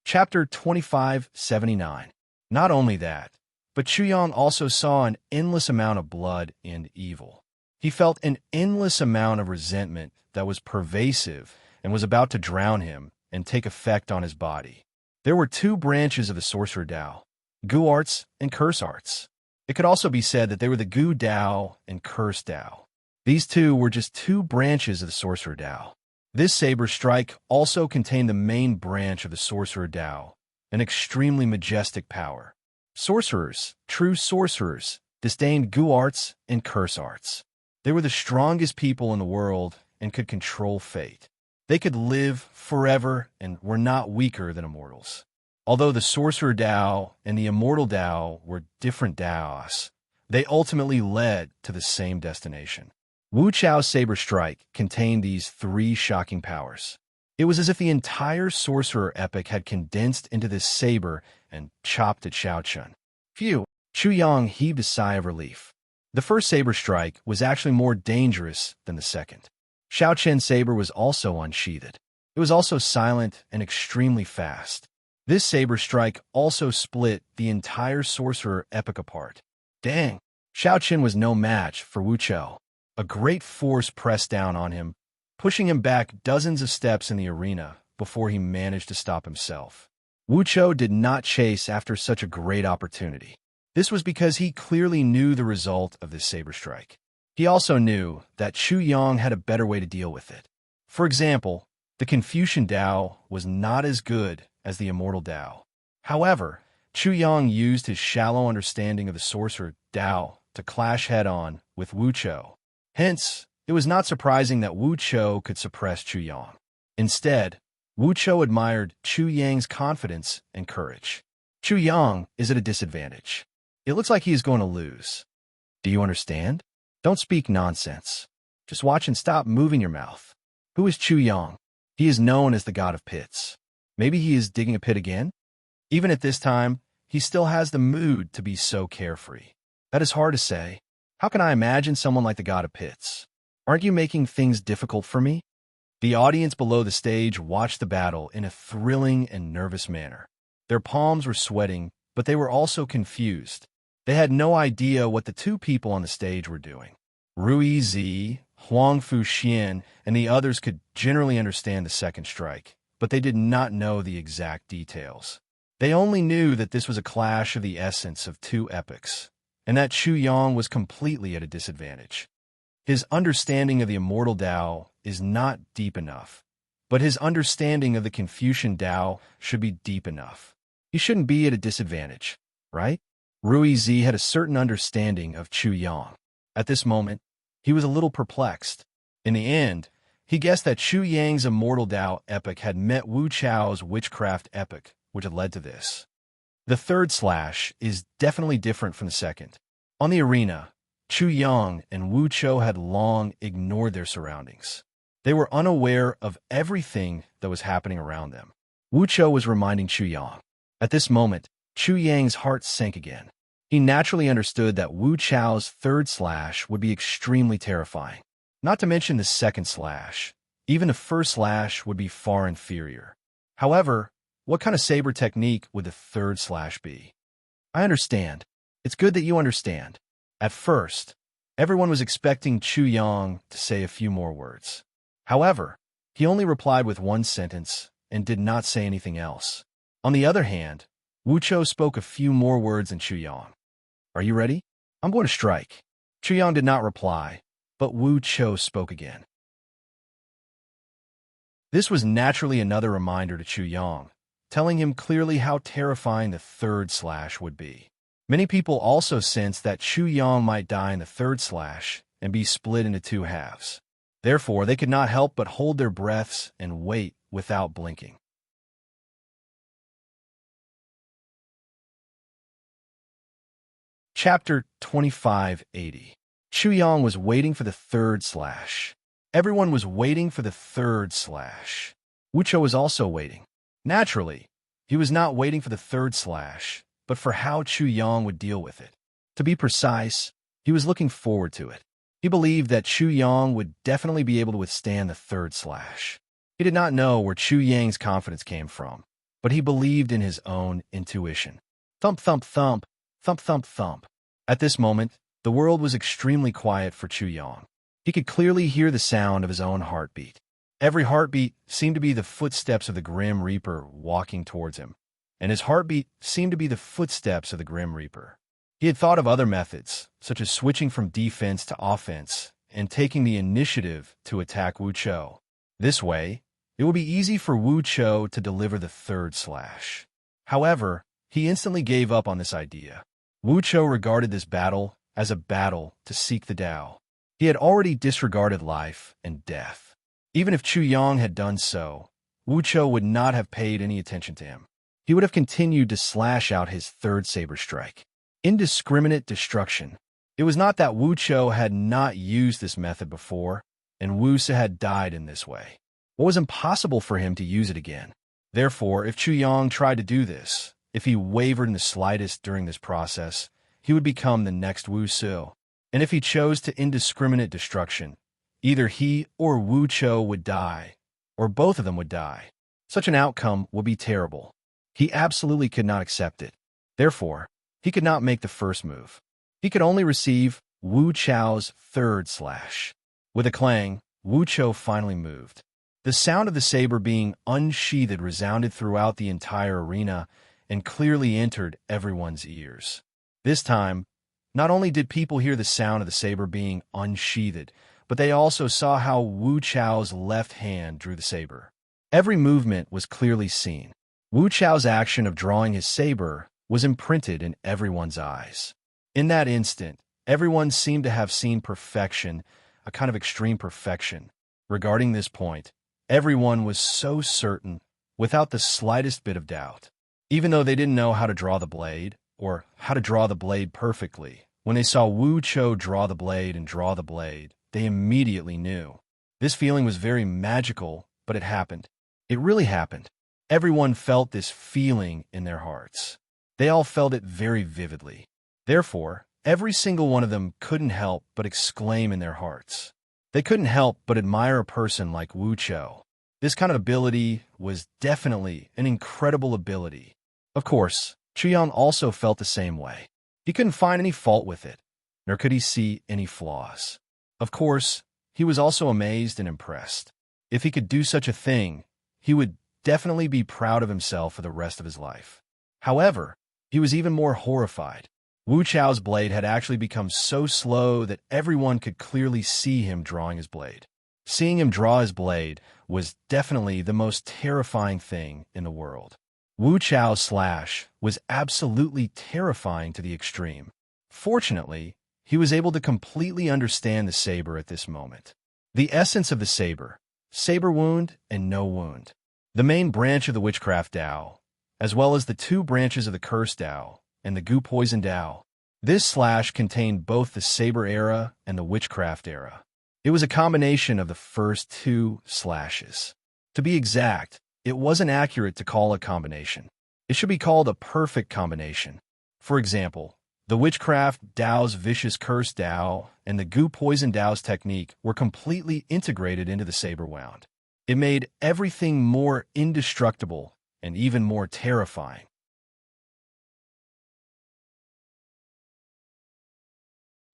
Chapter 2579. Not only that, but Chu Yang also saw an endless amount of blood and evil. He felt an endless amount of resentment that was pervasive and was about to drown him and take effect on his body. There were 2 branches of the Sorcerer Dao, Gu Arts and Curse Arts. It could also be said that they were the Gu Dao and Curse Dao. These 2 were just 2 branches of the Sorcerer Dao. This saber strike also contained the main branch of the Sorcerer Dao, an extremely majestic power. Sorcerers, true sorcerers, disdained Gu Arts and Curse Arts. They were the strongest people in the world and could control fate. They could live forever and were not weaker than immortals. Although the Sorcerer Dao and the Immortal Dao were different Daos, they ultimately led to the same destination. Wu Chou's saber strike contained these 3 shocking powers. It was as if the entire sorcerer epic had condensed into this saber and chopped at Xiao Chun. Phew! Chu Yang heaved a sigh of relief. The first saber strike was actually more dangerous than the second. Xiao Chen's saber was also unsheathed. It was also silent and extremely fast. This saber strike also split the entire sorcerer epic apart. Dang! Xiao Chen was no match for Wu Chou. A great force pressed down on him, pushing him back dozens of steps in the arena before he managed to stop himself. Wu Chou did not chase after such a great opportunity. This was because he clearly knew the result of this saber strike. He also knew that Chu Yang had a better way to deal with it. For example, the Confucian Dao was not as good as the Immortal Dao. However, Chu Yang used his shallow understanding of the Sorcerer Dao to clash head-on with Wu Chou. Hence, it was not surprising that Wu Chou could suppress Chu Yang. Instead, Wu Chou admired Chu Yang's confidence and courage. Chu Yang is at a disadvantage. It looks like he is going to lose. Do you understand? Don't speak nonsense. Just watch and stop moving your mouth. Who is Chu Yang? He is known as the God of Pits. Maybe he is digging a pit again? Even at this time, he still has the mood to be so carefree. That is hard to say. How can I imagine someone like the God of Pits? Aren't you making things difficult for me? The audience below the stage watched the battle in a thrilling and nervous manner. Their palms were sweating, but they were also confused. They had no idea what the 2 people on the stage were doing. Rui Zi, Huangfu Xian, and the others could generally understand the second strike, but they did not know the exact details. They only knew that this was a clash of the essence of 2 epics, and that Chu Yang was completely at a disadvantage. His understanding of the Immortal Dao is not deep enough, but his understanding of the Confucian Tao should be deep enough. He shouldn't be at a disadvantage, right? Rui Zi had a certain understanding of Chu Yang. At this moment, he was a little perplexed. In the end, he guessed that Chu Yang's immortal Tao epic had met Wu Chao's witchcraft epic, which had led to this. The third slash is definitely different from the second. On the arena, Chu Yang and Wu Chou had long ignored their surroundings. They were unaware of everything that was happening around them. Wu Chou was reminding Chu Yang. At this moment, Chu Yang's heart sank again. He naturally understood that Wu Chao's third slash would be extremely terrifying. Not to mention the second slash. Even the first slash would be far inferior. However, what kind of saber technique would the third slash be? I understand. It's good that you understand. At first, everyone was expecting Chu Yang to say a few more words. However, he only replied with one sentence and did not say anything else. On the other hand, Wu Chou spoke a few more words than Chu Yang. Are you ready? I'm going to strike. Chu Yang did not reply, but Wu Chou spoke again. This was naturally another reminder to Chu Yang, telling him clearly how terrifying the third slash would be. Many people also sensed that Chu Yang might die in the third slash and be split into two halves. Therefore, they could not help but hold their breaths and wait without blinking. Chapter 2580. Chu Yang was waiting for the third slash. Everyone was waiting for the third slash. Wu Chou was also waiting. Naturally, he was not waiting for the third slash, but for how Chu Yang would deal with it. To be precise, he was looking forward to it. He believed that Chu Yang would definitely be able to withstand the third slash. He did not know where Chu Yang's confidence came from, but he believed in his own intuition. Thump, thump, thump, thump, thump, thump. At this moment, the world was extremely quiet for Chu Yang. He could clearly hear the sound of his own heartbeat. Every heartbeat seemed to be the footsteps of the Grim Reaper walking towards him, and his heartbeat seemed to be the footsteps of the Grim Reaper. He had thought of other methods, such as switching from defense to offense and taking the initiative to attack Wu Chou. This way, it would be easy for Wu Chou to deliver the third slash. However, he instantly gave up on this idea. Wu Chou regarded this battle as a battle to seek the Tao. He had already disregarded life and death. Even if Chu Yang had done so, Wu Chou would not have paid any attention to him. He would have continued to slash out his third saber strike. Indiscriminate destruction. It was not that Wu Chou had not used this method before, and Wu Se had died in this way. It was impossible for him to use it again. Therefore, if Chu Yang tried to do this, if he wavered in the slightest during this process, he would become the next Wu Se. And if he chose to indiscriminate destruction, either he or Wu Chou would die, or both of them would die. Such an outcome would be terrible. He absolutely could not accept it. Therefore, he could not make the first move. He could only receive Wu Chou's third slash. With a clang, Wu Chou finally moved. The sound of the saber being unsheathed resounded throughout the entire arena and clearly entered everyone's ears. This time, not only did people hear the sound of the saber being unsheathed, but they also saw how Wu Chou's left hand drew the saber. Every movement was clearly seen. Wu Chou's action of drawing his saber was imprinted in everyone's eyes. In that instant, everyone seemed to have seen perfection, a kind of extreme perfection. Regarding this point, everyone was so certain, without the slightest bit of doubt. Even though they didn't know how to draw the blade, or how to draw the blade perfectly, when they saw Wu Chou draw the blade and draw the blade, they immediately knew. This feeling was very magical, but it happened. It really happened. Everyone felt this feeling in their hearts. They all felt it very vividly. Therefore, every single one of them couldn't help but exclaim in their hearts. They couldn't help but admire a person like Wu Chou. This kind of ability was definitely an incredible ability. Of course, Chu Yang also felt the same way. He couldn't find any fault with it, nor could he see any flaws. Of course, he was also amazed and impressed. If he could do such a thing, he would definitely be proud of himself for the rest of his life. However, he was even more horrified. Wu Chou's blade had actually become so slow that everyone could clearly see him drawing his blade. Seeing him draw his blade was definitely the most terrifying thing in the world. Wu Chao's slash was absolutely terrifying to the extreme. Fortunately, he was able to completely understand the saber at this moment. The essence of the saber wound and no wound. The main branch of the witchcraft Dao, as well as the two branches of the curse Dao and the goo poison Dao. This slash contained both the saber era and the witchcraft era. It was a combination of the first two slashes. To be exact, it wasn't accurate to call a combination. It should be called a perfect combination. For example, the witchcraft Dao's vicious curse Dao and the goo poison Dao's technique were completely integrated into the saber wound. It made everything more indestructible and even more terrifying.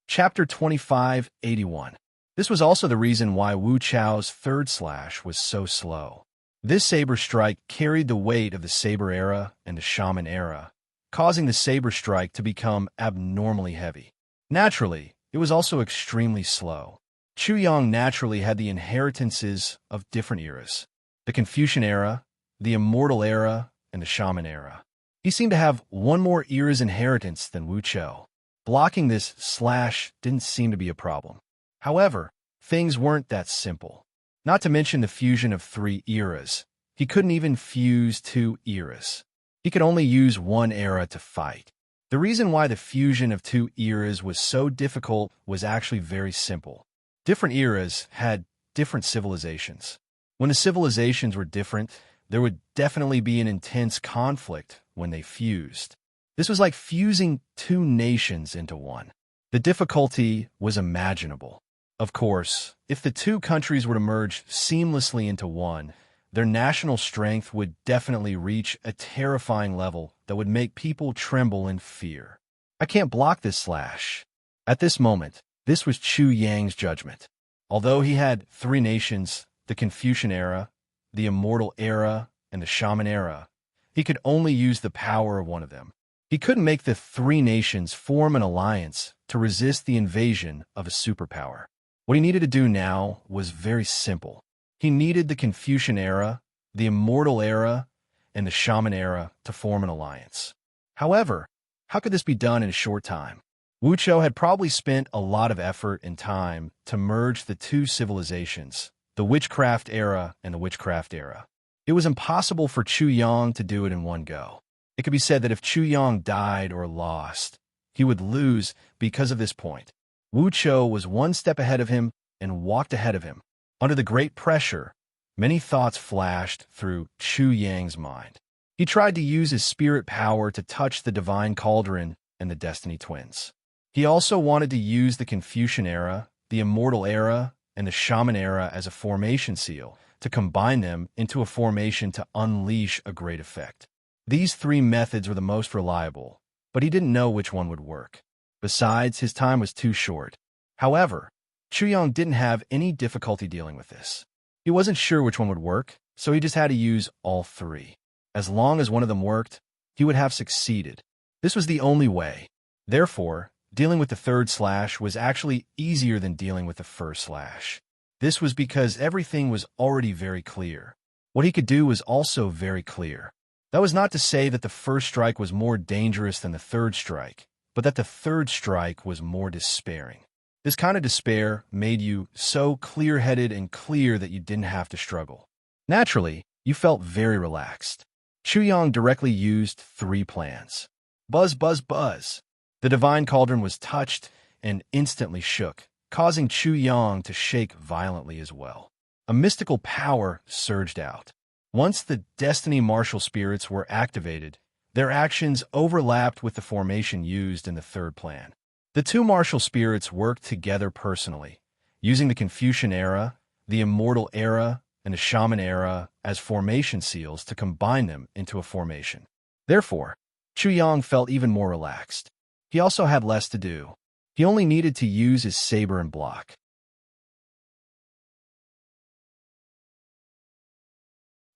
Chapter 2581. This was also the reason why Wu Chao's third slash was so slow. This saber strike carried the weight of the saber era and the shaman era, causing the saber strike to become abnormally heavy. Naturally, it was also extremely slow. Chu Yang naturally had the inheritances of different eras: the Confucian era, the Immortal era, and the Shaman era. He seemed to have one more era's inheritance than Wu Chou. Blocking this slash didn't seem to be a problem. However, things weren't that simple. Not to mention the fusion of 3 eras. He couldn't even fuse 2 eras. He could only use one era to fight. The reason why the fusion of 2 eras was so difficult was actually very simple. Different eras had different civilizations. When the civilizations were different, there would definitely be an intense conflict when they fused. This was like fusing 2 nations into one. The difficulty was imaginable. Of course, if the 2 countries were to merge seamlessly into one, their national strength would definitely reach a terrifying level that would make people tremble in fear. I can't block this slash. At this moment, this was Chu Yang's judgment. Although he had 3 nations, the Confucian era, the Immortal era, and the Shaman era, he could only use the power of one of them. He couldn't make the 3 nations form an alliance to resist the invasion of a superpower. What he needed to do now was very simple. He needed the Confucian era, the Immortal era, and the Shaman era to form an alliance. However, how could this be done in a short time? Wu Chou had probably spent a lot of effort and time to merge the 2 civilizations, the Witchcraft era and the Witchcraft era. It was impossible for Chu Yang to do it in one go. It could be said that if Chu Yang died or lost, he would lose because of this point. Wu Chou was one step ahead of him and walked ahead of him. Under the great pressure, many thoughts flashed through Chu Yang's mind. He tried to use his spirit power to touch the Divine Cauldron and the Destiny Twins. He also wanted to use the Confucian era, the Immortal era, and the Shaman era as a formation seal, to combine them into a formation to unleash a great effect. These 3 methods were the most reliable, but he didn't know which one would work. Besides, his time was too short. However, Chu Yang didn't have any difficulty dealing with this. He wasn't sure which one would work, so he just had to use all 3. As long as one of them worked, he would have succeeded. This was the only way. Therefore, dealing with the third slash was actually easier than dealing with the first slash. This was because everything was already very clear. What he could do was also very clear. That was not to say that the first strike was more dangerous than the third strike, but that the third strike was more despairing. This kind of despair made you so clear-headed and clear that you didn't have to struggle. Naturally, you felt very relaxed. Chu Yang directly used 3 plans. Buzz, buzz, buzz. The Divine Cauldron was touched and instantly shook, causing Chu Yang to shake violently as well. A mystical power surged out. Once the Destiny Martial Spirits were activated, their actions overlapped with the formation used in the third plan. The 2 martial spirits worked together personally, using the Confucian era, the Immortal era, and the Shaman era as formation seals to combine them into a formation. Therefore, Chu Yang felt even more relaxed. He also had less to do. He only needed to use his saber and block.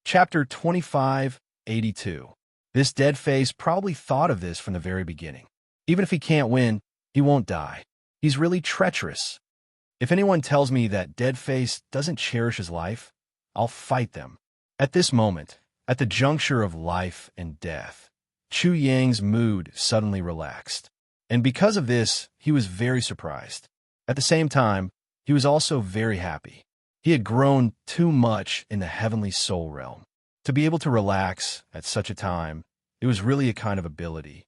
Chapter 2582. This dead face probably thought of this from the very beginning. Even if he can't win, he won't die. He's really treacherous. If anyone tells me that Deadface doesn't cherish his life, I'll fight them. At this moment, at the juncture of life and death, Chu Yang's mood suddenly relaxed. And because of this, he was very surprised. At the same time, he was also very happy. He had grown too much in the heavenly soul realm. To be able to relax at such a time, it was really a kind of ability.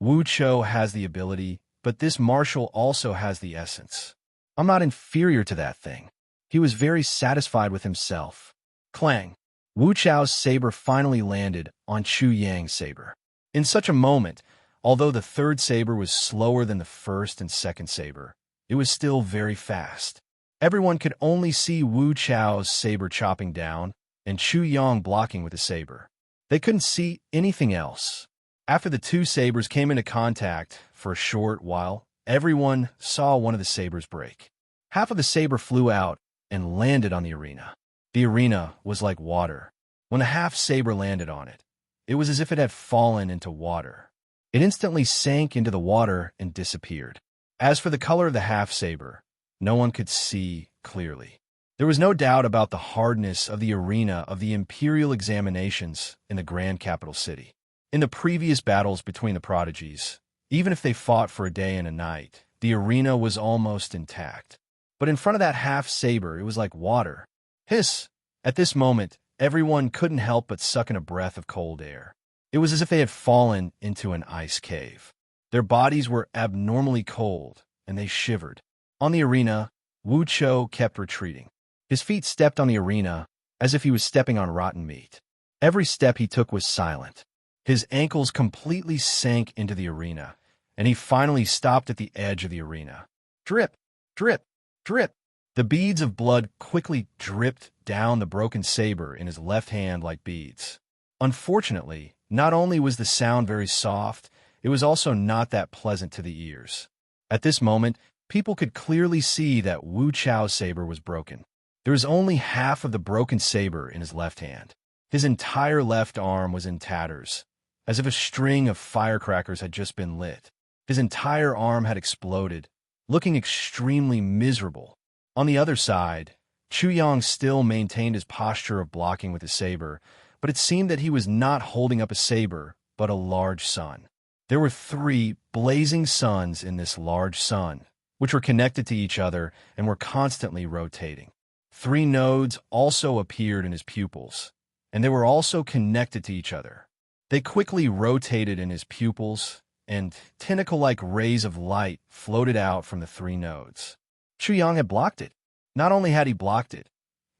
Wu Chou has the ability, but this martial also has the essence. I'm not inferior to that thing. He was very satisfied with himself. Clang! Wu Chao's saber finally landed on Chu Yang's saber. In such a moment, although the third saber was slower than the first and second saber, it was still very fast. Everyone could only see Wu Chao's saber chopping down and Chu Yang blocking with the saber. They couldn't see anything else. After the two sabers came into contact for a short while, everyone saw one of the sabers break. Half of the saber flew out and landed on the arena. The arena was like water. When the half saber landed on it, it was as if it had fallen into water. It instantly sank into the water and disappeared. As for the color of the half saber, no one could see clearly. There was no doubt about the hardness of the arena of the imperial examinations in the grand capital city. In the previous battles between the prodigies, even if they fought for a day and a night, the arena was almost intact. But in front of that half saber, it was like water. Hiss! At this moment, everyone couldn't help but suck in a breath of cold air. It was as if they had fallen into an ice cave. Their bodies were abnormally cold, and they shivered. On the arena, Wu Chou kept retreating. His feet stepped on the arena as if he was stepping on rotten meat. Every step he took was silent. His ankles completely sank into the arena, and he finally stopped at the edge of the arena. Drip, drip, drip. The beads of blood quickly dripped down the broken saber in his left hand like beads. Unfortunately, not only was the sound very soft, it was also not that pleasant to the ears. At this moment, people could clearly see that Wu Chao's saber was broken. There was only half of the broken saber in his left hand. His entire left arm was in tatters, as if a string of firecrackers had just been lit. His entire arm had exploded, looking extremely miserable. On the other side, Chu Yang still maintained his posture of blocking with his saber, but it seemed that he was not holding up a saber, but a large sun. There were 3 blazing suns in this large sun, which were connected to each other and were constantly rotating. 3 nodes also appeared in his pupils, and they were also connected to each other. They quickly rotated in his pupils, and tentacle-like rays of light floated out from the 3 nodes. Chu Yang had blocked it. Not only had he blocked it,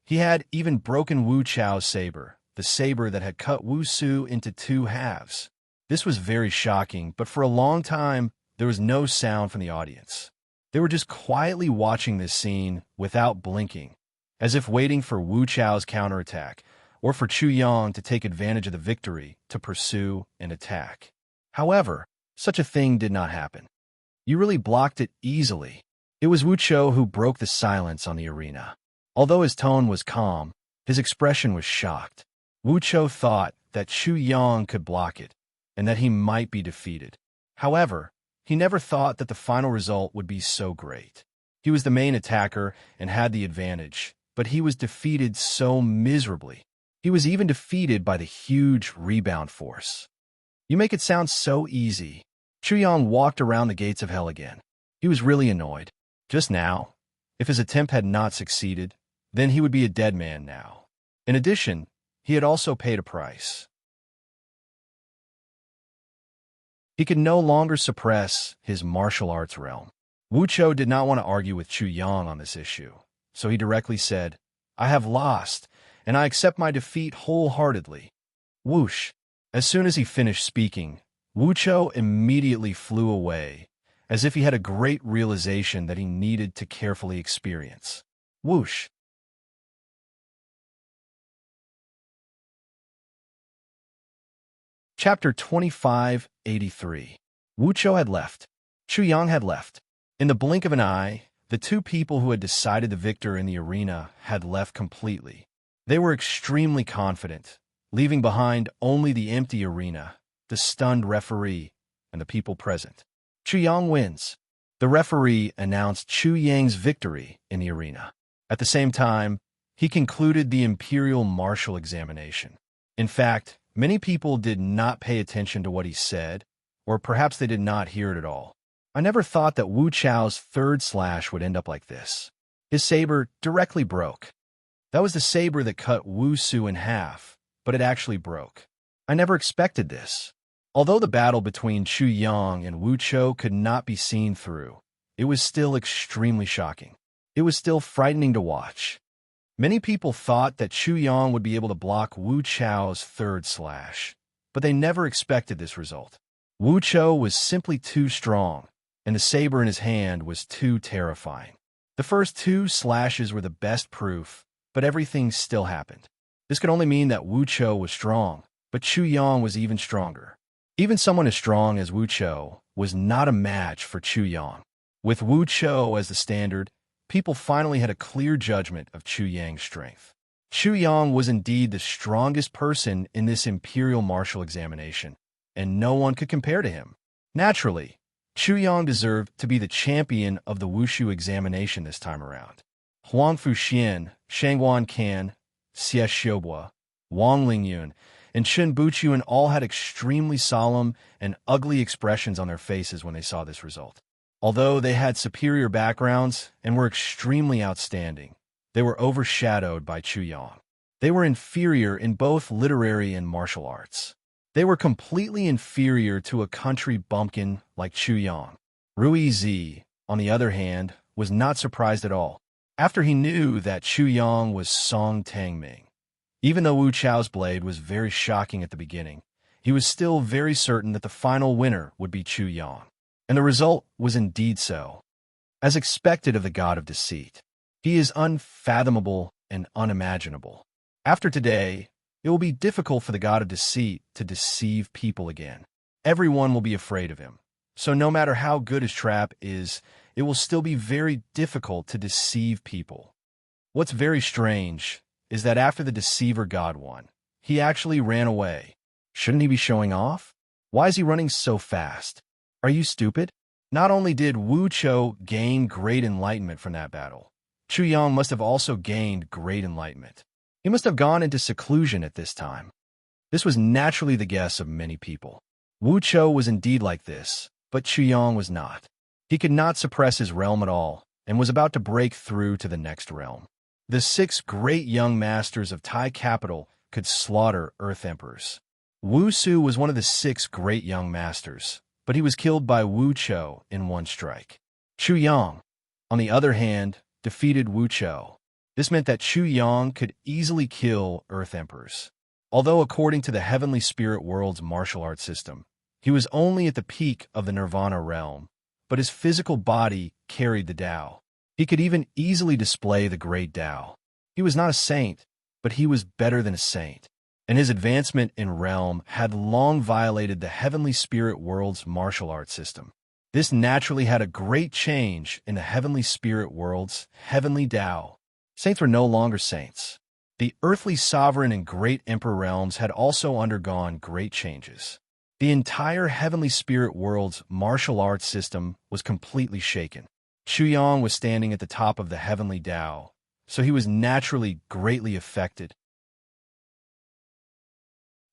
he had even broken Wu Chao's saber, the saber that had cut Wu Su into 2 halves. This was very shocking, but for a long time, there was no sound from the audience. They were just quietly watching this scene without blinking, as if waiting for Wu Chao's counterattack, or for Chu Yang to take advantage of the victory to pursue and attack. However, such a thing did not happen. You really blocked it easily. It was Wu Chou who broke the silence on the arena. Although his tone was calm, his expression was shocked. Wu Chou thought that Chu Yang could block it, and that he might be defeated. However, he never thought that the final result would be so great. He was the main attacker and had the advantage, but he was defeated so miserably. He was even defeated by the huge rebound force. You make it sound so easy. Chu Yang walked around the gates of hell again. He was really annoyed. Just now, if his attempt had not succeeded, then he would be a dead man now. In addition, he had also paid a price. He could no longer suppress his martial arts realm. Wu Chou did not want to argue with Chu Yang on this issue, so he directly said, "I have lost, and I accept my defeat wholeheartedly." Whoosh! As soon as he finished speaking, Wu Chou immediately flew away, as if he had a great realization that he needed to carefully experience. Whoosh! Chapter 2583. Wu Chou had left. Chu Yang had left. In the blink of an eye, the 2 people who had decided the victor in the arena had left completely. They were extremely confident, leaving behind only the empty arena, the stunned referee, and the people present. Chu Yang wins. The referee announced Chu Yang's victory in the arena. At the same time, he concluded the imperial martial examination. In fact, many people did not pay attention to what he said, or perhaps they did not hear it at all. I never thought that Wu Chao's third slash would end up like this. His saber directly broke. That was the saber that cut Wu Su in half, but it actually broke. I never expected this. Although the battle between Chu Yang and Wu Chou could not be seen through, it was still extremely shocking. It was still frightening to watch. Many people thought that Chu Yang would be able to block Wu Chao's third slash, but they never expected this result. Wu Chou was simply too strong, and the saber in his hand was too terrifying. The first two slashes were the best proof, but everything still happened. This could only mean that Wu Chou was strong, but Chu Yang was even stronger. Even someone as strong as Wu Chou was not a match for Chu Yang. With Wu Chou as the standard, people finally had a clear judgment of Chu Yang's strength. Chu Yang was indeed the strongest person in this imperial martial examination, and no one could compare to him. Naturally, Chu Yang deserved to be the champion of the Wushu examination this time around. Huang Fuxian, Shangguan Can, Xie Xiubua, Wang Lingyun, and Chen Buchuan all had extremely solemn and ugly expressions on their faces when they saw this result. Although they had superior backgrounds and were extremely outstanding, they were overshadowed by Chu Yang. They were inferior in both literary and martial arts. They were completely inferior to a country bumpkin like Chu Yang. Rui Zi, on the other hand, was not surprised at all. After he knew that Chu Yang was Song Tangming, even though Wu Chao's blade was very shocking at the beginning, he was still very certain that the final winner would be Chu Yang. And the result was indeed so. As expected of the god of deceit, he is unfathomable and unimaginable. After today, it will be difficult for the god of deceit to deceive people again. Everyone will be afraid of him. So no matter how good his trap is, it will still be very difficult to deceive people. What's very strange is that after the deceiver god won, he actually ran away. Shouldn't he be showing off? Why is he running so fast? Are you stupid? Not only did Wu Chou gain great enlightenment from that battle, Chu Yang must have also gained great enlightenment. He must have gone into seclusion at this time. This was naturally the guess of many people. Wu Chou was indeed like this, but Chu Yang was not. He could not suppress his realm at all, and was about to break through to the next realm. The 6 great young masters of Tai capital could slaughter Earth Emperors. Wu Su was one of the 6 great young masters, but he was killed by Wu Chou in one strike. Chu Yang, on the other hand, defeated Wu Chou. This meant that Chu Yang could easily kill Earth Emperors. Although according to the Heavenly Spirit World's martial arts system, he was only at the peak of the Nirvana realm, but his physical body carried the Tao. He could even easily display the great Tao. He was not a saint, but he was better than a saint, and his advancement in realm had long violated the Heavenly Spirit World's martial arts system. This naturally had a great change in the Heavenly Spirit World's heavenly Tao. Saints were no longer saints. The earthly sovereign and great emperor realms had also undergone great changes. The entire Heavenly Spirit World's martial arts system was completely shaken. Chu Yang was standing at the top of the heavenly Tao, so he was naturally greatly affected.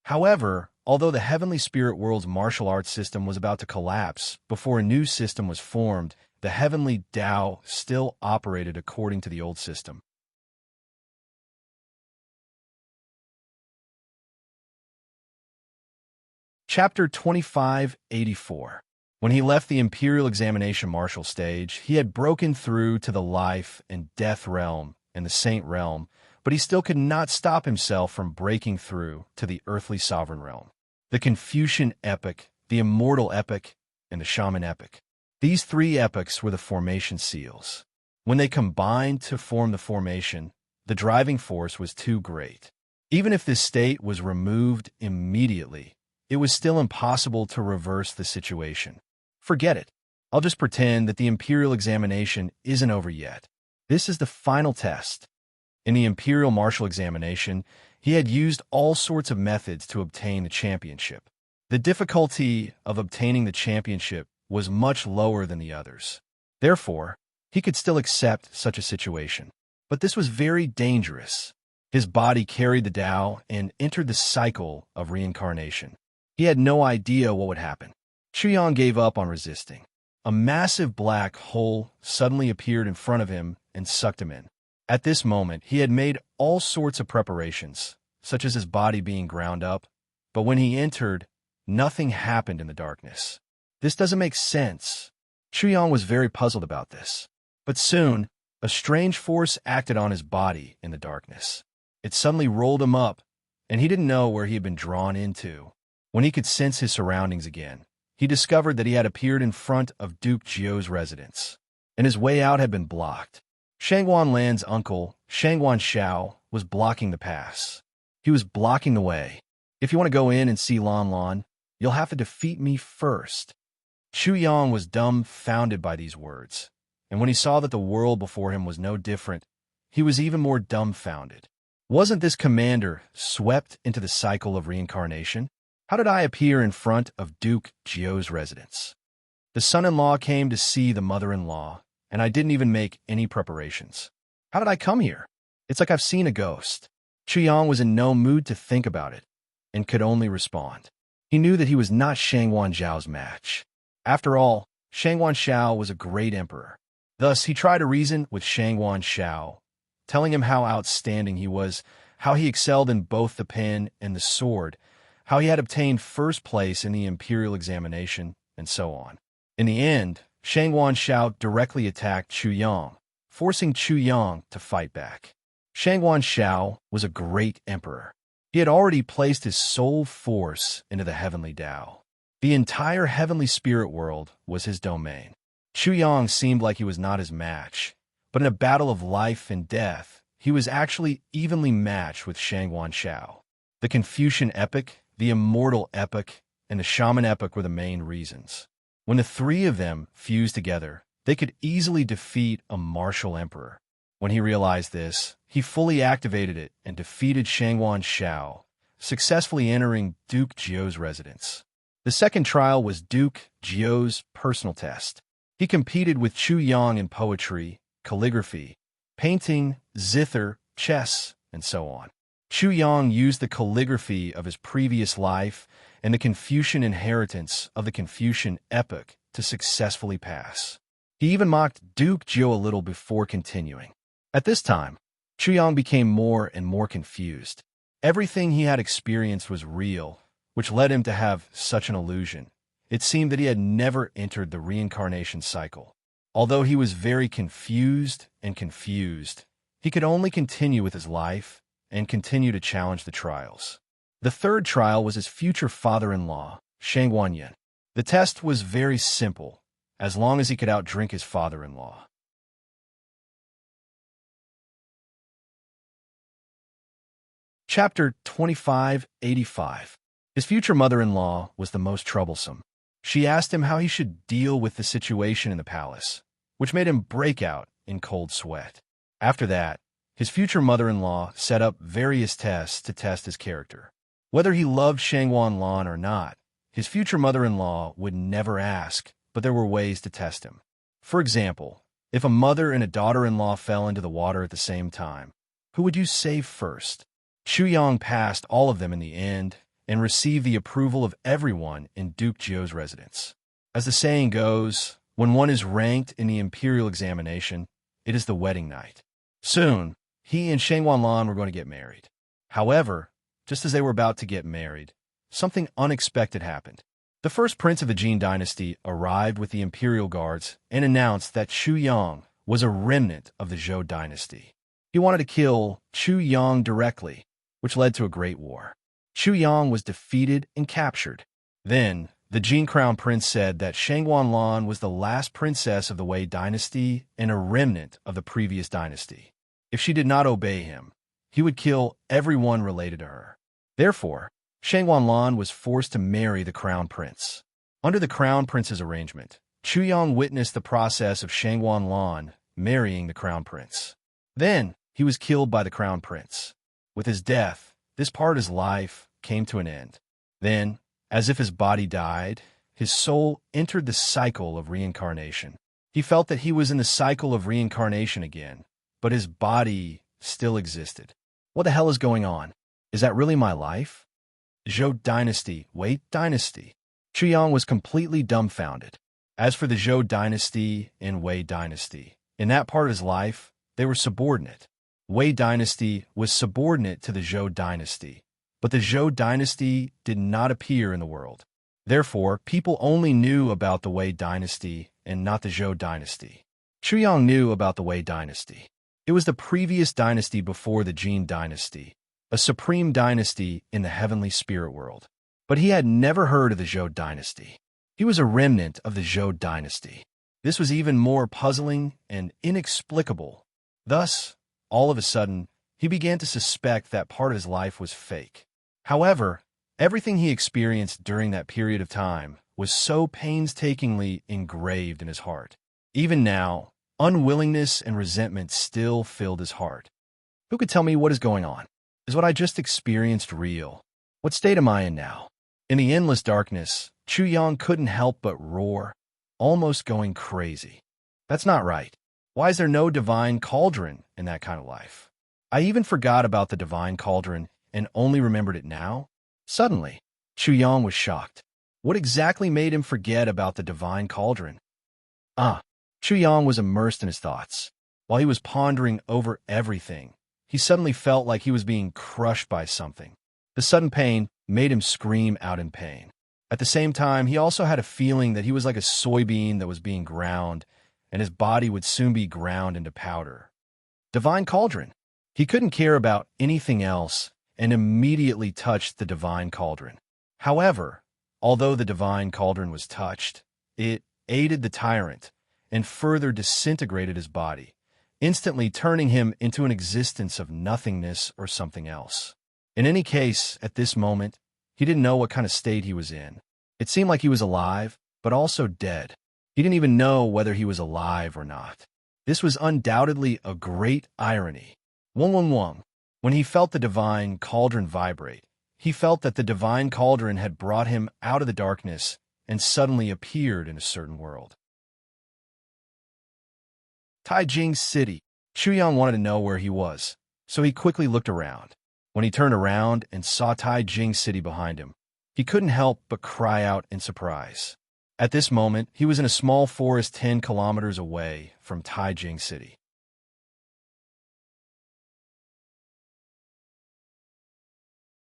However, although the Heavenly Spirit World's martial arts system was about to collapse before a new system was formed, the heavenly Tao still operated according to the old system. Chapter 2584. When he left the Imperial Examination Martial stage, he had broken through to the life and death realm and the saint realm, but he still could not stop himself from breaking through to the earthly sovereign realm. The Confucian epic, the immortal epic, and the shaman epic. These 3 epics were the formation seals. When they combined to form the formation, the driving force was too great. Even if this state was removed immediately, it was still impossible to reverse the situation. Forget it. I'll just pretend that the Imperial Examination isn't over yet. This is the final test. In the Imperial Martial Examination, he had used all sorts of methods to obtain the championship. The difficulty of obtaining the championship was much lower than the others. Therefore, he could still accept such a situation. But this was very dangerous. His body carried the Tao and entered the cycle of reincarnation. He had no idea what would happen. Chuyang gave up on resisting. A massive black hole suddenly appeared in front of him and sucked him in. At this moment, he had made all sorts of preparations, such as his body being ground up, but when he entered, nothing happened in the darkness. This doesn't make sense. Chuyang was very puzzled about this. But soon, a strange force acted on his body in the darkness. It suddenly rolled him up, and he didn't know where he had been drawn into. When he could sense his surroundings again, he discovered that he had appeared in front of Duke Jiu's residence, and his way out had been blocked. Shangwan Lan's uncle, Shangwan Xiao, was blocking the pass. He was blocking the way. If you want to go in and see Lan Lan, you'll have to defeat me first. Chuyang was dumbfounded by these words, and when he saw that the world before him was no different, he was even more dumbfounded. Wasn't this commander swept into the cycle of reincarnation? How did I appear in front of Duke Jiu's residence? The son-in-law came to see the mother-in-law, and I didn't even make any preparations. How did I come here? It's like I've seen a ghost. Chuyang was in no mood to think about it, and could only respond. He knew that he was not Shangwan Zhao's match. After all, Shangwan Xiao was a great emperor. Thus, he tried to reason with Shangwan Xiao, telling him how outstanding he was, how he excelled in both the pen and the sword, how he had obtained first place in the imperial examination, and so on. In the end, Shangwan Xiao directly attacked Chuyang, forcing Chuyang to fight back. Shangwan Xiao was a great emperor. He had already placed his sole force into the heavenly Tao. The entire heavenly spirit world was his domain. Chuyang seemed like he was not his match, but in a battle of life and death, he was actually evenly matched with Shangwan Xiao. The Confucian epic, the immortal epic, and the shaman epic were the main reasons. When the three of them fused together, they could easily defeat a martial emperor. When he realized this, he fully activated it and defeated Shangwan Xiao, successfully entering Duke Jiu's residence. The second trial was Duke Jiu's personal test. He competed with Chuyang in poetry, calligraphy, painting, zither, chess, and so on. Chuyang used the calligraphy of his previous life and the Confucian inheritance of the Confucian epic to successfully pass. He even mocked Duke Jiu a little before continuing. At this time, Chuyang became more and more confused. Everything he had experienced was real, which led him to have such an illusion. It seemed that he had never entered the reincarnation cycle. Although he was very confused, he could only continue with his life and continue to challenge the trials. The third trial was his future father-in-law, Shangwan Yin. The test was very simple, as long as he could outdrink his father-in-law. Chapter 2585. His future mother-in-law was the most troublesome. She asked him how he should deal with the situation in the palace, which made him break out in cold sweat. After that, his future mother-in-law set up various tests to test his character. Whether he loved Shangwan Lan or not, his future mother-in-law would never ask, but there were ways to test him. For example, if a mother and a daughter-in-law fell into the water at the same time, who would you save first? Chuyang passed all of them in the end and received the approval of everyone in Duke Jiu's residence. As the saying goes, when one is ranked in the imperial examination, it is the wedding night. Soon, he and Shangwan Lan were going to get married. However, just as they were about to get married, something unexpected happened. The first prince of the Jin dynasty arrived with the imperial guards and announced that Chuyang was a remnant of the Zhou dynasty. He wanted to kill Chuyang directly, which led to a great war. Chuyang was defeated and captured. Then, the Jin crown prince said that Shangwan Lan was the last princess of the Wei dynasty and a remnant of the previous dynasty. If she did not obey him, he would kill everyone related to her. Therefore, Shangwan Lan was forced to marry the crown prince. Under the crown prince's arrangement, Chuyang witnessed the process of Shangwan Lan marrying the crown prince. Then, he was killed by the crown prince. With his death, this part of his life came to an end. Then, as if his body died, his soul entered the cycle of reincarnation. He felt that he was in the cycle of reincarnation again, but his body still existed. What the hell is going on? Is that really my life? Zhou dynasty. Wait, dynasty. Chuyang was completely dumbfounded. As for the Zhou dynasty and Wei dynasty, in that part of his life, they were subordinate. Wei dynasty was subordinate to the Zhou dynasty, but the Zhou dynasty did not appear in the world. Therefore, people only knew about the Wei dynasty and not the Zhou dynasty. Chuyang knew about the Wei dynasty. It was the previous dynasty before the Jin dynasty, a supreme dynasty in the heavenly spirit world. But he had never heard of the Zhou dynasty. He was a remnant of the Zhou dynasty. This was even more puzzling and inexplicable. Thus, all of a sudden, he began to suspect that part of his life was fake. However, everything he experienced during that period of time was so painstakingly engraved in his heart. Even now, unwillingness and resentment still filled his heart. Who could tell me what is going on? Is what I just experienced real? What state am I in now? In the endless darkness, Chuyang couldn't help but roar, almost going crazy. That's not right. Why is there no divine cauldron in that kind of life? I even forgot about the divine cauldron and only remembered it now? Suddenly, Chuyang was shocked. What exactly made him forget about the divine cauldron? Chuyang was immersed in his thoughts. While he was pondering over everything, he suddenly felt like he was being crushed by something. The sudden pain made him scream out in pain. At the same time, he also had a feeling that he was like a soybean that was being ground, and his body would soon be ground into powder. Divine cauldron. He couldn't care about anything else and immediately touched the divine cauldron. However, although the divine cauldron was touched, it aided the tyrant and further disintegrated his body, instantly turning him into an existence of nothingness or something else. In any case, at this moment, he didn't know what kind of state he was in. It seemed like he was alive, but also dead. He didn't even know whether he was alive or not. This was undoubtedly a great irony. When he felt the divine cauldron vibrate, he felt that the divine cauldron had brought him out of the darkness and suddenly appeared in a certain world. Taijing City. Chuyang wanted to know where he was, so he quickly looked around. When he turned around and saw Taijing City behind him, he couldn't help but cry out in surprise. At this moment, he was in a small forest 10 kilometers away from Taijing City.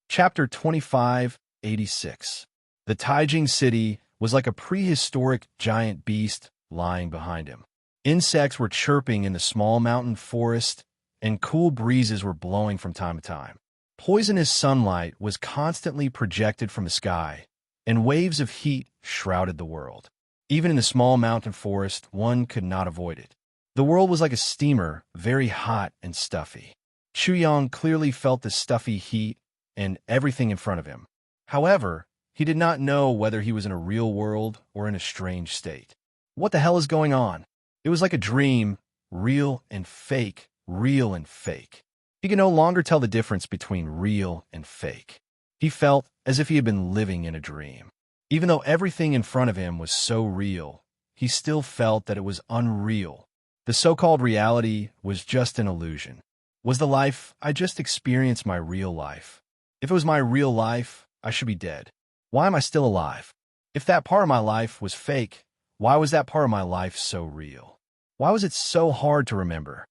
Chapter 2586. The Taijing City was like a prehistoric giant beast lying behind him. Insects were chirping in the small mountain forest, and cool breezes were blowing from time to time. Poisonous sunlight was constantly projected from the sky, and waves of heat shrouded the world. Even in the small mountain forest, one could not avoid it. The world was like a steamer, very hot and stuffy. Chuyang clearly felt the stuffy heat and everything in front of him. However, he did not know whether he was in a real world or in a strange state. What the hell is going on? It was like a dream, real and fake, real and fake. He could no longer tell the difference between real and fake. He felt as if he had been living in a dream. Even though everything in front of him was so real, he still felt that it was unreal. The so-called reality was just an illusion. Was the life I just experienced my real life? If it was my real life, I should be dead. Why am I still alive? If that part of my life was fake, why was that part of my life so real? Why was it so hard to remember?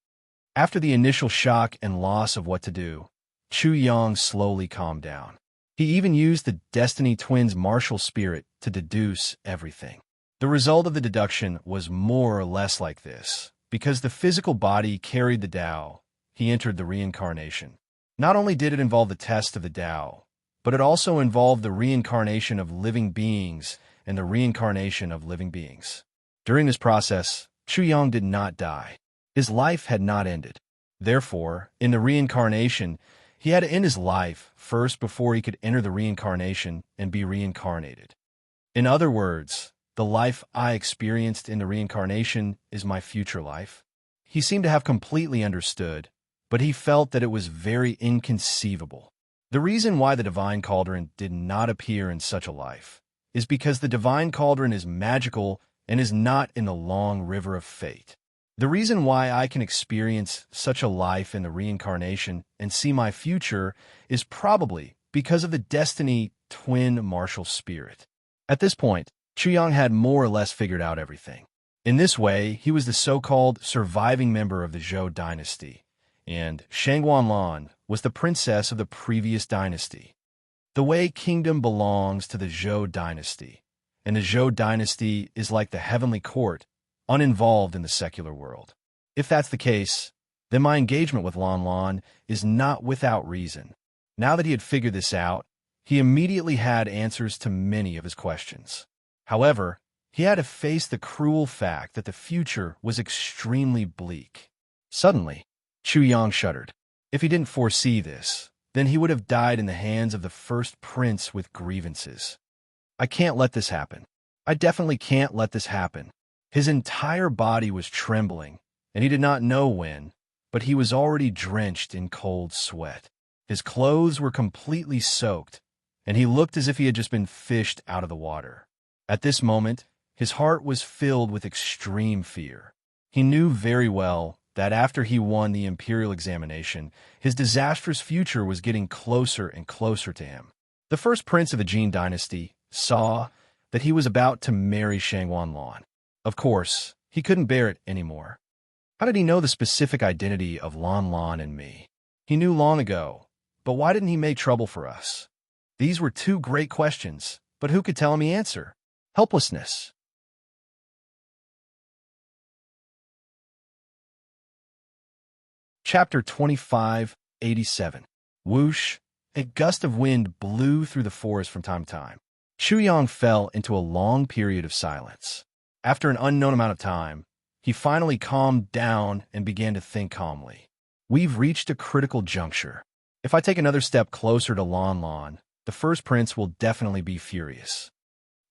After the initial shock and loss of what to do, Chuyang slowly calmed down. He even used the Destiny Twins' martial spirit to deduce everything. The result of the deduction was more or less like this. Because the physical body carried the Tao, he entered the reincarnation. Not only did it involve the test of the Tao, but it also involved the reincarnation of living beings and the reincarnation of living beings. During this process, Chuyang did not die. His life had not ended. Therefore, in the reincarnation, he had to end his life first before he could enter the reincarnation and be reincarnated. In other words, the life I experienced in the reincarnation is my future life. He seemed to have completely understood, but he felt that it was very inconceivable. The reason why the divine cauldron did not appear in such a life is because the divine cauldron is magical and is not in the long river of fate. The reason why I can experience such a life in the reincarnation and see my future is probably because of the destiny twin martial spirit. At this point, Chuyang had more or less figured out everything. In this way, he was the so-called surviving member of the Zhou dynasty, and Shangguanlan was the princess of the previous dynasty. The Wei kingdom belongs to the Zhou dynasty, and the Zhou dynasty is like the heavenly court, uninvolved in the secular world. If that's the case, then my engagement with Lan Lan is not without reason. Now that he had figured this out, he immediately had answers to many of his questions. However, he had to face the cruel fact that the future was extremely bleak. Suddenly, Chuyang shuddered. If he didn't foresee this, then he would have died in the hands of the first prince with grievances. I can't let this happen. I definitely can't let this happen. His entire body was trembling, and he did not know when, but he was already drenched in cold sweat. His clothes were completely soaked, and he looked as if he had just been fished out of the water. At this moment, his heart was filled with extreme fear. He knew very well that after he won the imperial examination, his disastrous future was getting closer and closer to him. The first prince of the Jin dynasty saw that he was about to marry Shangguanlan. Of course, he couldn't bear it anymore. How did he know the specific identity of Lan Lan and me? He knew long ago, but why didn't he make trouble for us? These were two great questions, but who could tell him the answer? Helplessness. Chapter 2587. Whoosh! A gust of wind blew through the forest from time to time. Chuyang fell into a long period of silence. After an unknown amount of time, he finally calmed down and began to think calmly. We've reached a critical juncture. If I take another step closer to Lan Lan, the first prince will definitely be furious.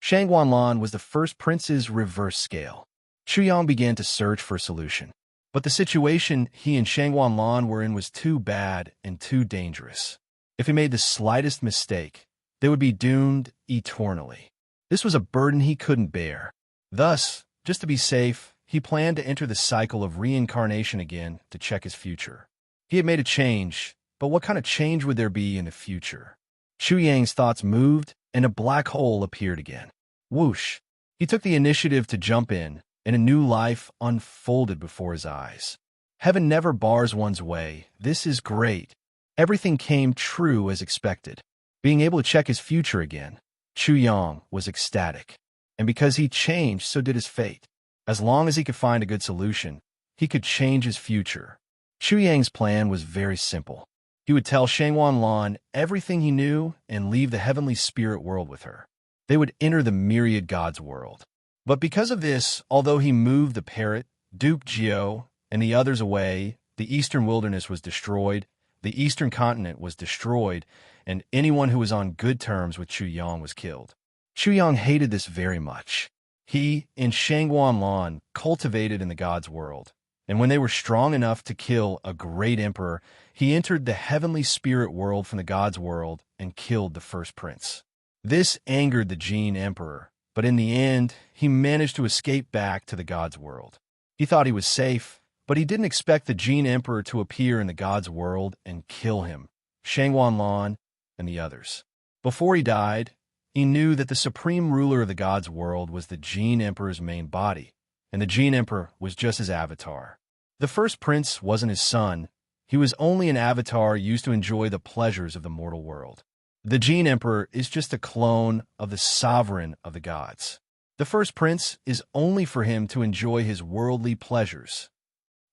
Shangguanlan was the first prince's reverse scale. Chuyang began to search for a solution. But the situation he and Shangguanlan were in was too bad and too dangerous. If he made the slightest mistake, they would be doomed eternally. This was a burden he couldn't bear. Thus, just to be safe, he planned to enter the cycle of reincarnation again to check his future. He had made a change, but what kind of change would there be in the future? Chuyang's thoughts moved, and a black hole appeared again. Whoosh! He took the initiative to jump in, and a new life unfolded before his eyes. Heaven never bars one's way. This is great. Everything came true as expected. Being able to check his future again, Chuyang was ecstatic. And because he changed, so did his fate. As long as he could find a good solution, he could change his future. Chuyang's plan was very simple. He would tell Shangguanlan everything he knew and leave the heavenly spirit world with her. They would enter the myriad gods world. But because of this, although he moved the parrot, Duke Jiao, and the others away, the eastern wilderness was destroyed, the eastern continent was destroyed, and anyone who was on good terms with Chuyang was killed. Chuyang hated this very much. He and Shangguanlan cultivated in the gods' world, and when they were strong enough to kill a great emperor, he entered the heavenly spirit world from the gods' world and killed the first prince. This angered the Jin emperor, but in the end, he managed to escape back to the gods' world. He thought he was safe, but he didn't expect the Jin emperor to appear in the gods' world and kill him, Shangguanlan, and the others. Before he died, he knew that the supreme ruler of the gods' world was the Jin emperor's main body, and the Jin emperor was just his avatar. The first prince wasn't his son. He was only an avatar used to enjoy the pleasures of the mortal world. The Jin emperor is just a clone of the sovereign of the gods. The first prince is only for him to enjoy his worldly pleasures.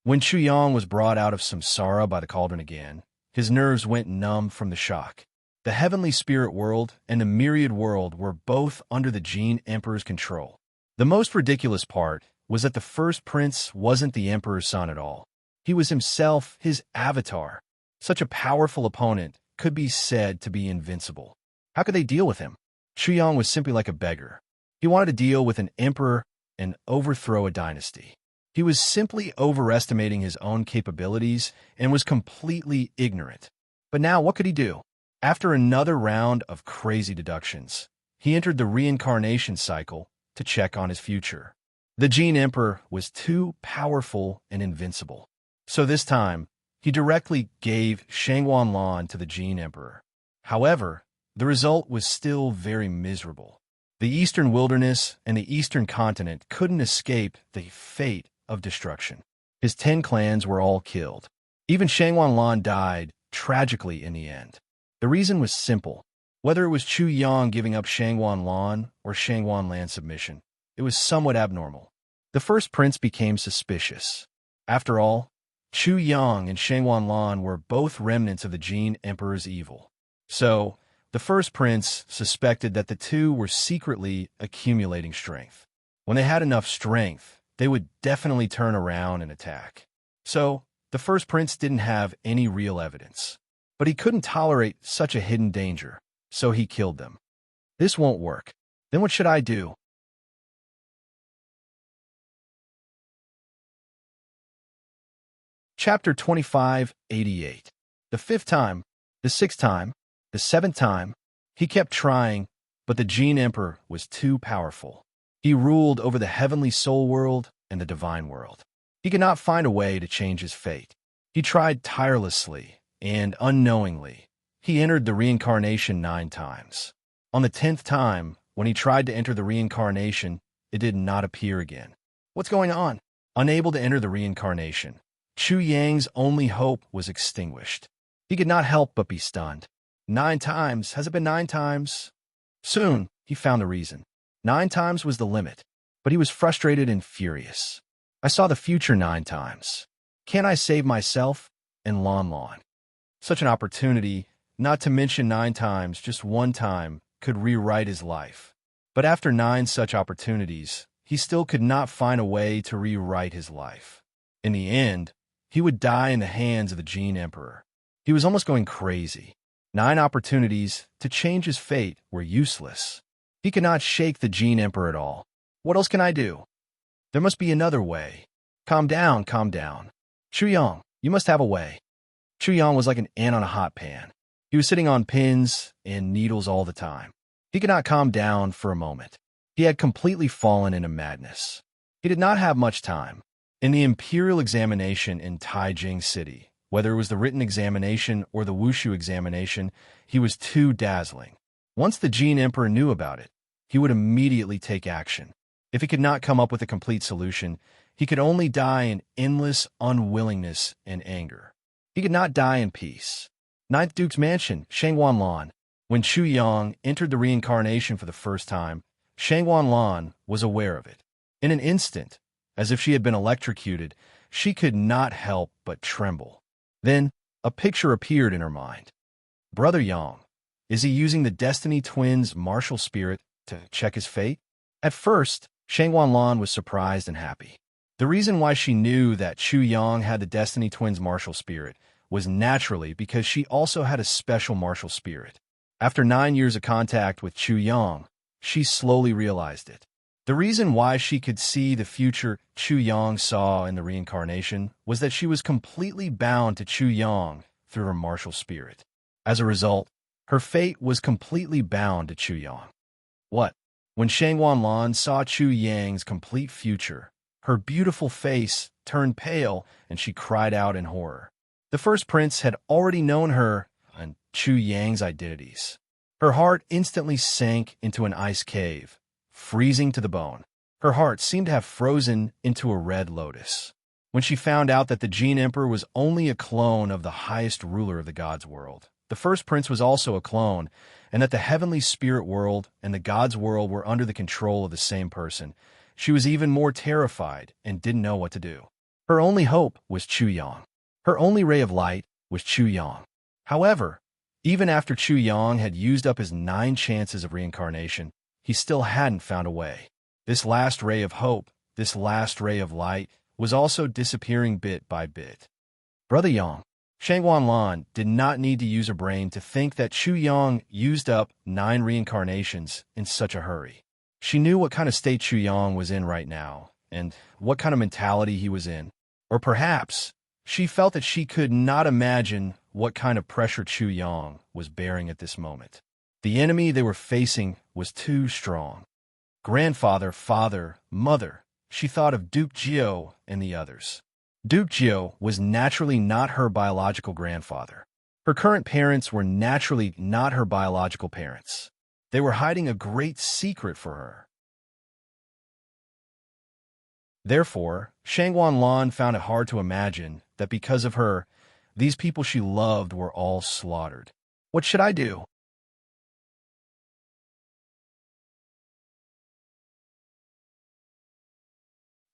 When Chuyang was brought out of samsara by the cauldron again, his nerves went numb from the shock. The heavenly spirit world and the myriad world were both under the Jin emperor's control. The most ridiculous part was that the first prince wasn't the emperor's son at all. He was himself his avatar. Such a powerful opponent could be said to be invincible. How could they deal with him? Chuyang was simply like a beggar. He wanted to deal with an emperor and overthrow a dynasty. He was simply overestimating his own capabilities and was completely ignorant. But now what could he do? After another round of crazy deductions, he entered the reincarnation cycle to check on his future. The Jin Emperor was too powerful and invincible. So this time, he directly gave Shangwan Lan to the Jin Emperor. However, the result was still very miserable. The eastern wilderness and the eastern continent couldn't escape the fate of destruction. His 10 clans were all killed. Even Shangwan Lan died tragically in the end. The reason was simple. Whether it was Chu Yang giving up Shangwan Lan or Shangwan Lan's submission, it was somewhat abnormal. The first prince became suspicious. After all, Chu Yang and Shangwan Lan were both remnants of the Jin Emperor's evil. So, the first prince suspected that the two were secretly accumulating strength. When they had enough strength, they would definitely turn around and attack. So, the first prince didn't have any real evidence. But he couldn't tolerate such a hidden danger, so he killed them. This won't work. Then what should I do? Chapter 2588. The 5th time, the 6th time, the 7th time, he kept trying, but the Jin Emperor was too powerful. He ruled over the heavenly soul world and the divine world. He could not find a way to change his fate. He tried tirelessly, and unknowingly, he entered the reincarnation 9 times. On the 10th time, when he tried to enter the reincarnation, it did not appear again. What's going on? Unable to enter the reincarnation, Chu Yang's only hope was extinguished. He could not help but be stunned. 9 times? Has it been 9 times? Soon, he found the reason. 9 times was the limit, but he was frustrated and furious. I saw the future 9 times. Can't I save myself and Lon Lon? Such an opportunity, not to mention 9 times, just 1 time, could rewrite his life. But after 9 such opportunities, he still could not find a way to rewrite his life. In the end, he would die in the hands of the Jin Emperor. He was almost going crazy. 9 opportunities to change his fate were useless. He could not shake the Jin Emperor at all. What else can I do? There must be another way. Calm down, calm down. Chu Yang, you must have a way. Chu Yang was like an ant on a hot pan. He was sitting on pins and needles all the time. He could not calm down for a moment. He had completely fallen into madness. He did not have much time. In the imperial examination in Taijing City, whether it was the written examination or the wushu examination, he was too dazzling. Once the Jin Emperor knew about it, he would immediately take action. If he could not come up with a complete solution, he could only die in endless unwillingness and anger. He could not die in peace. Ninth Duke's Mansion, Shangwan Lan. When Chu Yang entered the reincarnation for the first time, Shangwan Lan was aware of it. In an instant, as if she had been electrocuted, she could not help but tremble. Then, a picture appeared in her mind. Brother Yang, is he using the Destiny Twins' martial spirit to check his fate? At first, Shangwan Lan was surprised and happy. The reason why she knew that Chu Yang had the Destiny Twins' martial spirit was naturally because she also had a special martial spirit. After 9 years of contact with Chu Yang, she slowly realized it. The reason why she could see the future Chu Yang saw in the reincarnation was that she was completely bound to Chu Yang through her martial spirit. As a result, her fate was completely bound to Chu Yang. What? When Shangwan Lan saw Chu Yang's complete future, her beautiful face turned pale and she cried out in horror. The first prince had already known her and Chu Yang's identities. Her heart instantly sank into an ice cave, freezing to the bone. Her heart seemed to have frozen into a red lotus. When she found out that the Jin Emperor was only a clone of the highest ruler of the gods' world, the first prince was also a clone, and that the heavenly spirit world and the gods' world were under the control of the same person, she was even more terrified and didn't know what to do. Her only hope was Chu Yang. Her only ray of light was Chu Yang. However, even after Chu Yang had used up his 9 chances of reincarnation, he still hadn't found a way. This last ray of hope, this last ray of light, was also disappearing bit by bit. Brother Yang, Shangwan Lan did not need to use her brain to think that Chu Yang used up 9 reincarnations in such a hurry. She knew what kind of state Chu Yang was in right now, and what kind of mentality he was in. Or perhaps, she felt that she could not imagine what kind of pressure Chu Yang was bearing at this moment. The enemy they were facing was too strong. Grandfather, father, mother, she thought of Duke Geo and the others. Duke Geo was naturally not her biological grandfather. Her current parents were naturally not her biological parents. They were hiding a great secret for her. Therefore, Shangguan Lan found it hard to imagine that because of her, these people she loved were all slaughtered. What should I do?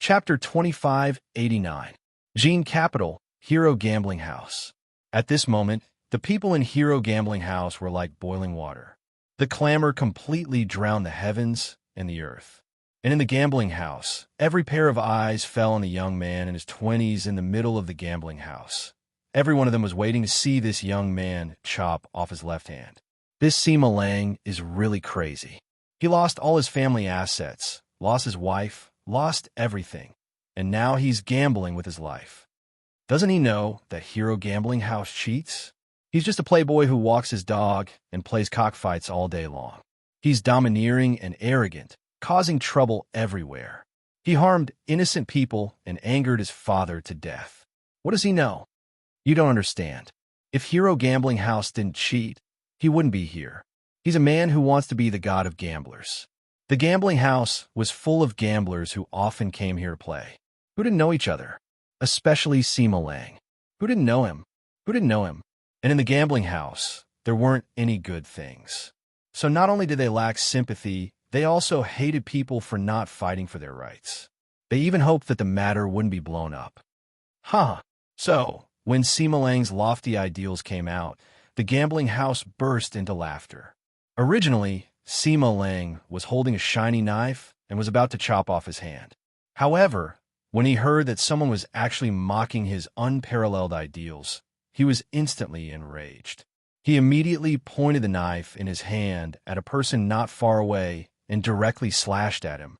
Chapter 2589. Gene Capital, Hero Gambling House. At this moment, the people in Hero Gambling House were like boiling water. The clamor completely drowned the heavens and the earth. And in the gambling house, every pair of eyes fell on the young man in his 20s in the middle of the gambling house. Every one of them was waiting to see this young man chop off his left hand. This Sima Lang is really crazy. He lost all his family assets, lost his wife, lost everything, and now he's gambling with his life. Doesn't he know that Hero Gambling House cheats? He's just a playboy who walks his dog and plays cockfights all day long. He's domineering and arrogant, causing trouble everywhere. He harmed innocent people and angered his father to death. What does he know? You don't understand. If Hero Gambling House didn't cheat, he wouldn't be here. He's a man who wants to be the god of gamblers. The gambling house was full of gamblers who often came here to play. Who didn't know each other? Especially Sima Lang. Who didn't know him? Who didn't know him? And in the gambling house, there weren't any good things. So not only did they lack sympathy, they also hated people for not fighting for their rights. They even hoped that the matter wouldn't be blown up. So, when Sima Lang's lofty ideals came out, the gambling house burst into laughter. Originally, Sima Lang was holding a shiny knife and was about to chop off his hand. However, when he heard that someone was actually mocking his unparalleled ideals, he was instantly enraged. He immediately pointed the knife in his hand at a person not far away and directly slashed at him.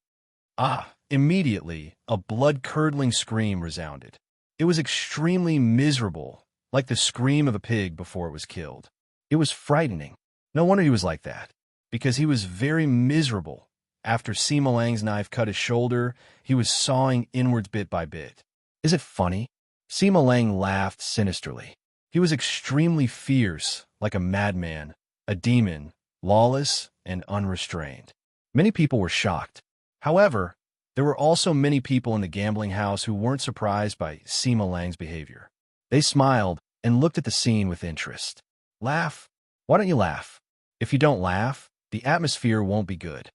Immediately, a blood-curdling scream resounded. It was extremely miserable, like the scream of a pig before it was killed. It was frightening. No wonder he was like that, because he was very miserable. After Sima Lang's knife cut his shoulder, he was sawing inwards bit by bit. Is it funny? Sima Lang laughed sinisterly. He was extremely fierce, like a madman, a demon, lawless and unrestrained. Many people were shocked. However, there were also many people in the gambling house who weren't surprised by Sima Lang's behavior. They smiled and looked at the scene with interest. Laugh? Why don't you laugh? If you don't laugh, the atmosphere won't be good.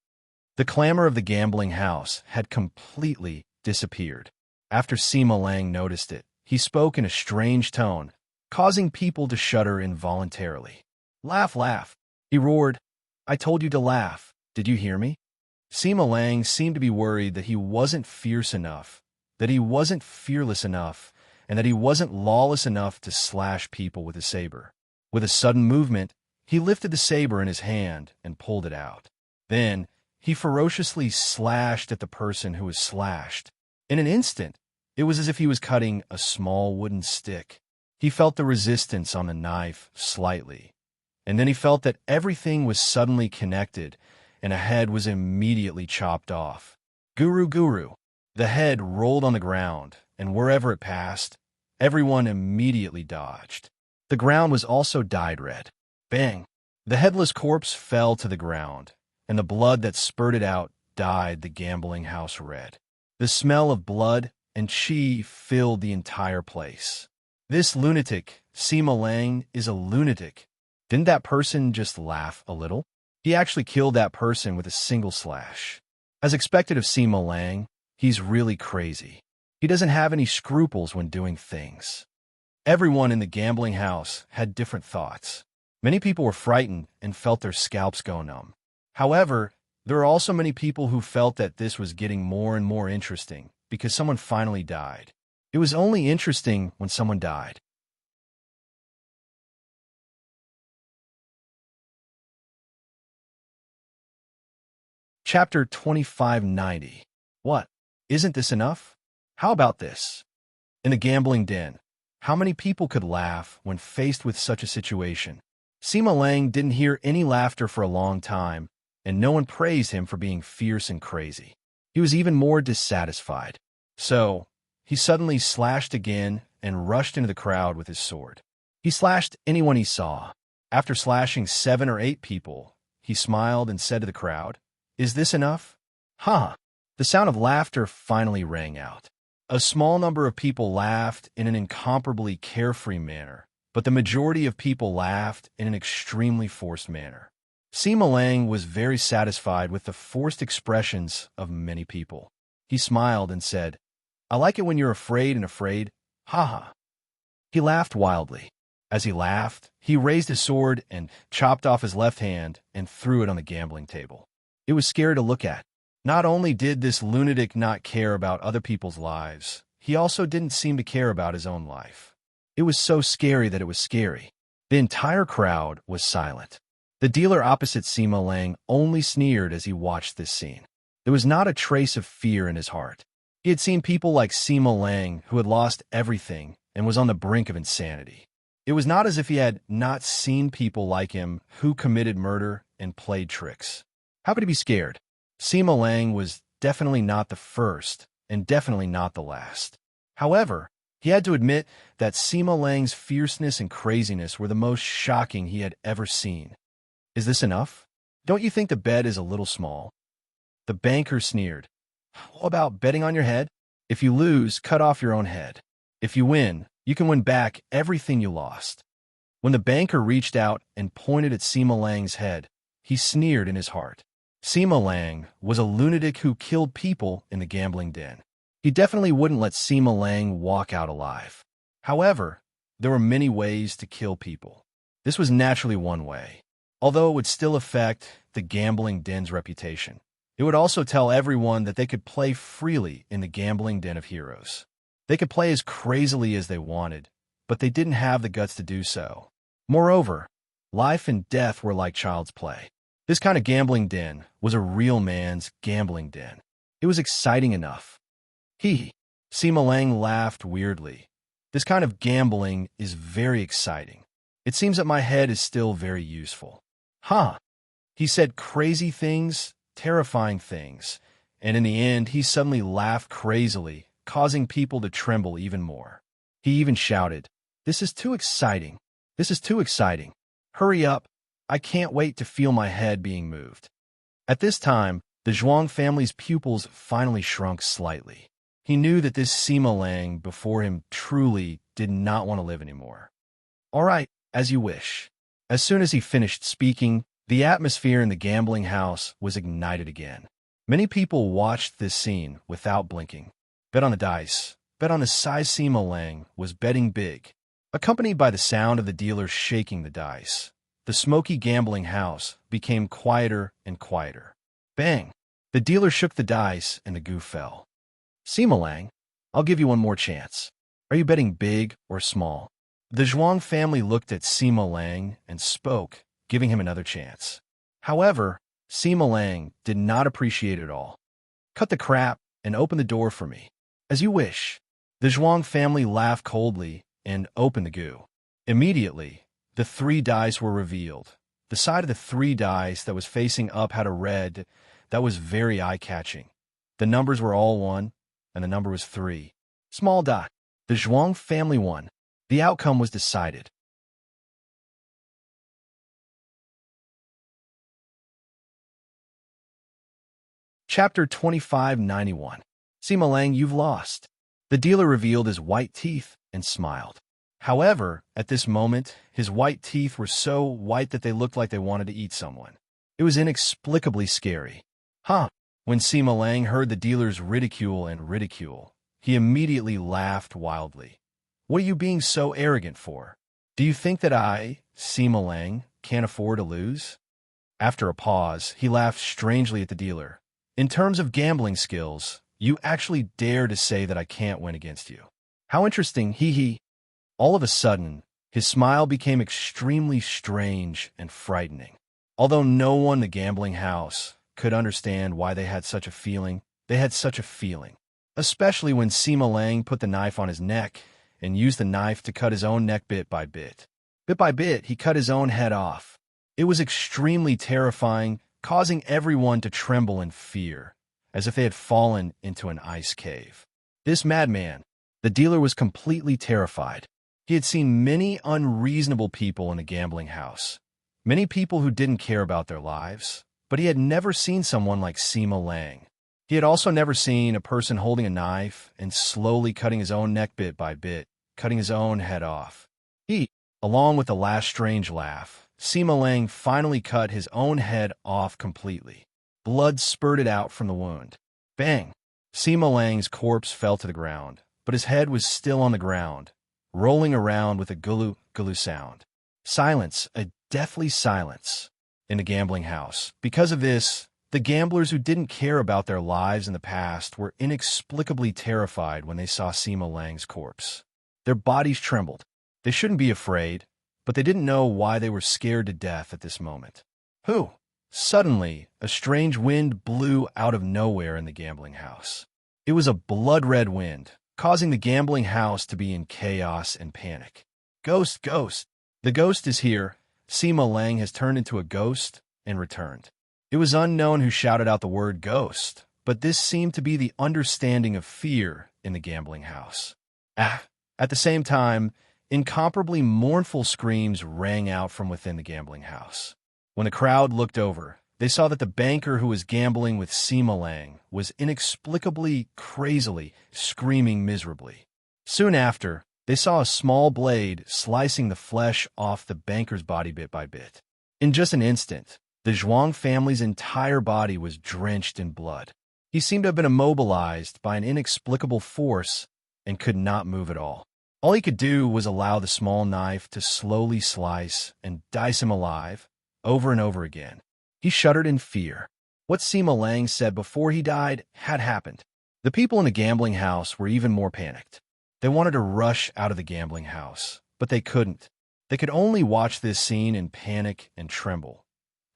The clamor of the gambling house had completely disappeared. After Sima Lang noticed it, he spoke in a strange tone, causing people to shudder involuntarily. Laugh, laugh, he roared. I told you to laugh. Did you hear me? Sima Lang seemed to be worried that he wasn't fierce enough, that he wasn't fearless enough, and that he wasn't lawless enough to slash people with a saber. With a sudden movement, he lifted the saber in his hand and pulled it out. Then, he ferociously slashed at the person who was slashed. In an instant, it was as if he was cutting a small wooden stick. He felt the resistance on the knife slightly, and then he felt that everything was suddenly connected, and a head was immediately chopped off. Guru Guru! The head rolled on the ground, and wherever it passed, everyone immediately dodged. The ground was also dyed red. Bang! The headless corpse fell to the ground, and the blood that spurted out dyed the gambling house red. The smell of blood and chi filled the entire place. This lunatic, Sima Lang, is a lunatic. Didn't that person just laugh a little? He actually killed that person with a single slash. As expected of Sima Lang, he's really crazy. He doesn't have any scruples when doing things. Everyone in the gambling house had different thoughts. Many people were frightened and felt their scalps go numb. However, there are also many people who felt that this was getting more and more interesting because someone finally died. It was only interesting when someone died. Chapter 2590. What? Isn't this enough? How about this? In the gambling den, how many people could laugh when faced with such a situation? Sima Lang didn't hear any laughter for a long time, and no one praised him for being fierce and crazy. he was even more dissatisfied. So, he suddenly slashed again and rushed into the crowd with his sword. He slashed anyone he saw. After slashing 7 or 8 people, he smiled and said to the crowd, "Is this enough?" "Huh." The sound of laughter finally rang out. A small number of people laughed in an incomparably carefree manner, but the majority of people laughed in an extremely forced manner. Sima Lang was very satisfied with the forced expressions of many people. He smiled and said, "I like it when you're afraid and afraid. Ha ha." He laughed wildly. As he laughed, he raised his sword and chopped off his left hand and threw it on the gambling table. It was scary to look at. Not only did this lunatic not care about other people's lives, he also didn't seem to care about his own life. It was so scary that it was scary. The entire crowd was silent. The dealer opposite Sima Lang only sneered as he watched this scene. There was not a trace of fear in his heart. He had seen people like Sima Lang who had lost everything and was on the brink of insanity. It was not as if he had not seen people like him who committed murder and played tricks. How could he be scared? Sima Lang was definitely not the first and definitely not the last. However, he had to admit that Sima Lang's fierceness and craziness were the most shocking he had ever seen. "Is this enough? Don't you think the bet is a little small?" The banker sneered. "How about betting on your head? If you lose, cut off your own head. If you win, you can win back everything you lost." When the banker reached out and pointed at Sima Lang's head, he sneered in his heart. Sima Lang was a lunatic who killed people in the gambling den. He definitely wouldn't let Sima Lang walk out alive. However, there were many ways to kill people. This was naturally one way. Although it would still affect the gambling den's reputation, it would also tell everyone that they could play freely in the gambling den of heroes. They could play as crazily as they wanted, but they didn't have the guts to do so. Moreover, life and death were like child's play. This kind of gambling den was a real man's gambling den. It was exciting enough. Sima Lang laughed weirdly. This kind of gambling is very exciting. It seems that my head is still very useful. Huh. He said crazy things, terrifying things, and in the end he suddenly laughed crazily, causing people to tremble even more. He even shouted, "This is too exciting. This is too exciting. Hurry up. I can't wait to feel my head being moved." At this time, the Zhuang family's pupils finally shrunk slightly. He knew that this Sima Lang before him truly did not want to live anymore. "All right, as you wish." As soon as he finished speaking, the atmosphere in the gambling house was ignited again. Many people watched this scene without blinking. Bet on the dice. Bet on the size Sima Lang was betting big. Accompanied by the sound of the dealer shaking the dice, the smoky gambling house became quieter and quieter. Bang! The dealer shook the dice and the goo fell. "Sima Lang, I'll give you one more chance. Are you betting big or small?" The Zhuang family looked at Sima Lang and spoke, giving him another chance. However, Sima Lang did not appreciate it at all. "Cut the crap and open the door for me." "As you wish." The Zhuang family laughed coldly and opened the goo. Immediately, the 3 dice were revealed. The side of the 3 dice that was facing up had a red that was very eye-catching. The numbers were all 1, and the number was 3. Small dot. The Zhuang family won. The outcome was decided. Chapter 2591. Sima Lang, you've lost. The dealer revealed his white teeth and smiled. However, at this moment, his white teeth were so white that they looked like they wanted to eat someone. It was inexplicably scary. Huh. When Sima Lang heard the dealer's ridicule, he immediately laughed wildly. "What are you being so arrogant for? Do you think that I, Sima Lang, can't afford to lose?" After a pause, he laughed strangely at the dealer. "In terms of gambling skills, you actually dare to say that I can't win against you. How interesting, hee." All of a sudden, his smile became extremely strange and frightening. Although no one in the gambling house could understand why they had such a feeling, especially when Sima Lang put the knife on his neck and used the knife to cut his own neck bit by bit. Bit by bit, he cut his own head off. It was extremely terrifying, causing everyone to tremble in fear. as if they had fallen into an ice cave. This madman, the dealer, was completely terrified. He had seen many unreasonable people in the gambling house, many people who didn't care about their lives, but he had never seen someone like Sima Lang. He had also never seen a person holding a knife and slowly cutting his own neck bit by bit, cutting his own head off. He, along with the last strange laugh, Sima Lang finally cut his own head off completely. Blood spurted out from the wound. Bang! Sima Lang's corpse fell to the ground, but his head was still on the ground, rolling around with a gulu sound. Silence, a deathly silence, in the gambling house. Because of this, the gamblers who didn't care about their lives in the past were inexplicably terrified when they saw Sima Lang's corpse. Their bodies trembled. They shouldn't be afraid, but they didn't know why they were scared to death at this moment. Who? Suddenly, a strange wind blew out of nowhere in the gambling house. It was a blood-red wind, causing the gambling house to be in chaos and panic. Ghost, ghost! The ghost is here. Sima Lang has turned into a ghost and returned. It was unknown who shouted out the word ghost, but this seemed to be the understanding of fear in the gambling house. At the same time, incomparably mournful screams rang out from within the gambling house. When the crowd looked over, they saw that the banker who was gambling with Sima Lang was inexplicably, crazily, screaming miserably. Soon after, they saw a small blade slicing the flesh off the banker's body bit by bit. In just an instant, the Zhuang family's entire body was drenched in blood. He seemed to have been immobilized by an inexplicable force and could not move at all. All he could do was allow the small knife to slowly slice and dice him alive, over and over again. He shuddered in fear. What Sima Lang said before he died had happened. The people in the gambling house were even more panicked. They wanted to rush out of the gambling house, but they couldn't. They could only watch this scene in panic and tremble.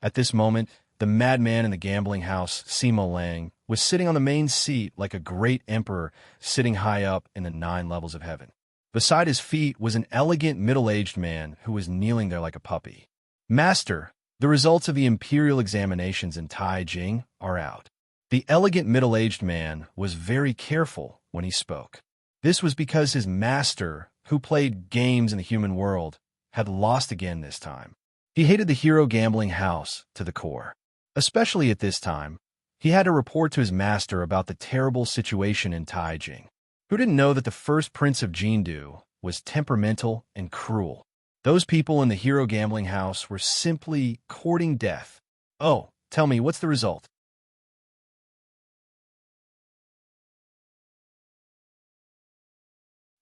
At this moment, the madman in the gambling house, Sima Lang, was sitting on the main seat like a great emperor sitting high up in the 9 levels of heaven. Beside his feet was an elegant middle-aged man who was kneeling there like a puppy. Master, the results of the imperial examinations in Taijing are out. The elegant middle-aged man was very careful when he spoke. This was because his master, who played games in the human world, had lost again this time. He hated the hero gambling house to the core. Especially at this time, he had to report to his master about the terrible situation in Taijing. Who didn't know that the first prince of Jindu was temperamental and cruel? Those people in the hero gambling house were simply courting death. Oh, tell me, what's the result?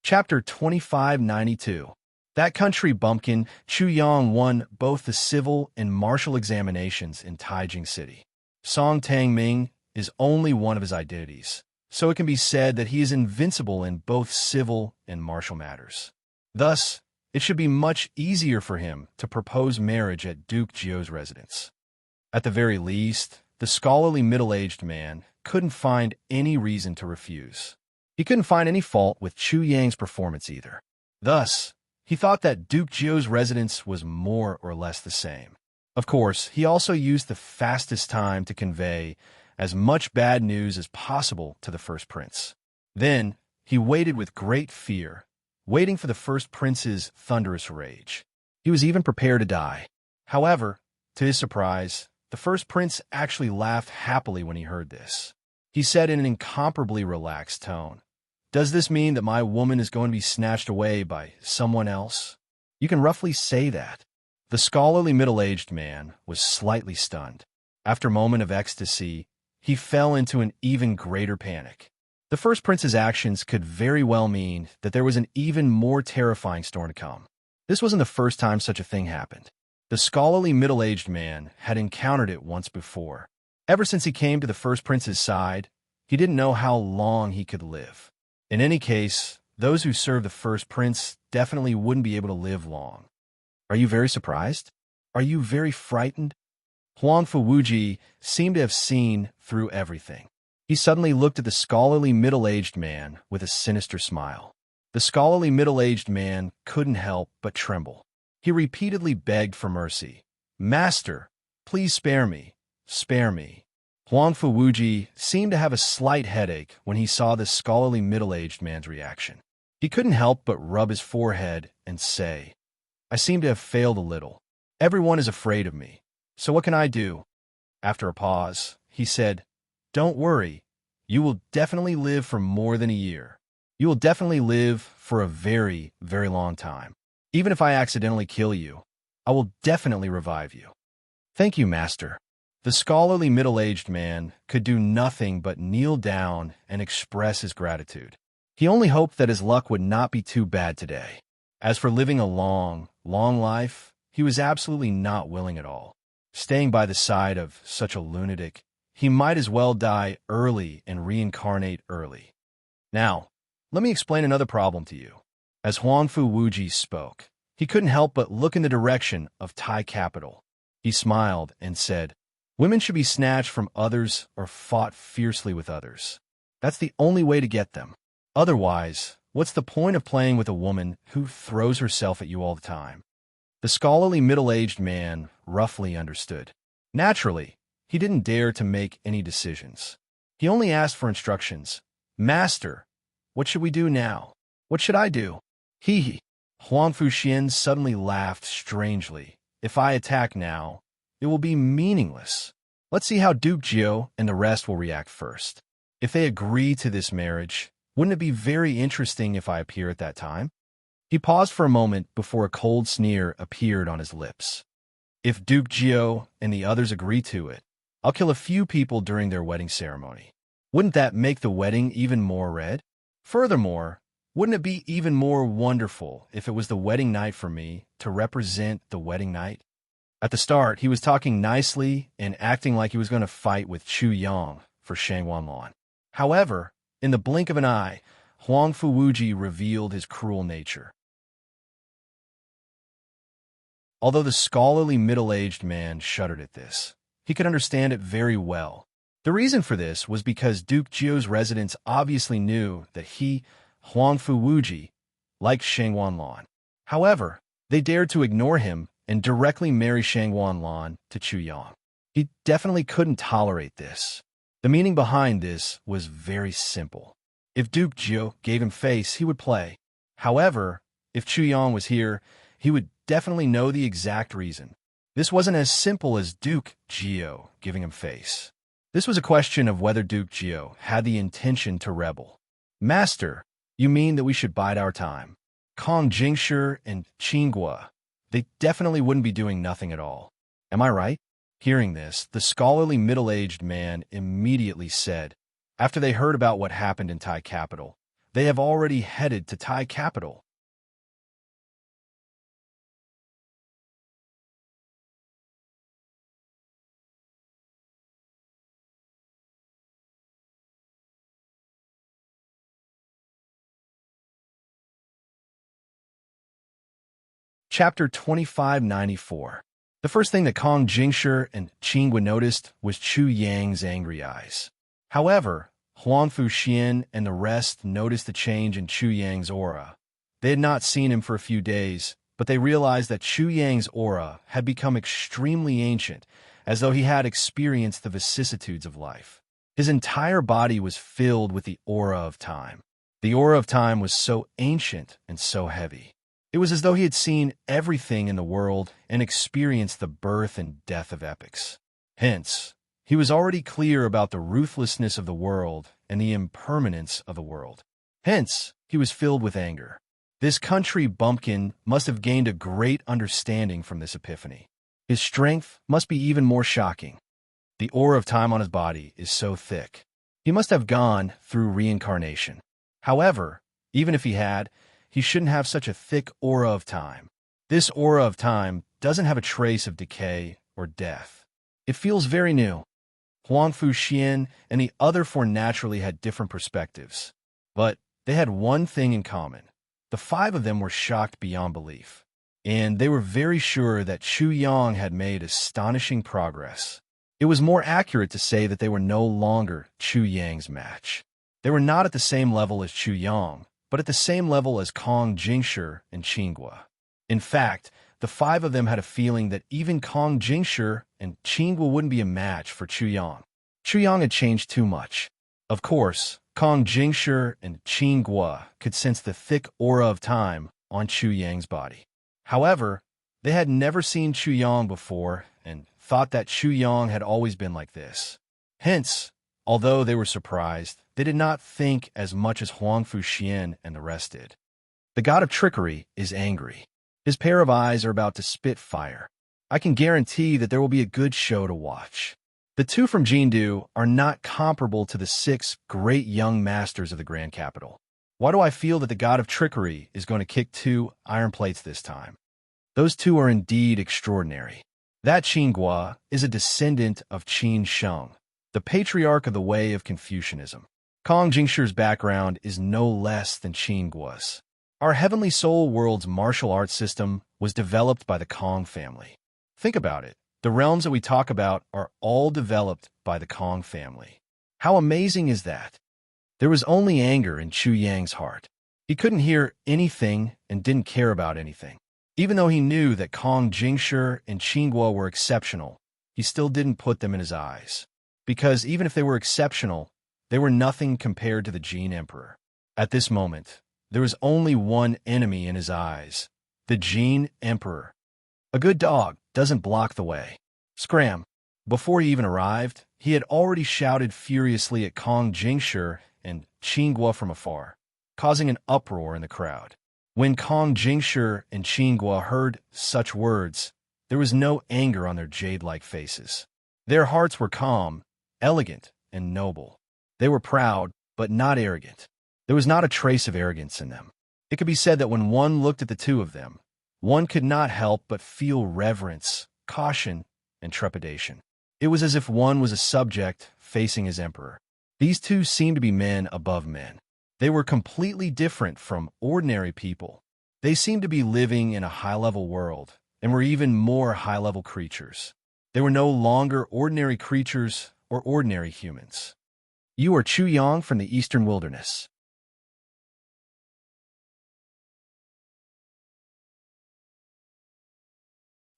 Chapter 2592. That country bumpkin, Chu Yang, won both the civil and martial examinations in Taijing City. Song Tangming is only one of his identities, so it can be said that he is invincible in both civil and martial matters. Thus, it should be much easier for him to propose marriage at Duke Jiu's residence. At the very least, the scholarly middle-aged man couldn't find any reason to refuse. He couldn't find any fault with Chu Yang's performance either. Thus, he thought that Duke Jiu's residence was more or less the same. Of course, he also used the fastest time to convey as much bad news as possible to the first prince. Then, he waited with great fear, waiting for the first prince's thunderous rage. He was even prepared to die. However, to his surprise, the first prince actually laughed happily when he heard this. He said in an incomparably relaxed tone, "Does this mean that my woman is going to be snatched away by someone else?" You can roughly say that. The scholarly middle-aged man was slightly stunned. After a moment of ecstasy, he fell into an even greater panic. The first prince's actions could very well mean that there was an even more terrifying storm to come. This wasn't the first time such a thing happened. The scholarly middle-aged man had encountered it once before. Ever since he came to the first prince's side, he didn't know how long he could live. In any case, those who served the first prince definitely wouldn't be able to live long. Are you very surprised? Are you very frightened? Huang Fuwuji seemed to have seen through everything. He suddenly looked at the scholarly middle-aged man with a sinister smile. The scholarly middle-aged man couldn't help but tremble. He repeatedly begged for mercy. "Master, please spare me. Spare me." Huang Fuwuji seemed to have a slight headache when he saw this scholarly middle-aged man's reaction. He couldn't help but rub his forehead and say, "I seem to have failed a little. Everyone is afraid of me. So what can I do?" After a pause, he said, "Don't worry. You will definitely live for more than a year. You will definitely live for a very, very long time. Even if I accidentally kill you, I will definitely revive you." "Thank you, Master." The scholarly middle-aged man could do nothing but kneel down and express his gratitude. He only hoped that his luck would not be too bad today. As for living a long, long life, he was absolutely not willing at all. Staying by the side of such a lunatic, he might as well die early and reincarnate early. "Now, let me explain another problem to you." As Huang Fuwuji spoke, he couldn't help but look in the direction of Tai capital. He smiled and said, "Women should be snatched from others or fought fiercely with others. That's the only way to get them. Otherwise, what's the point of playing with a woman who throws herself at you all the time?" The scholarly middle-aged man roughly understood. Naturally, he didn't dare to make any decisions. He only asked for instructions. "Master, what should we do now? What should I do?" He. Huang Fuxian suddenly laughed strangely. "If I attack now, it will be meaningless. Let's see how Duke Jiu and the rest will react first. If they agree to this marriage, wouldn't it be very interesting if I appear at that time?" He paused for a moment before a cold sneer appeared on his lips. "If Duke Jiu and the others agree to it, I'll kill a few people during their wedding ceremony. Wouldn't that make the wedding even more red? Furthermore, wouldn't it be even more wonderful if it was the wedding night for me to represent the wedding night?" At the start, he was talking nicely and acting like he was going to fight with Chu Yang for Shang Wanlan. However, in the blink of an eye, Huang Fuwuji revealed his cruel nature. Although the scholarly middle-aged man shuddered at this, he could understand it very well. The reason for this was because Duke Jiu's residents obviously knew that he, Huang Fuwuji, liked Shang Wanlan. However, they dared to ignore him and directly marry Shang Wanlan to Chu Yang. He definitely couldn't tolerate this. The meaning behind this was very simple. If Duke Jiu gave him face, he would play. However, if Chu Yang was here, he would definitely know the exact reason. This wasn't as simple as Duke Jiu giving him face. This was a question of whether Duke Jiu had the intention to rebel. "Master, you mean that we should bide our time? Kong Jingshi and Qinghua, they definitely wouldn't be doing nothing at all. Am I right?" Hearing this, the scholarly middle-aged man immediately said, "After they heard about what happened in Tai capital, they have already headed to Tai capital." Chapter 2594. The first thing that Kong Jingshi and Qinghua noticed was Chu Yang's angry eyes. However, Huang Fuxian and the rest noticed the change in Chu Yang's aura. They had not seen him for a few days, but they realized that Chu Yang's aura had become extremely ancient, as though he had experienced the vicissitudes of life. His entire body was filled with the aura of time. The aura of time was so ancient and so heavy. It was as though he had seen everything in the world and experienced the birth and death of epics. Hence, he was already clear about the ruthlessness of the world and the impermanence of the world. Hence, he was filled with anger. This country bumpkin must have gained a great understanding from this epiphany. His strength must be even more shocking. The aura of time on his body is so thick. He must have gone through reincarnation. However, even if he had, he shouldn't have such a thick aura of time. This aura of time doesn't have a trace of decay or death. It feels very new. Huang Fuxian and the other four naturally had different perspectives. But they had one thing in common. The five of them were shocked beyond belief. And they were very sure that Chu Yang had made astonishing progress. It was more accurate to say that they were no longer Chu Yang's match. They were not at the same level as Chu Yang, but at the same level as Kong Jingshi and Qinghua. In fact, the five of them had a feeling that even Kong Jingshi and Qinghua wouldn't be a match for Chu Yang. Chu Yang had changed too much. Of course, Kong Jingshi and Qin Guo could sense the thick aura of time on Chu Yang's body. However, they had never seen Chu Yang before and thought that Chu Yang had always been like this. Hence, although they were surprised, they did not think as much as Huang Fuxian and the rest did. The god of trickery is angry. His pair of eyes are about to spit fire. I can guarantee that there will be a good show to watch. The two from Jindu are not comparable to the 6 great young masters of the Grand Capital. Why do I feel that the god of trickery is going to kick 2 iron plates this time? Those two are indeed extraordinary. That Qin Guo is a descendant of Qin Sheng, the patriarch of the way of Confucianism. Kong Jingshi's background is no less than Qin Guo's. Our Heavenly Soul World's martial arts system was developed by the Kong family. Think about it. The realms that we talk about are all developed by the Kong family. How amazing is that? There was only anger in Chu Yang's heart. He couldn't hear anything and didn't care about anything. Even though he knew that Kong Jingshi and Qin Guo were exceptional, he still didn't put them in his eyes. Because even if they were exceptional, they were nothing compared to the Jin Emperor. At this moment, there was only one enemy in his eyes, the Jin Emperor. A good dog doesn't block the way. Scram! Before he even arrived, he had already shouted furiously at Kong Jingshi and Qin Guo from afar, causing an uproar in the crowd. When Kong Jingshi and Qin Guo heard such words, there was no anger on their jade-like faces. Their hearts were calm, elegant, and noble. They were proud, but not arrogant. There was not a trace of arrogance in them. It could be said that when one looked at the two of them, one could not help but feel reverence, caution, and trepidation. It was as if one was a subject facing his emperor. These two seemed to be men above men. They were completely different from ordinary people. They seemed to be living in a high-level world and were even more high-level creatures. They were no longer ordinary creatures or ordinary humans. You are Chu Yang from the Eastern Wilderness.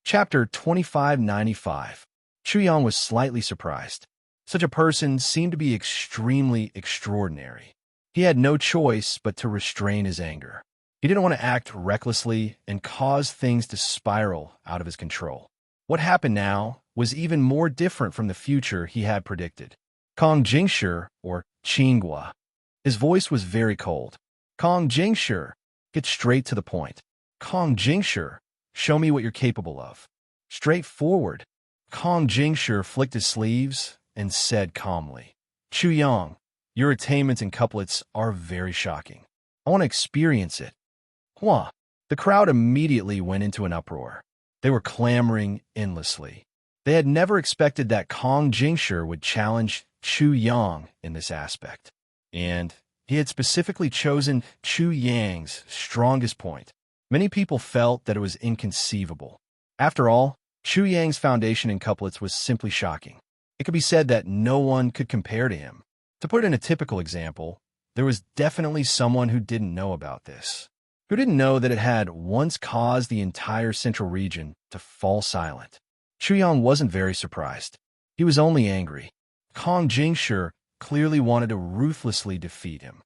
Chapter 2595. Chu Yang was slightly surprised. Such a person seemed to be extremely extraordinary. He had no choice but to restrain his anger. He didn't want to act recklessly and cause things to spiral out of his control. What happened now was even more different from the future he had predicted. Kong Jingshi, or Qin Guo. His voice was very cold. Kong Jingshi, get straight to the point. Kong Jingshi, show me what you're capable of. Straightforward. Kong Jingshi flicked his sleeves and said calmly, Chu Yang, your attainments and couplets are very shocking. I want to experience it. Hua. The crowd immediately went into an uproar. They were clamoring endlessly. They had never expected that Kong Jingshi would challenge Chu Yang in this aspect. And he had specifically chosen Chu Yang's strongest point. Many people felt that it was inconceivable. After all, Chu Yang's foundation in couplets was simply shocking. It could be said that no one could compare to him. To put it in a typical example, there was definitely someone who didn't know about this, who didn't know that it had once caused the entire central region to fall silent. Chu Yang wasn't very surprised. He was only angry. Kong Jingshi clearly wanted to ruthlessly defeat him.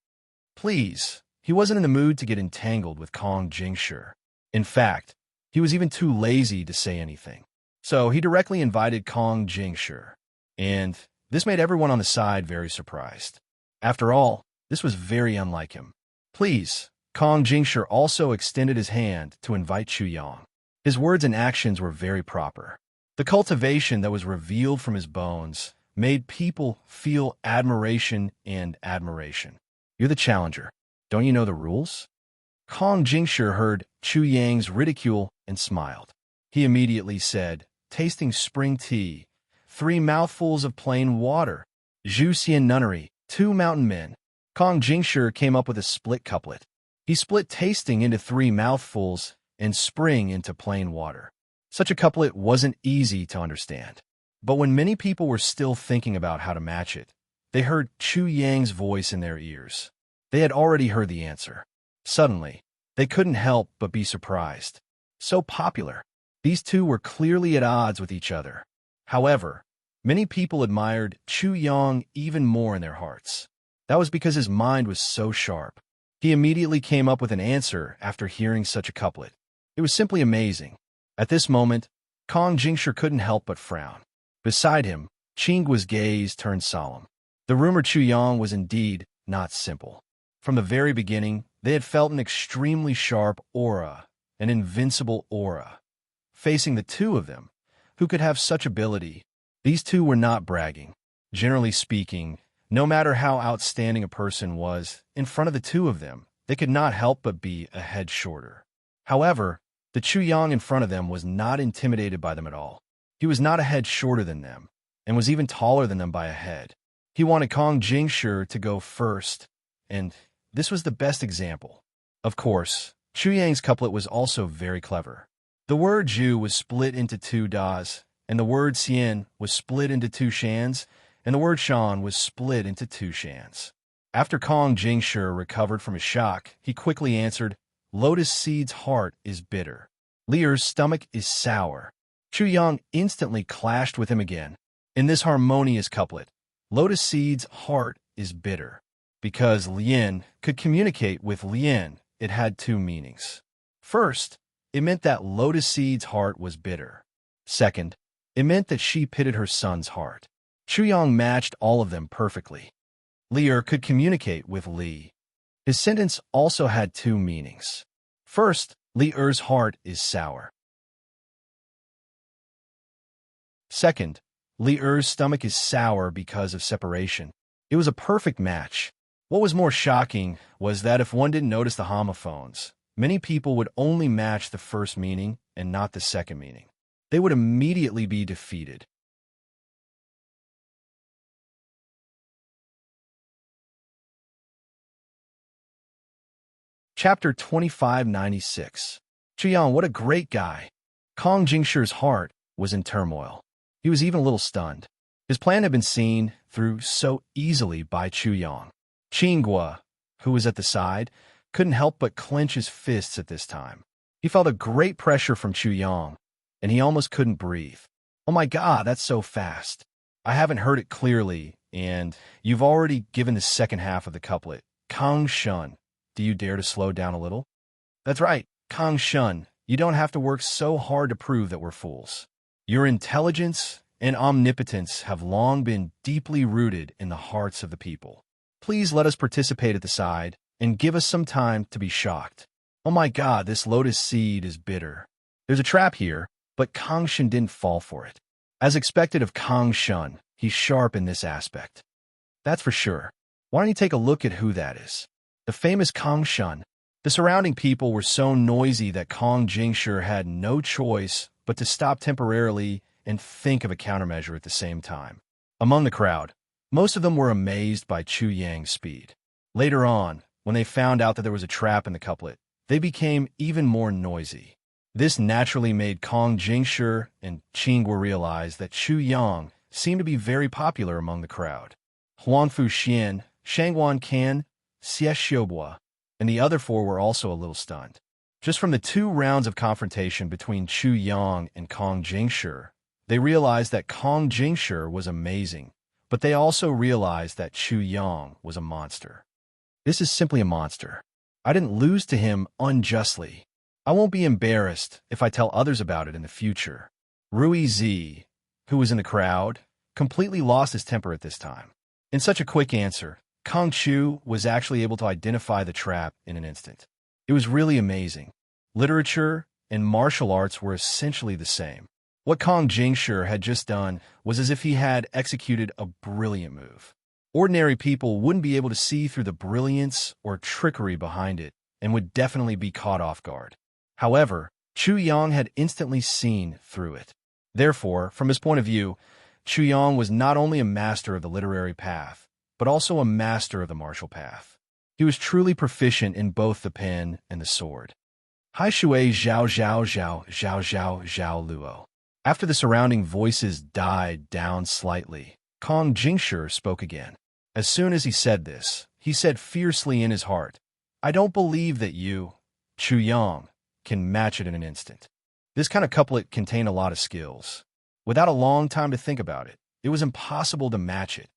Please, he wasn't in the mood to get entangled with Kong Jingshi. In fact, he was even too lazy to say anything. So he directly invited Kong Jingshi. And this made everyone on the side very surprised. After all, this was very unlike him. Please, Kong Jingshi also extended his hand to invite Chu Yang. His words and actions were very proper. The cultivation that was revealed from his bones made people feel admiration and admiration. You're the challenger. Don't you know the rules? Kong Jingshi heard Chu Yang's ridicule and smiled. He immediately said, tasting spring tea, 3 mouthfuls of plain water, Zhu nunnery, 2 mountain men. Kong Jingshi came up with a split couplet. He split tasting into 3 mouthfuls and spring into plain water. Such a couplet wasn't easy to understand. But when many people were still thinking about how to match it, they heard Chu Yang's voice in their ears. They had already heard the answer. Suddenly, they couldn't help but be surprised. So popular. These two were clearly at odds with each other. However, Many people admired Chu Yang even more in their hearts. That was because his mind was so sharp. He immediately came up with an answer after hearing such a couplet. It was simply amazing. At this moment, Kong Jingshi couldn't help but frown. Beside him, Qingguo's gaze turned solemn. The rumored Chu Yang was indeed not simple. From the very beginning, they had felt an extremely sharp aura, an invincible aura. Facing the two of them, who could have such ability? These two were not bragging. Generally speaking, no matter how outstanding a person was, in front of the two of them, they could not help but be a head shorter. However, the Chu Yang in front of them was not intimidated by them at all. He was not a head shorter than them, and was even taller than them by a head. He wanted Kong Jingshi to go first, and this was the best example. Of course, Chu Yang's couplet was also very clever. The word Zhu was split into two das, and the word Xian was split into two shans, and the word Shan was split into two shans. After Kong Jingshi recovered from his shock, he quickly answered, Lotus Seed's heart is bitter. Li Er's stomach is sour. Chu Yang instantly clashed with him again. In this harmonious couplet, Lotus Seed's heart is bitter. Because Lien could communicate with Lien, it had two meanings. First, it meant that Lotus Seed's heart was bitter. Second, it meant that she pitied her son's heart. Chu Yang matched all of them perfectly. Li Er could communicate with Li. His sentence also had two meanings. First, Li Er's heart is sour. Second, Li Er's stomach is sour because of separation. It was a perfect match. What was more shocking was that if one didn't notice the homophones, many people would only match the first meaning and not the second meaning. They would immediately be defeated. Chapter 2596. Chu Yang, what a great guy. Kong Jingshi's heart was in turmoil. He was even a little stunned. His plan had been seen through so easily by Chu Yang. Qingguo, who was at the side, couldn't help but clench his fists at this time. He felt a great pressure from Chu Yang, and he almost couldn't breathe. Oh my God, that's so fast. I haven't heard it clearly, and you've already given the second half of the couplet. Kang Shun, do you dare to slow down a little? That's right, Kang Shun, you don't have to work so hard to prove that we're fools. Your intelligence and omnipotence have long been deeply rooted in the hearts of the people. Please let us participate at the side, and give us some time to be shocked. Oh my God, this lotus seed is bitter. There's a trap here, but Kang Shun didn't fall for it. As expected of Kang Shun, he's sharp in this aspect. That's for sure. Why don't you take a look at who that is? The famous Kang Shun. The surrounding people were so noisy that Kong Jingshi had no choice but to stop temporarily and think of a countermeasure at the same time. Among the crowd, most of them were amazed by Chu Yang's speed. Later on, when they found out that there was a trap in the couplet, they became even more noisy. This naturally made Kong Jingshi and Qingguo realize that Chu Yang seemed to be very popular among the crowd. Huanfu Xian, Shangguan Can, Xie Xiaobo, and the other four were also a little stunned. Just from the 2 rounds of confrontation between Chu Yang and Kong Jingshi, they realized that Kong Jingshi was amazing, but they also realized that Chu Yang was a monster. This is simply a monster. I didn't lose to him unjustly. I won't be embarrassed if I tell others about it in the future. Rui Zi, who was in the crowd, completely lost his temper at this time. In such a quick answer, Kong Chu was actually able to identify the trap in an instant. It was really amazing. Literature and martial arts were essentially the same. What Kong Jingshi had just done was as if he had executed a brilliant move. Ordinary people wouldn't be able to see through the brilliance or trickery behind it and would definitely be caught off guard. However, Chu Yang had instantly seen through it. Therefore, from his point of view, Chu Yang was not only a master of the literary path, but also a master of the martial path. He was truly proficient in both the pen and the sword. Hai Shui Zhao Zhao Zhao Zhao Zhao Zhao Luo. After the surrounding voices died down slightly, Kong Jingshi spoke again. As soon as he said this, he said fiercely in his heart, I don't believe that you, Chu Yang, can match it in an instant. This kind of couplet contained a lot of skills. Without a long time to think about it, It was impossible to match it.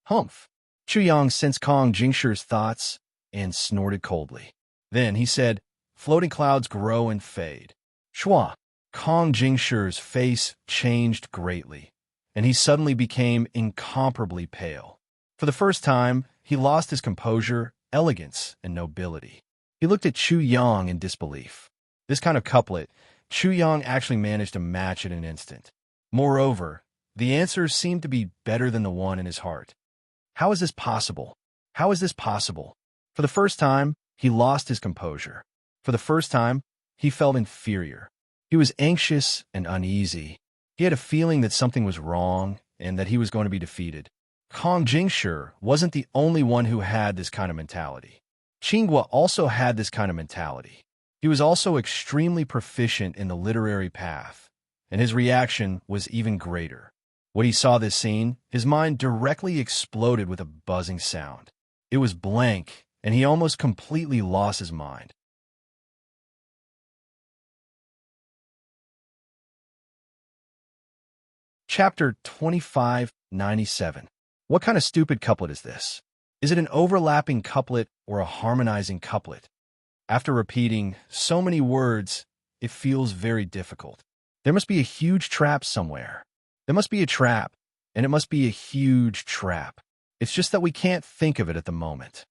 Humph. Chu Yang sensed Kong Jingshi's thoughts and snorted coldly. Then he said, floating clouds grow and fade. Shua. Kong Jingshi's face changed greatly, and he suddenly became incomparably pale. For the first time, he lost his composure, elegance, and nobility. He looked at Chu Yang in disbelief. This kind of couplet, Chu Yang actually managed to match in an instant. Moreover, the answers seemed to be better than the one in his heart. How is this possible? How is this possible? For the first time, he lost his composure. For the first time, he felt inferior. He was anxious and uneasy. He had a feeling that something was wrong and that he was going to be defeated. Kong Jingshi wasn't the only one who had this kind of mentality. Qinghua also had this kind of mentality. He was also extremely proficient in the literary path, and his reaction was even greater. When he saw this scene, his mind directly exploded with a buzzing sound. It was blank, and he almost completely lost his mind. Chapter 2597. What kind of stupid couplet is this? Is it an overlapping couplet or a harmonizing couplet? After repeating so many words, it feels very difficult. There must be a huge trap somewhere. There must be a trap, and it must be a huge trap. It's just that we can't think of it at the moment.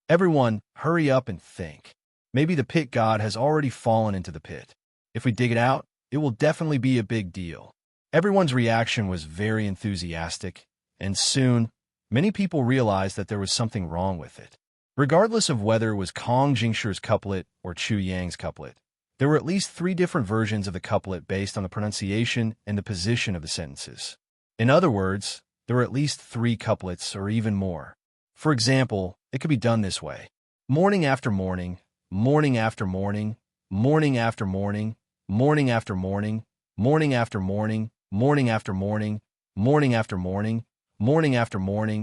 Everyone, hurry up and think. Maybe the pit god has already fallen into the pit. If we dig it out, it will definitely be a big deal. Everyone's reaction was very enthusiastic, and soon, many people realized that there was something wrong with it. Regardless of whether it was Kong Jingshi's couplet or Chu Yang's couplet, there were at least 3 different versions of the couplet based on the pronunciation and the position of the sentences. In other words, there were at least 3 couplets or even more. For example, it could be done this way. Morning after morning, morning after morning, morning after morning, morning after morning, morning after morning, morning after morning, morning after morning, morning after morning,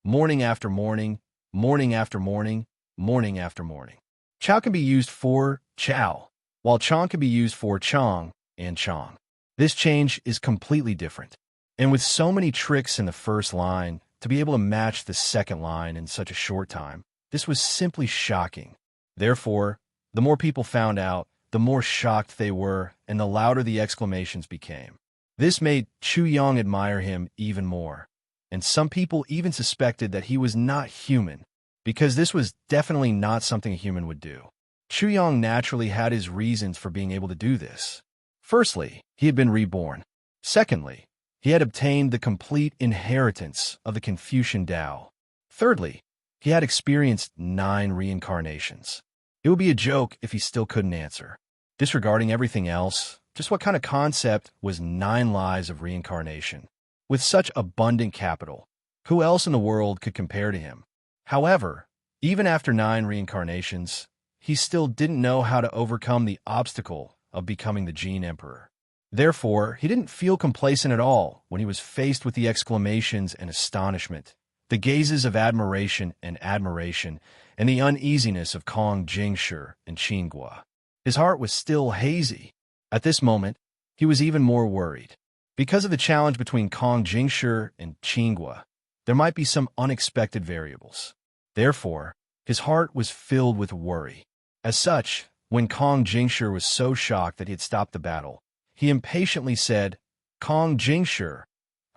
morning after morning, morning after morning, morning after morning. Chow can be used for chow, while chong can be used for chong and chong. This change is completely different. And with so many tricks in the first line, to be able to match the second line in such a short time, this was simply shocking. Therefore, the more people found out, the more shocked they were, and the louder the exclamations became. This made Chu Yang admire him even more, and some people even suspected that he was not human, because this was definitely not something a human would do. Chu Yang naturally had his reasons for being able to do this. Firstly, he had been reborn. Secondly, he had obtained the complete inheritance of the Confucian Tao. Thirdly, he had experienced 9 reincarnations. It would be a joke if he still couldn't answer. Disregarding everything else, just what kind of concept was 9 lives of reincarnation? With such abundant capital, who else in the world could compare to him? However, even after 9 reincarnations, he still didn't know how to overcome the obstacle of becoming the Jin Emperor. Therefore, he didn't feel complacent at all when he was faced with the exclamations and astonishment, the gazes of admiration, and the uneasiness of Kong Jingshi and Qinghua. His heart was still hazy. At this moment, he was even more worried. Because of the challenge between Kong Jingshi and Qinghua, there might be some unexpected variables. Therefore, his heart was filled with worry. As such, when Kong Jingshi was so shocked that he had stopped the battle, he impatiently said, "Kong Jingshi,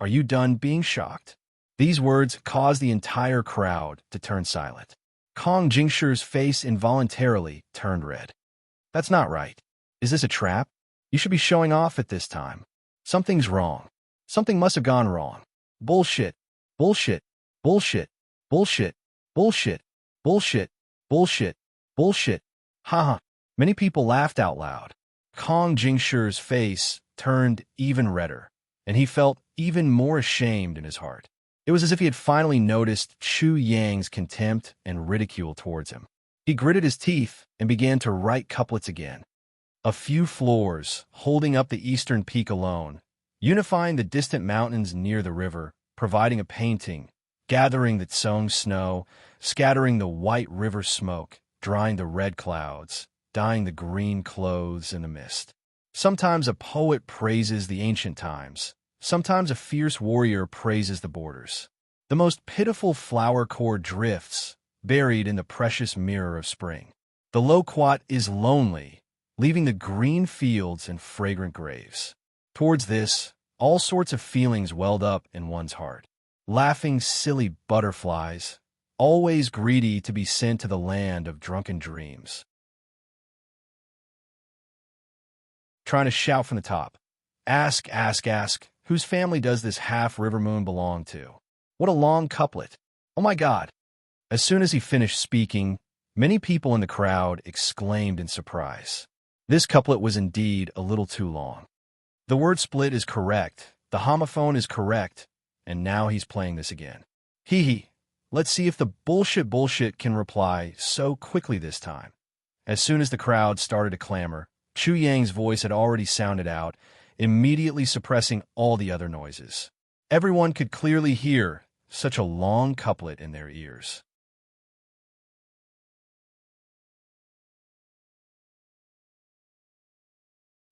are you done being shocked?" These words caused the entire crowd to turn silent. Kong Jingshi's face involuntarily turned red. That's not right. Is this a trap? You should be showing off at this time. Something's wrong. Something must have gone wrong. Bullshit. Bullshit. Bullshit. Bullshit. Bullshit. Bullshit. Bullshit. Bullshit. Haha. Many people laughed out loud. Kong Jingshi's face turned even redder, and he felt even more ashamed in his heart. It was as if he had finally noticed Chu Yang's contempt and ridicule towards him. He gritted his teeth and began to write couplets again. A few floors, holding up the eastern peak alone, unifying the distant mountains near the river, providing a painting, gathering the Tsong snow, scattering the white river smoke, drying the red clouds, dyeing the green clothes in the mist. Sometimes a poet praises the ancient times, Sometimes a fierce warrior praises the borders. The most pitiful flower core drifts, buried in the precious mirror of spring. The loquat is lonely, leaving the green fields and fragrant graves. Towards this, all sorts of feelings welled up in one's heart. Laughing silly butterflies, always greedy to be sent to the land of drunken dreams. Trying to shout from the top. Ask, ask, ask, whose family does this half-river moon belong to? What a long couplet. Oh my God. As soon as he finished speaking, many people in the crowd exclaimed in surprise. This couplet was indeed a little too long. The word split is correct, the homophone is correct, and now he's playing this again. Hee hee. Let's see if the bullshit can reply so quickly this time. As soon as the crowd started to clamor, Chu Yang's voice had already sounded out, immediately suppressing all the other noises. Everyone could clearly hear such a long couplet in their ears.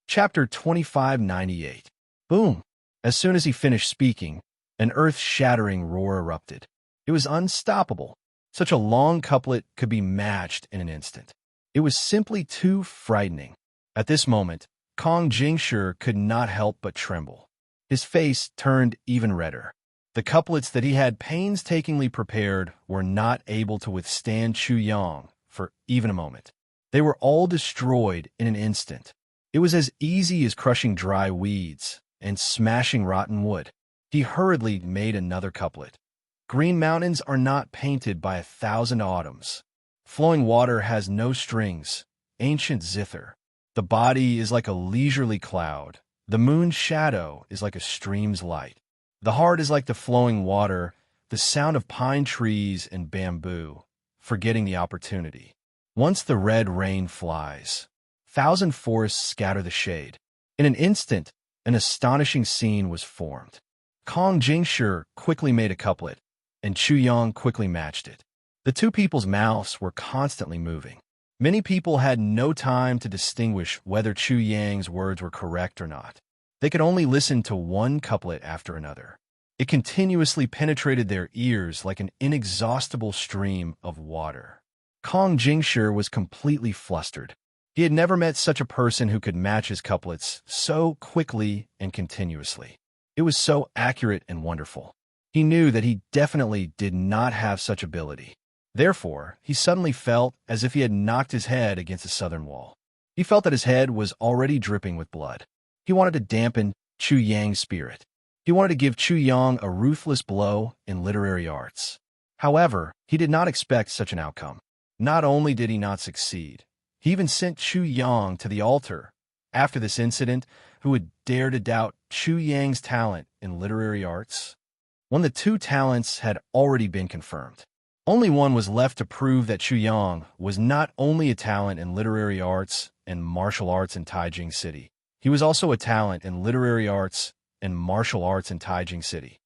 Chapter 2598. Boom! As soon as he finished speaking, an earth-shattering roar erupted. It was unstoppable. Such a long couplet could be matched in an instant. It was simply too frightening. At this moment, Kong Jingshi could not help but tremble. His face turned even redder. The couplets that he had painstakingly prepared were not able to withstand Chu Yang for even a moment. They were all destroyed in an instant. It was as easy as crushing dry weeds and smashing rotten wood. He hurriedly made another couplet. Green mountains are not painted by 1,000 autumns. Flowing water has no strings, ancient zither. The body is like a leisurely cloud. The moon's shadow is like a stream's light. The heart is like the flowing water, the sound of pine trees and bamboo, forgetting the opportunity. Once the red rain flies, 1,000 forests scatter the shade. In an instant, an astonishing scene was formed. Kong Jingshi quickly made a couplet, and Chu Yang quickly matched it. The two people's mouths were constantly moving. Many people had no time to distinguish whether Chu Yang's words were correct or not. They could only listen to one couplet after another. It continuously penetrated their ears like an inexhaustible stream of water. Kong Jingshi was completely flustered. He had never met such a person who could match his couplets so quickly and continuously. It was so accurate and wonderful. He knew that he definitely did not have such ability. Therefore, he suddenly felt as if he had knocked his head against a southern wall. He felt that his head was already dripping with blood. He wanted to dampen Chu Yang's spirit. He wanted to give Chu Yang a ruthless blow in literary arts. However, he did not expect such an outcome. Not only did he not succeed, he even sent Chu Yang to the altar. After this incident, who would dare to doubt Chu Yang's talent in literary arts? When the two talents had already been confirmed. Only one was left to prove that Chu Yang was not only a talent in literary arts and martial arts in Taijing City. He was also a talent in literary arts and martial arts in Taijing City.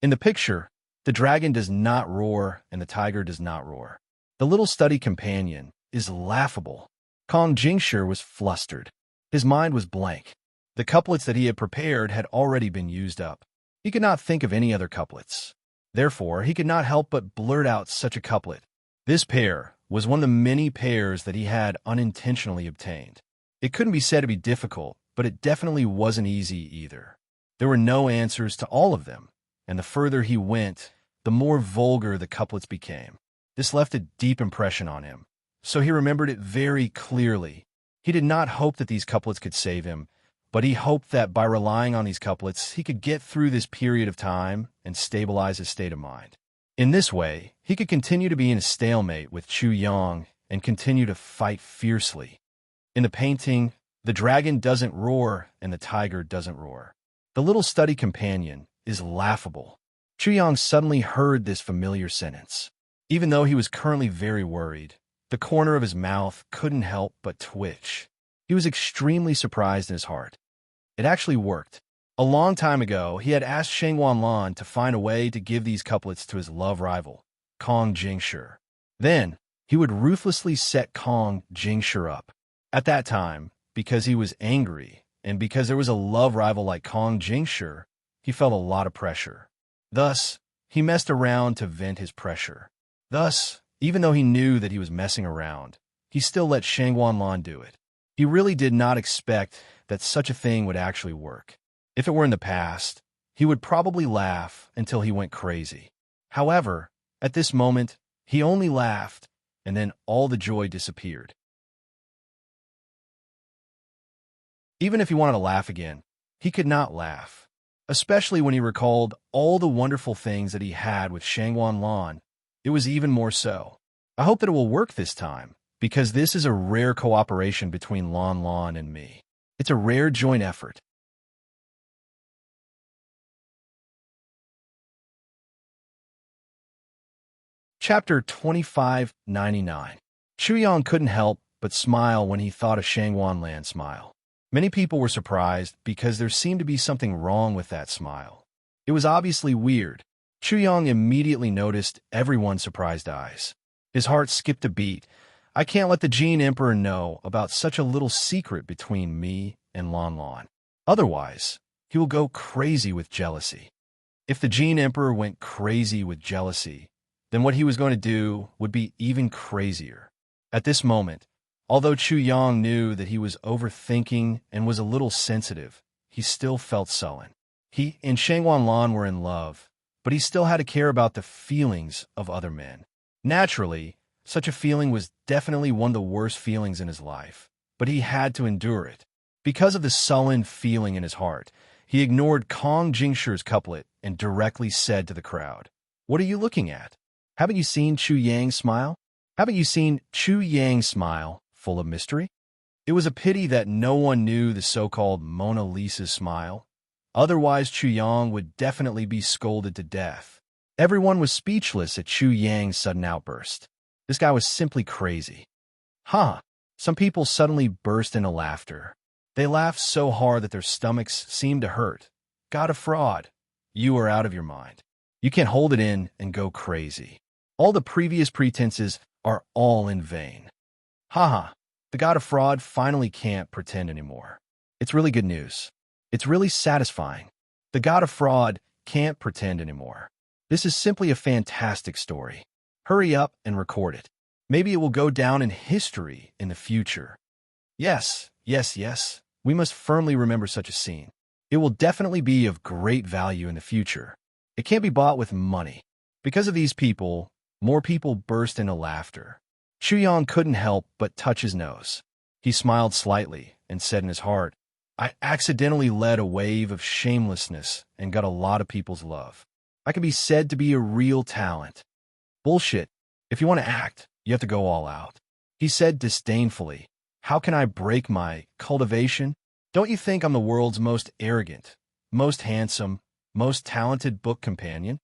In the picture, the dragon does not roar and the tiger does not roar. The little study companion is laughable. Kong Jingshi was flustered. His mind was blank. The couplets that he had prepared had already been used up. He could not think of any other couplets. Therefore, he could not help but blurt out such a couplet. This pair was one of the many pairs that he had unintentionally obtained. It couldn't be said to be difficult, but it definitely wasn't easy either. There were no answers to all of them, and the further he went, the more vulgar the couplets became. This left a deep impression on him, so he remembered it very clearly. He did not hope that these couplets could save him, but he hoped that by relying on these couplets, he could get through this period of time and stabilize his state of mind. In this way, he could continue to be in a stalemate with Chu Yang and continue to fight fiercely. In the painting, the dragon doesn't roar and the tiger doesn't roar. The little study companion is laughable. Chu Yang suddenly heard this familiar sentence. Even though he was currently very worried, the corner of his mouth couldn't help but twitch. He was extremely surprised in his heart. It actually worked. A long time ago, he had asked Sheng Wanlan to find a way to give these couplets to his love rival, Kong Jingshi. Then, he would ruthlessly set Kong Jingshi up. At that time, because he was angry, and because there was a love rival like Kong Jingshi, he felt a lot of pressure. Thus, he messed around to vent his pressure. Thus, even though he knew that he was messing around, he still let Shangguanlan do it. He really did not expect that such a thing would actually work. If it were in the past, he would probably laugh until he went crazy. However, at this moment, he only laughed, and then all the joy disappeared. Even if he wanted to laugh again, he could not laugh, especially when he recalled all the wonderful things that he had with Shangguanlan. It was even more so. I hope that it will work this time, because this is a rare cooperation between Lan Lan and me. It's a rare joint effort. Chapter 2599. Chuyang couldn't help but smile when he thought of Shangguanlan's smile. Many people were surprised because there seemed to be something wrong with that smile. It was obviously weird. Chuyang immediately noticed everyone's surprised eyes. His heart skipped a beat. I can't let the Gene Emperor know about such a little secret between me and Lan Lan. Otherwise, he will go crazy with jealousy. If the Gene Emperor went crazy with jealousy, then what he was going to do would be even crazier. At this moment, although Chuyang knew that he was overthinking and was a little sensitive, he still felt sullen. He and Shangguanlan were in love, but he still had to care about the feelings of other men. Naturally, such a feeling was definitely one of the worst feelings in his life, but he had to endure it. Because of the sullen feeling in his heart, he ignored Kong Jingshi's couplet and directly said to the crowd, "What are you looking at? Haven't you seen Chu Yang's smile? Haven't you seen Chu Yang's smile, full of mystery?" It was a pity that no one knew the so-called Mona Lisa's smile. Otherwise, Chu Yang would definitely be scolded to death. Everyone was speechless at Chu Yang's sudden outburst. This guy was simply crazy. Some people suddenly burst into laughter. They laughed so hard that their stomachs seemed to hurt. God of fraud, you are out of your mind. You can't hold it in and go crazy. All the previous pretenses are all in vain. The god of fraud finally can't pretend anymore. It's really good news. It's really satisfying. The god of fraud can't pretend anymore. This is simply a fantastic story. Hurry up and record it. Maybe it will go down in history in the future. Yes. We must firmly remember such a scene. It will definitely be of great value in the future. It can't be bought with money. Because of these people, more people burst into laughter. Chuyang couldn't help but touch his nose. He smiled slightly and said in his heart, I accidentally led a wave of shamelessness and got a lot of people's love. I can be said to be a real talent. Bullshit. If you want to act, you have to go all out. He said disdainfully, how can I break my cultivation? Don't you think I'm the world's most arrogant, most handsome, most talented book companion?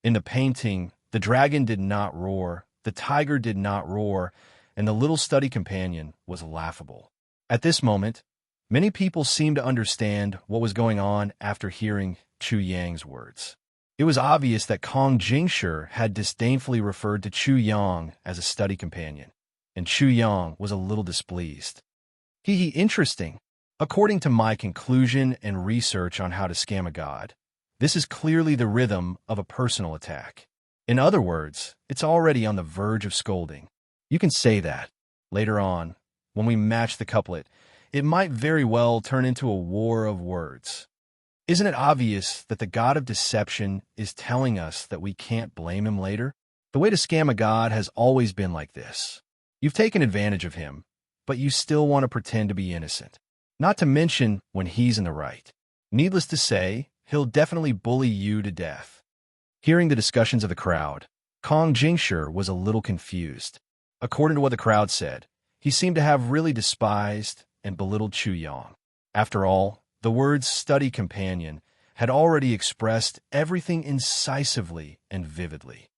In the painting, the dragon did not roar, the tiger did not roar, and the little study companion was laughable. At this moment, many people seemed to understand what was going on after hearing Chu Yang's words. It was obvious that Kong Jingshi had disdainfully referred to Chu Yang as a study companion, and Chu Yang was a little displeased. Interesting. According to my conclusion and research on how to scam a god, this is clearly the rhythm of a personal attack. In other words, it's already on the verge of scolding. You can say that. Later on, when we match the couplet, it might very well turn into a war of words. Isn't it obvious that the god of deception is telling us that we can't blame him later? The way to scam a god has always been like this. You've taken advantage of him, but you still want to pretend to be innocent. Not to mention when he's in the right. Needless to say, he'll definitely bully you to death. Hearing the discussions of the crowd, Kong Jingshi was a little confused. According to what the crowd said, he seemed to have really despised and belittled Chu Yang. After all, the words study companion had already expressed everything incisively and vividly.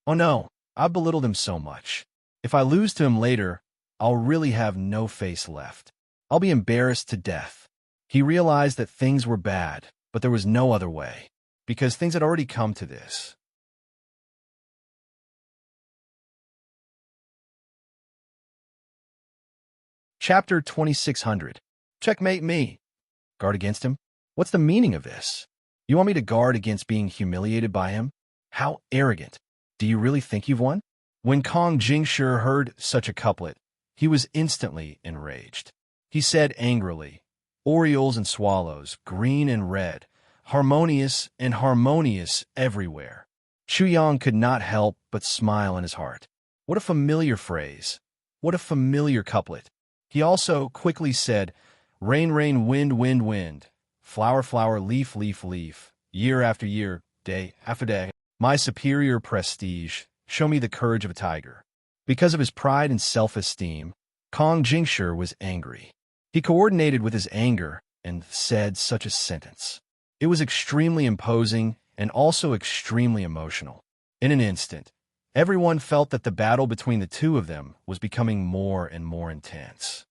Oh no, I've belittled him so much. If I lose to him later, I'll really have no face left. I'll be embarrassed to death. He realized that things were bad, but there was no other way, because things had already come to this. Chapter 2600. Checkmate me. Guard against him? What's the meaning of this? You want me to guard against being humiliated by him? How arrogant. Do you really think you've won? When Kong Jingshi heard such a couplet, he was instantly enraged. He said angrily, "Orioles and swallows, green and red, harmonious and harmonious everywhere." Chu Yang could not help but smile in his heart. What a familiar phrase. What a familiar couplet. He also quickly said, "Rain, rain, wind, wind, wind, flower, flower, leaf, leaf, leaf, year after year, day after day. My superior prestige, show me the courage of a tiger." Because of his pride and self-esteem, Kong Jingshi was angry. He coordinated with his anger and said such a sentence. It was extremely imposing and also extremely emotional. In an instant, everyone felt that the battle between the two of them was becoming more and more intense.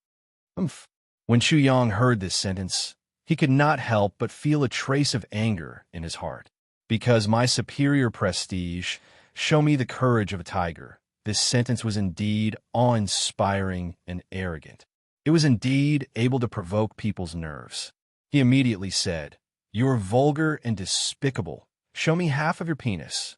Umph. When Chu Yang heard this sentence, he could not help but feel a trace of anger in his heart. Because my superior prestige, show me the courage of a tiger. This sentence was indeed awe-inspiring and arrogant. It was indeed able to provoke people's nerves. He immediately said, "You're vulgar and despicable. Show me half of your penis."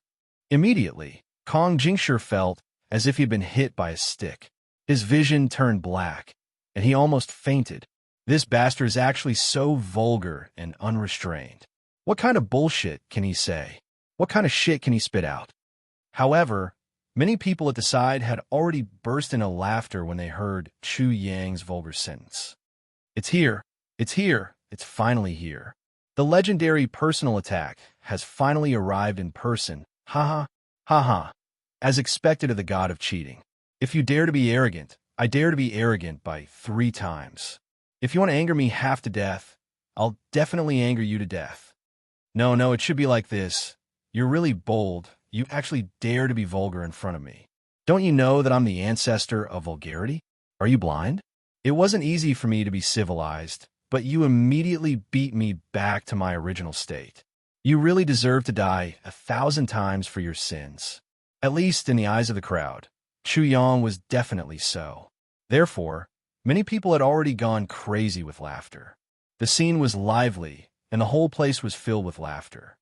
Immediately, Kong Jingshi felt as if he'd been hit by a stick. His vision turned black, and he almost fainted. This bastard is actually so vulgar and unrestrained. What kind of bullshit can he say? What kind of shit can he spit out? However, many people at the side had already burst into laughter when they heard Chu Yang's vulgar sentence. It's here. It's here. It's finally here. The legendary personal attack has finally arrived in person. Ha ha. Ha ha. As expected of the god of cheating. If you dare to be arrogant, I dare to be arrogant by 3 times. If you want to anger me half to death, I'll definitely anger you to death. No, it should be like this. You're really bold. You actually dare to be vulgar in front of me. Don't you know that I'm the ancestor of vulgarity? Are you blind? It wasn't easy for me to be civilized, but you immediately beat me back to my original state. You really deserve to die 1,000 times for your sins. At least in the eyes of the crowd, Chu Yang was definitely so. Therefore, many people had already gone crazy with laughter. The scene was lively, and the whole place was filled with laughter.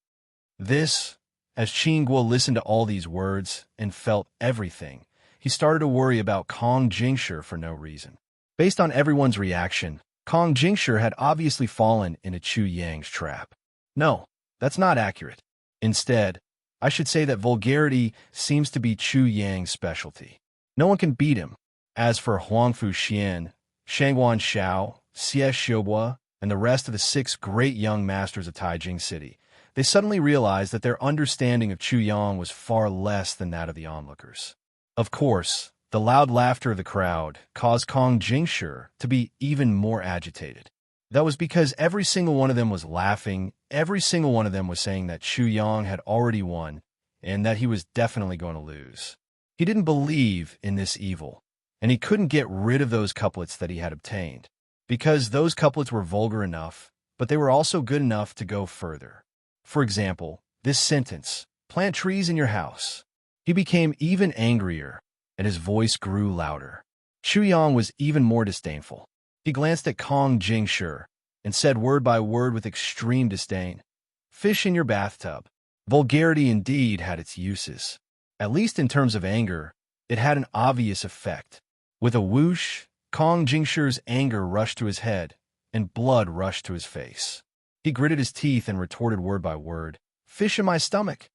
As Qin Guo listened to all these words and felt everything, he started to worry about Kong Jingshi for no reason. Based on everyone's reaction, Kong Jingshi had obviously fallen into Chu Yang's trap. No, that's not accurate. Instead, I should say that vulgarity seems to be Chu Yang's specialty. No one can beat him. As for Huangfu Xian, Shangguan Xiao, Xie Xiaobua, and the rest of the 6 great young masters of Taijing City, they suddenly realized that their understanding of Chu Yang was far less than that of the onlookers. Of course, the loud laughter of the crowd caused Kong Jingshi to be even more agitated. That was because every single one of them was laughing, every single one of them was saying that Chu Yang had already won, and that he was definitely going to lose. He didn't believe in this evil, and he couldn't get rid of those couplets that he had obtained, because those couplets were vulgar enough, but they were also good enough to go further. For example, this sentence, "Plant trees in your house." He became even angrier, and his voice grew louder. Chu Yang was even more disdainful. He glanced at Kong Jingshi and said word by word with extreme disdain, "Fish in your bathtub." Vulgarity indeed had its uses. At least in terms of anger, it had an obvious effect. With a whoosh, Kong Jingshi's anger rushed to his head, and blood rushed to his face. He gritted his teeth and retorted word by word, "Fish in my stomach."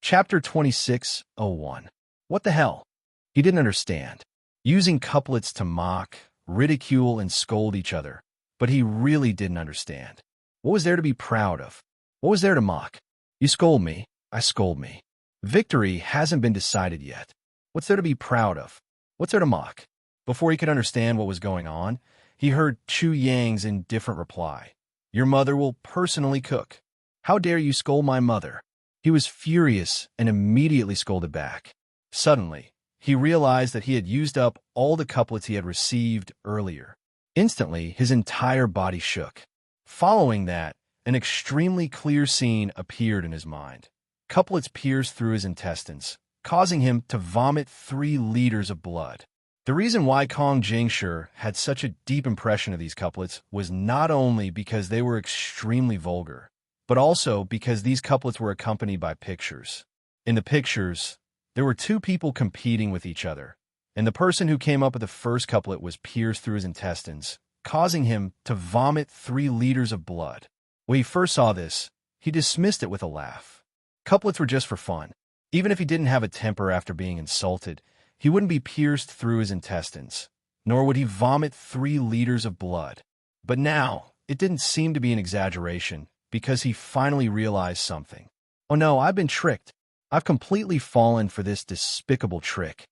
Chapter 26:01. What the hell? He didn't understand. Using couplets to mock, ridicule, and scold each other. But he really didn't understand. What was there to be proud of? What was there to mock? You scold me, I scold me. Victory hasn't been decided yet. What's there to be proud of? What's there to mock? Before he could understand what was going on, he heard Chu Yang's indifferent reply. "Your mother will personally cook. How dare you scold my mother?" He was furious and immediately scolded back. Suddenly, he realized that he had used up all the couplets he had received earlier. Instantly, his entire body shook. Following that, an extremely clear scene appeared in his mind. Couplets pierced through his intestines, causing him to vomit 3 liters of blood. The reason why Kong Jingshi had such a deep impression of these couplets was not only because they were extremely vulgar, but also because these couplets were accompanied by pictures. In the pictures, there were two people competing with each other, and the person who came up with the first couplet was pierced through his intestines, causing him to vomit 3 liters of blood. When he first saw this, he dismissed it with a laugh. Couplets were just for fun. Even if he didn't have a temper after being insulted, he wouldn't be pierced through his intestines, nor would he vomit 3 liters of blood. But now, it didn't seem to be an exaggeration, because he finally realized something. Oh no, I've been tricked. I've completely fallen for this despicable trick.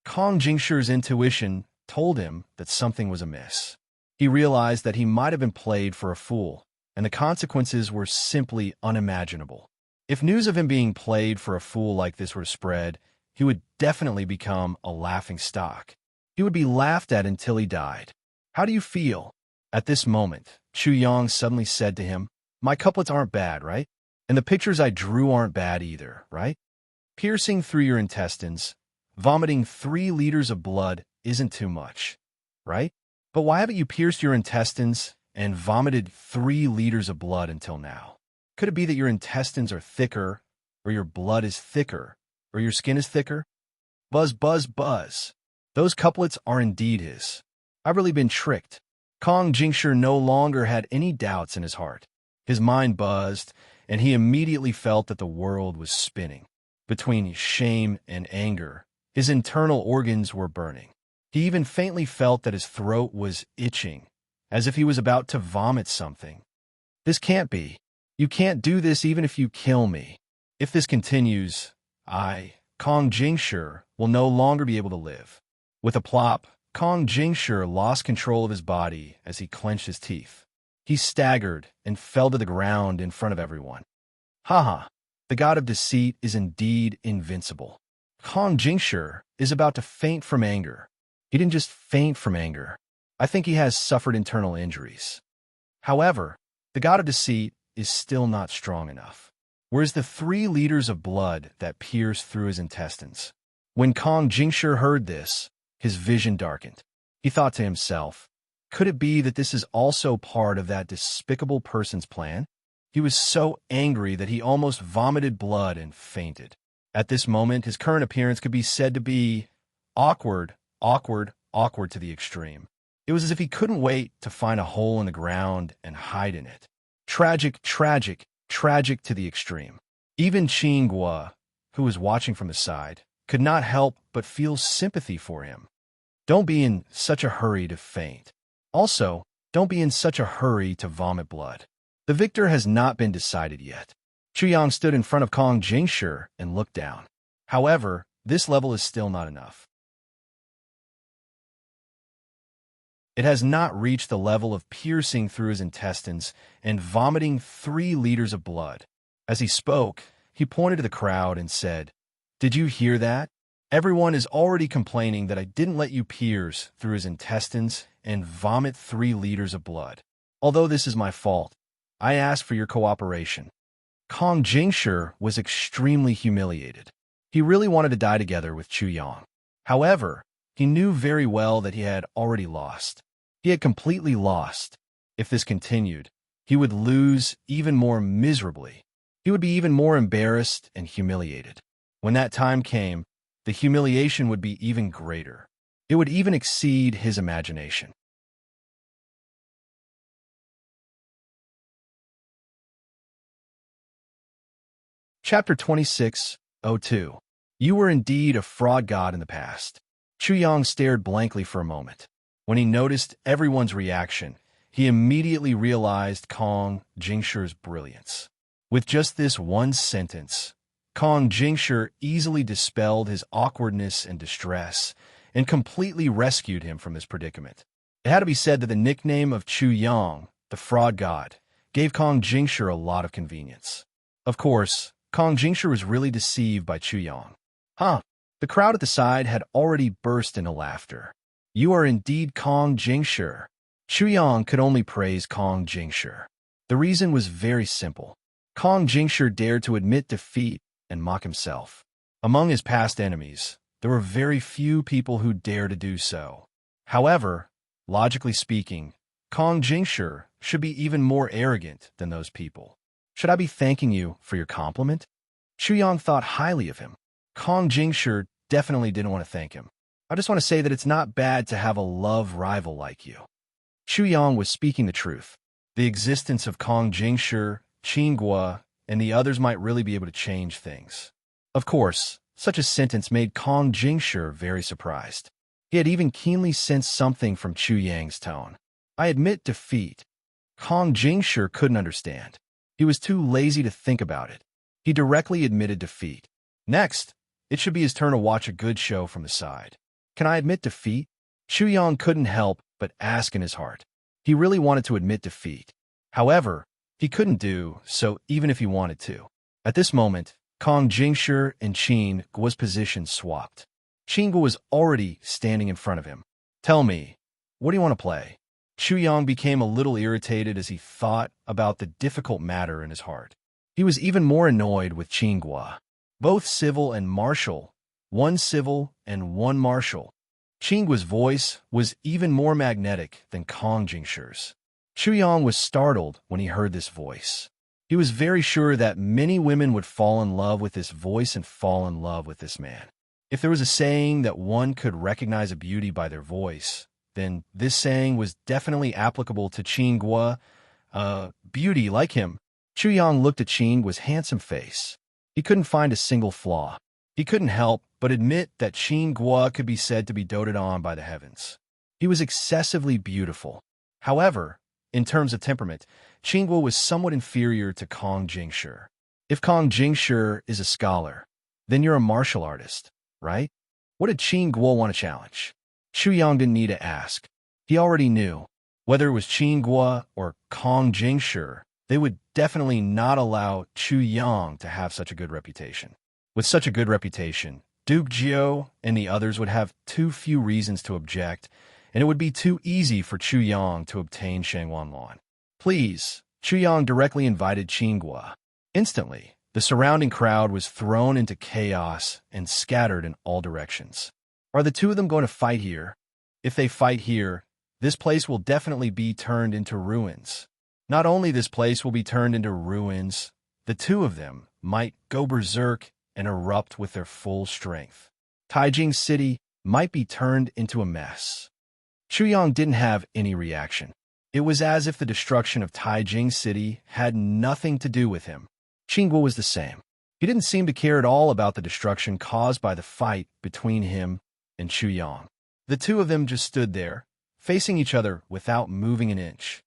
Kong Jingshi's intuition told him that something was amiss. He realized that he might have been played for a fool, and the consequences were simply unimaginable. If news of him being played for a fool like this were to spread, he would definitely become a laughing stock. He would be laughed at until he died. How do you feel? At this moment, Chu Yang suddenly said to him, "My couplets aren't bad, right? And the pictures I drew aren't bad either, right? Piercing through your intestines, vomiting 3 liters of blood isn't too much, right? But why haven't you pierced your intestines and vomited 3 liters of blood until now? Could it be that your intestines are thicker, or your blood is thicker, or your skin is thicker?" Buzz, buzz, buzz. Those couplets are indeed his. I've really been tricked. Kong Jingshi no longer had any doubts in his heart. His mind buzzed, and he immediately felt that the world was spinning. Between shame and anger, his internal organs were burning. He even faintly felt that his throat was itching, as if he was about to vomit something. This can't be. You can't do this even if you kill me. If this continues, Kong Jingshi, will no longer be able to live. With a plop, Kong Jingshi lost control of his body as he clenched his teeth. He staggered and fell to the ground in front of everyone. Haha, the god of deceit is indeed invincible. Kong Jingshi is about to faint from anger. He didn't just faint from anger. I think he has suffered internal injuries. However, the god of deceit is still not strong enough. Where's the 3 liters of blood that pierced through his intestines? When Kong Jingshi heard this, his vision darkened. He thought to himself, could it be that this is also part of that despicable person's plan? He was so angry that he almost vomited blood and fainted. At this moment, his current appearance could be said to be awkward, awkward, awkward to the extreme. It was as if he couldn't wait to find a hole in the ground and hide in it. Tragic, tragic, tragic to the extreme. Even Qin Guo, who was watching from the side, could not help but feel sympathy for him. Don't be in such a hurry to faint. Also, don't be in such a hurry to vomit blood. The victor has not been decided yet. Chu Yang stood in front of Kong Jingshi and looked down. However, this level is still not enough. It has not reached the level of piercing through his intestines and vomiting 3 liters of blood. As he spoke, he pointed to the crowd and said, "Did you hear that? Everyone is already complaining that I didn't let you pierce through his intestines and vomit 3 liters of blood. Although this is my fault, I ask for your cooperation." Kong Jingshi was extremely humiliated. He really wanted to die together with Chu Yang. However, he knew very well that he had already lost. He had completely lost. If this continued, he would lose even more miserably. He would be even more embarrassed and humiliated. When that time came, the humiliation would be even greater. It would even exceed his imagination. Chapter 26:02. You were indeed a fraud god in the past. Chu Yang stared blankly for a moment. When he noticed everyone's reaction, he immediately realized Kong Jingshi's brilliance. With just this one sentence, Kong Jingshi easily dispelled his awkwardness and distress and completely rescued him from this predicament. It had to be said that the nickname of Chu Yang, the fraud god, gave Kong Jingshi a lot of convenience. Of course, Kong Jingshi was really deceived by Chu Yang. The crowd at the side had already burst into laughter. You are indeed Kong Jingshi. Chu Yang could only praise Kong Jingshi. The reason was very simple. Kong Jingshi dared to admit defeat and mock himself. Among his past enemies, there were very few people who dare to do so. However, logically speaking, Kong Jingshi should be even more arrogant than those people. Should I be thanking you for your compliment? Chuyang thought highly of him. Kong Jingshi definitely didn't want to thank him. I just want to say that it's not bad to have a love rival like you. Chuyang was speaking the truth. The existence of Kong Jingshi, Qinghua, and the others might really be able to change things. Of course, such a sentence made Kong Jingshi very surprised. He had even keenly sensed something from Chu Yang's tone. I admit defeat. Kong Jingshi couldn't understand. He was too lazy to think about it. He directly admitted defeat. Next, it should be his turn to watch a good show from the side. Can I admit defeat? Chuyang couldn't help but ask in his heart. He really wanted to admit defeat. However, he couldn't do so even if he wanted to. At this moment, Kong Jingshi and Qin Guo's position swapped. Qin Guo was already standing in front of him. Tell me, what do you want to play? Chuyang became a little irritated as he thought about the difficult matter in his heart. He was even more annoyed with Qin Guo. Both civil and martial, one civil and one martial. Qin Guo's voice was even more magnetic than Kong Jingshi's. Chuyang was startled when he heard this voice. He was very sure that many women would fall in love with this voice and fall in love with this man. If there was a saying that one could recognize a beauty by their voice, then this saying was definitely applicable to Qin Guo. Beauty like him. Chuyang looked at Qin Guo's handsome face. He couldn't find a single flaw. He couldn't help but admit that Qin Guo could be said to be doted on by the heavens. He was excessively beautiful. However, in terms of temperament, Qin Guo was somewhat inferior to Kong Jingshi. If Kong Jingshi is a scholar, then you're a martial artist, right? What did Qin Guo want to challenge? Chuyang didn't need to ask. He already knew. Whether it was Qin Guo or Kong Jingshi, they would definitely not allow Chuyang to have such a good reputation. With such a good reputation, Duke Jiao and the others would have too few reasons to object, and it would be too easy for Chuyang to obtain Shangwanlan. Please, Chuyang directly invited Qin Guo. Instantly, the surrounding crowd was thrown into chaos and scattered in all directions. Are the two of them going to fight here? If they fight here, this place will definitely be turned into ruins. Not only this place will be turned into ruins, the two of them might go berserk and erupt with their full strength. Taijing City might be turned into a mess. Chuyang didn't have any reaction. It was as if the destruction of Taijing City had nothing to do with him. Qin Guo was the same. He didn't seem to care at all about the destruction caused by the fight between him and Chuyang. The two of them just stood there, facing each other without moving an inch.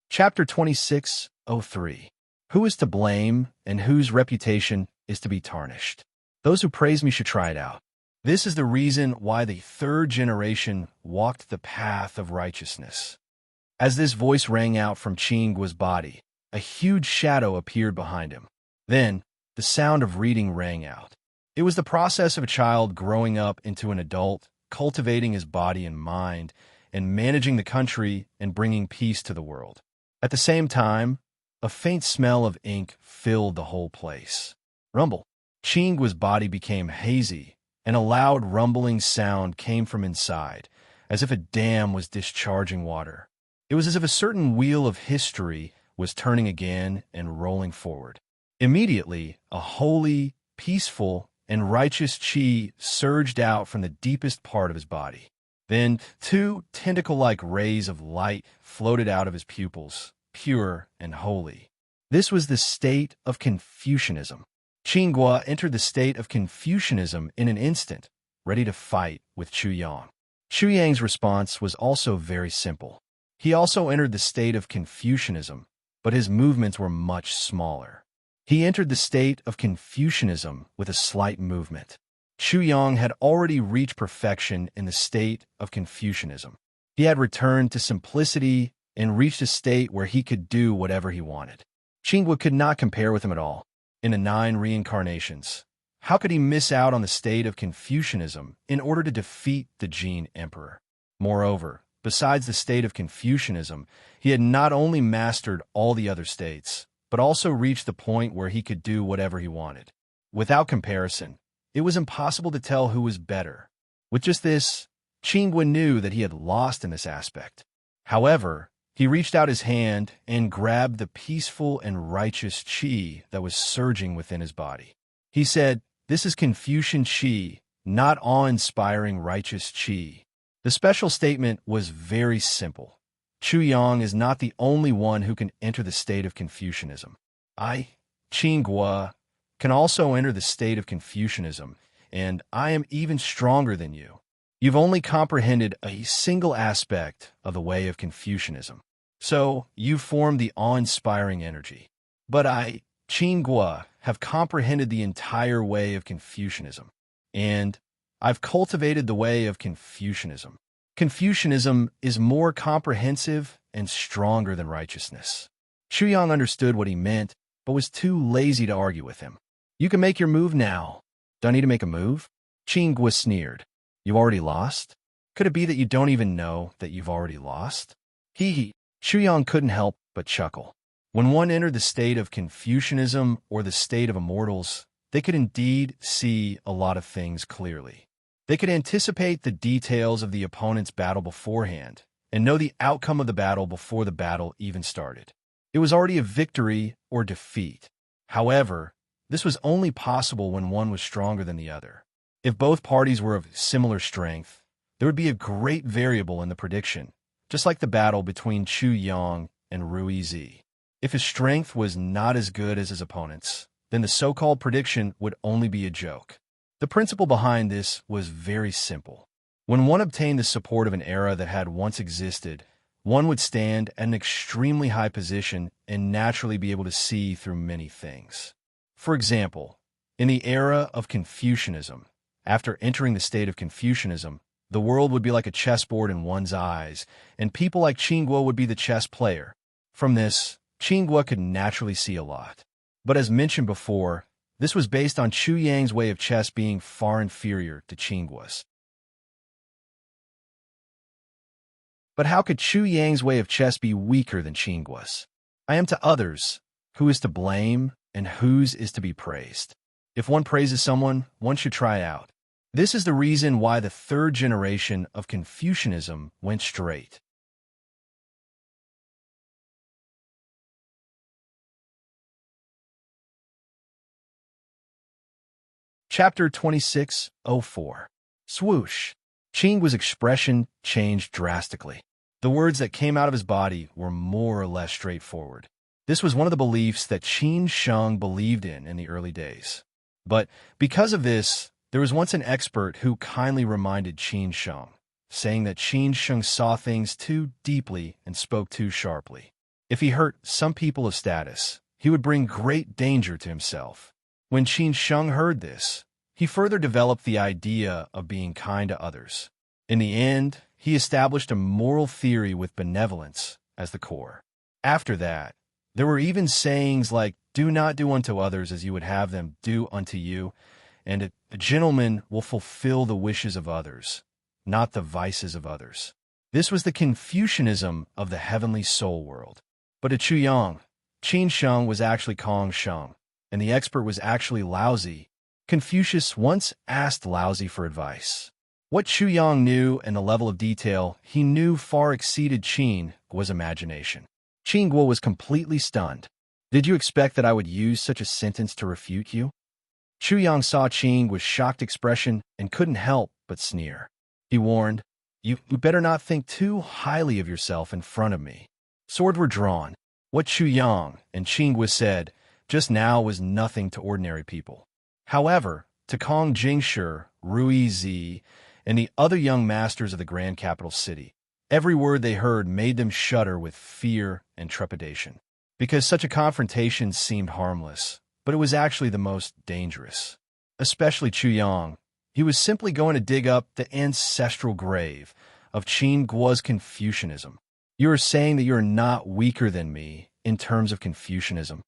Chapter 26:03. Who is to blame and whose reputation is to be tarnished? Those who praise me should try it out. This is the reason why the third generation walked the path of righteousness. As this voice rang out from Qin Guo's body, a huge shadow appeared behind him. Then, the sound of reading rang out. It was the process of a child growing up into an adult, cultivating his body and mind, and managing the country and bringing peace to the world. At the same time, a faint smell of ink filled the whole place. Rumble. Qin Guo's body became hazy, and a loud rumbling sound came from inside, as if a dam was discharging water. It was as if a certain wheel of history was turning again and rolling forward. Immediately, a holy, peaceful, and righteous qi surged out from the deepest part of his body. Then, two tentacle-like rays of light floated out of his pupils, pure and holy. This was the state of Confucianism. Qin Guo entered the state of Confucianism in an instant, ready to fight with Chuyang. Chuyang's response was also very simple. He also entered the state of Confucianism, but his movements were much smaller. He entered the state of Confucianism with a slight movement. Chuyang had already reached perfection in the state of Confucianism. He had returned to simplicity and reached a state where he could do whatever he wanted. Qin Guo could not compare with him at all. In the 9 reincarnations, how could he miss out on the state of Confucianism in order to defeat the Jin Emperor? Moreover, besides the state of Confucianism, he had not only mastered all the other states, but also reached the point where he could do whatever he wanted. Without comparison, it was impossible to tell who was better. With just this, Qingguo knew that he had lost in this aspect. However, he reached out his hand and grabbed the peaceful and righteous qi that was surging within his body. He said, "This is Confucian qi, not awe-inspiring righteous qi." The special statement was very simple. Chu Yang is not the only one who can enter the state of Confucianism. I, Qingguo, can also enter the state of Confucianism, and I am even stronger than you. You've only comprehended a single aspect of the way of Confucianism. So, you've formed the awe-inspiring energy. But I, Qingguo, have comprehended the entire way of Confucianism. And I've cultivated the way of Confucianism. Confucianism is more comprehensive and stronger than righteousness. Xu Yang understood what he meant, but was too lazy to argue with him. You can make your move now. Don't need to make a move? Qingguo sneered. You already lost? Could it be that you don't even know that you've already lost? Hee hee. Xu Yang couldn't help but chuckle. When one entered the state of Confucianism or the state of immortals, they could indeed see a lot of things clearly. They could anticipate the details of the opponent's battle beforehand and know the outcome of the battle before the battle even started. It was already a victory or defeat. However, this was only possible when one was stronger than the other. If both parties were of similar strength, there would be a great variable in the prediction, just like the battle between Chu Yang and Rui Zi. If his strength was not as good as his opponent's, then the so-called prediction would only be a joke. The principle behind this was very simple. When one obtained the support of an era that had once existed, one would stand at an extremely high position and naturally be able to see through many things. For example, in the era of Confucianism, after entering the state of Confucianism, the world would be like a chessboard in one's eyes, and people like Qingguo would be the chess player. From this, Qingguo could naturally see a lot. But as mentioned before, this was based on Chu Yang's way of chess being far inferior to Qingguo's. But how could Chu Yang's way of chess be weaker than Qingguo's? I am to others, who is to blame, and whose is to be praised. If one praises someone, one should try it out. This is the reason why the third generation of Confucianism went straight. Chapter 26:04. Swoosh. Qingguo's expression changed drastically. The words that came out of his body were more or less straightforward. This was one of the beliefs that Qin Sheng believed in the early days. But because of this, there was once an expert who kindly reminded Qin Sheng, saying that Qin Sheng saw things too deeply and spoke too sharply. If he hurt some people of status, he would bring great danger to himself. When Qin Sheng heard this, he further developed the idea of being kind to others. In the end, he established a moral theory with benevolence as the core. After that, there were even sayings like, "Do not do unto others as you would have them do unto you," and "A gentleman will fulfill the wishes of others, not the vices of others." This was the Confucianism of the heavenly soul world. But to Chu Yang, Qin Sheng was actually Kong Sheng, and the expert was actually Laozi. Confucius once asked Laozi for advice. What Chu Yang knew and the level of detail he knew far exceeded Qingguo's imagination. Qingguo was completely stunned. "Did you expect that I would use such a sentence to refute you?" Chu Yang saw Qingguo's shocked expression and couldn't help but sneer. He warned, You better not think too highly of yourself in front of me." Swords were drawn. What Chu Yang and Qingguo said just now was nothing to ordinary people. However, to Kong Jingshi, Rui Zi, and the other young masters of the grand capital city, every word they heard made them shudder with fear and trepidation. Because such a confrontation seemed harmless, but it was actually the most dangerous. Especially Chu Yang. He was simply going to dig up the ancestral grave of Qingguo's Confucianism. "You are saying that you are not weaker than me in terms of Confucianism."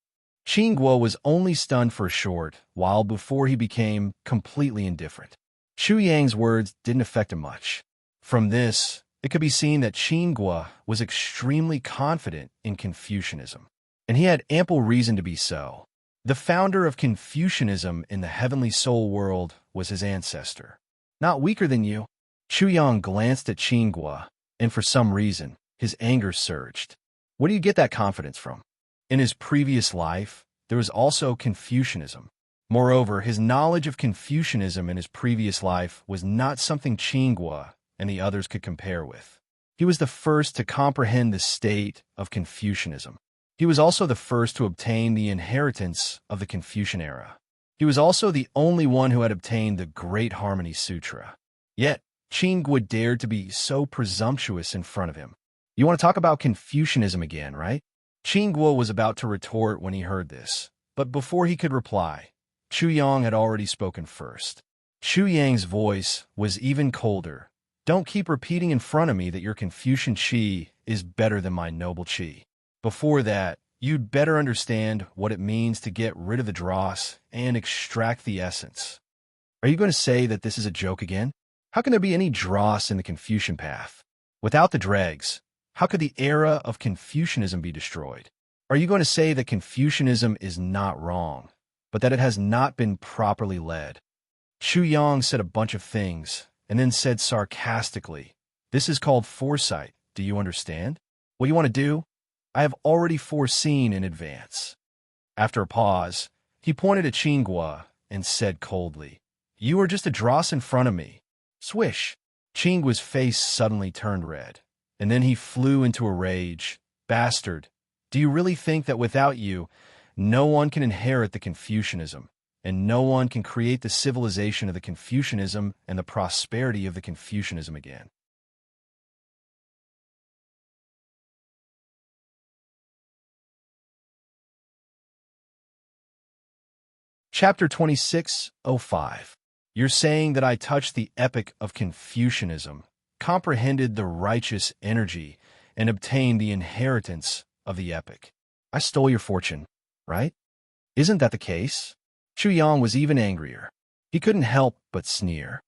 Qingguo was only stunned for a short while before he became completely indifferent. Chu Yang's words didn't affect him much. From this, it could be seen that Qingguo was extremely confident in Confucianism. and he had ample reason to be so. The founder of Confucianism in the heavenly soul world was his ancestor. Not weaker than you. Chu Yang glanced at Qinghua, and for some reason, his anger surged. Where do you get that confidence from? In his previous life, there was also Confucianism. Moreover, his knowledge of Confucianism in his previous life was not something Qinghua and the others could compare with. He was the first to comprehend the state of Confucianism. He was also the first to obtain the inheritance of the Confucian era. He was also the only one who had obtained the Great Harmony Sutra. Yet, Qinghua dared to be so presumptuous in front of him. You want to talk about Confucianism again, right? Qinghua was about to retort when he heard this, but before he could reply, Chu Yang had already spoken first. Chu Yang's voice was even colder. Don't keep repeating in front of me that your Confucian qi is better than my noble qi. Before that, you'd better understand what it means to get rid of the dross and extract the essence. Are you going to say that this is a joke again? How can there be any dross in the Confucian path? Without the dregs, how could the era of Confucianism be destroyed? Are you going to say that Confucianism is not wrong, but that it has not been properly led? Chu Yang said a bunch of things, and then said sarcastically, "This is called foresight. Do you understand? What you want to do? I have already foreseen in advance." After a pause, he pointed at Qinghua and said coldly, "You are just a dross in front of me." Swish! Qinggua's face suddenly turned red, and then he flew into a rage. "Bastard! Do you really think that without you, no one can inherit the Confucianism, and no one can create the civilization of the Confucianism and the prosperity of the Confucianism again?" Chapter 26:05. You're saying that I touched the epic of Confucianism, comprehended the righteous energy, and obtained the inheritance of the epic. I stole your fortune, right? Isn't that the case? Chu Yang was even angrier. He couldn't help but sneer.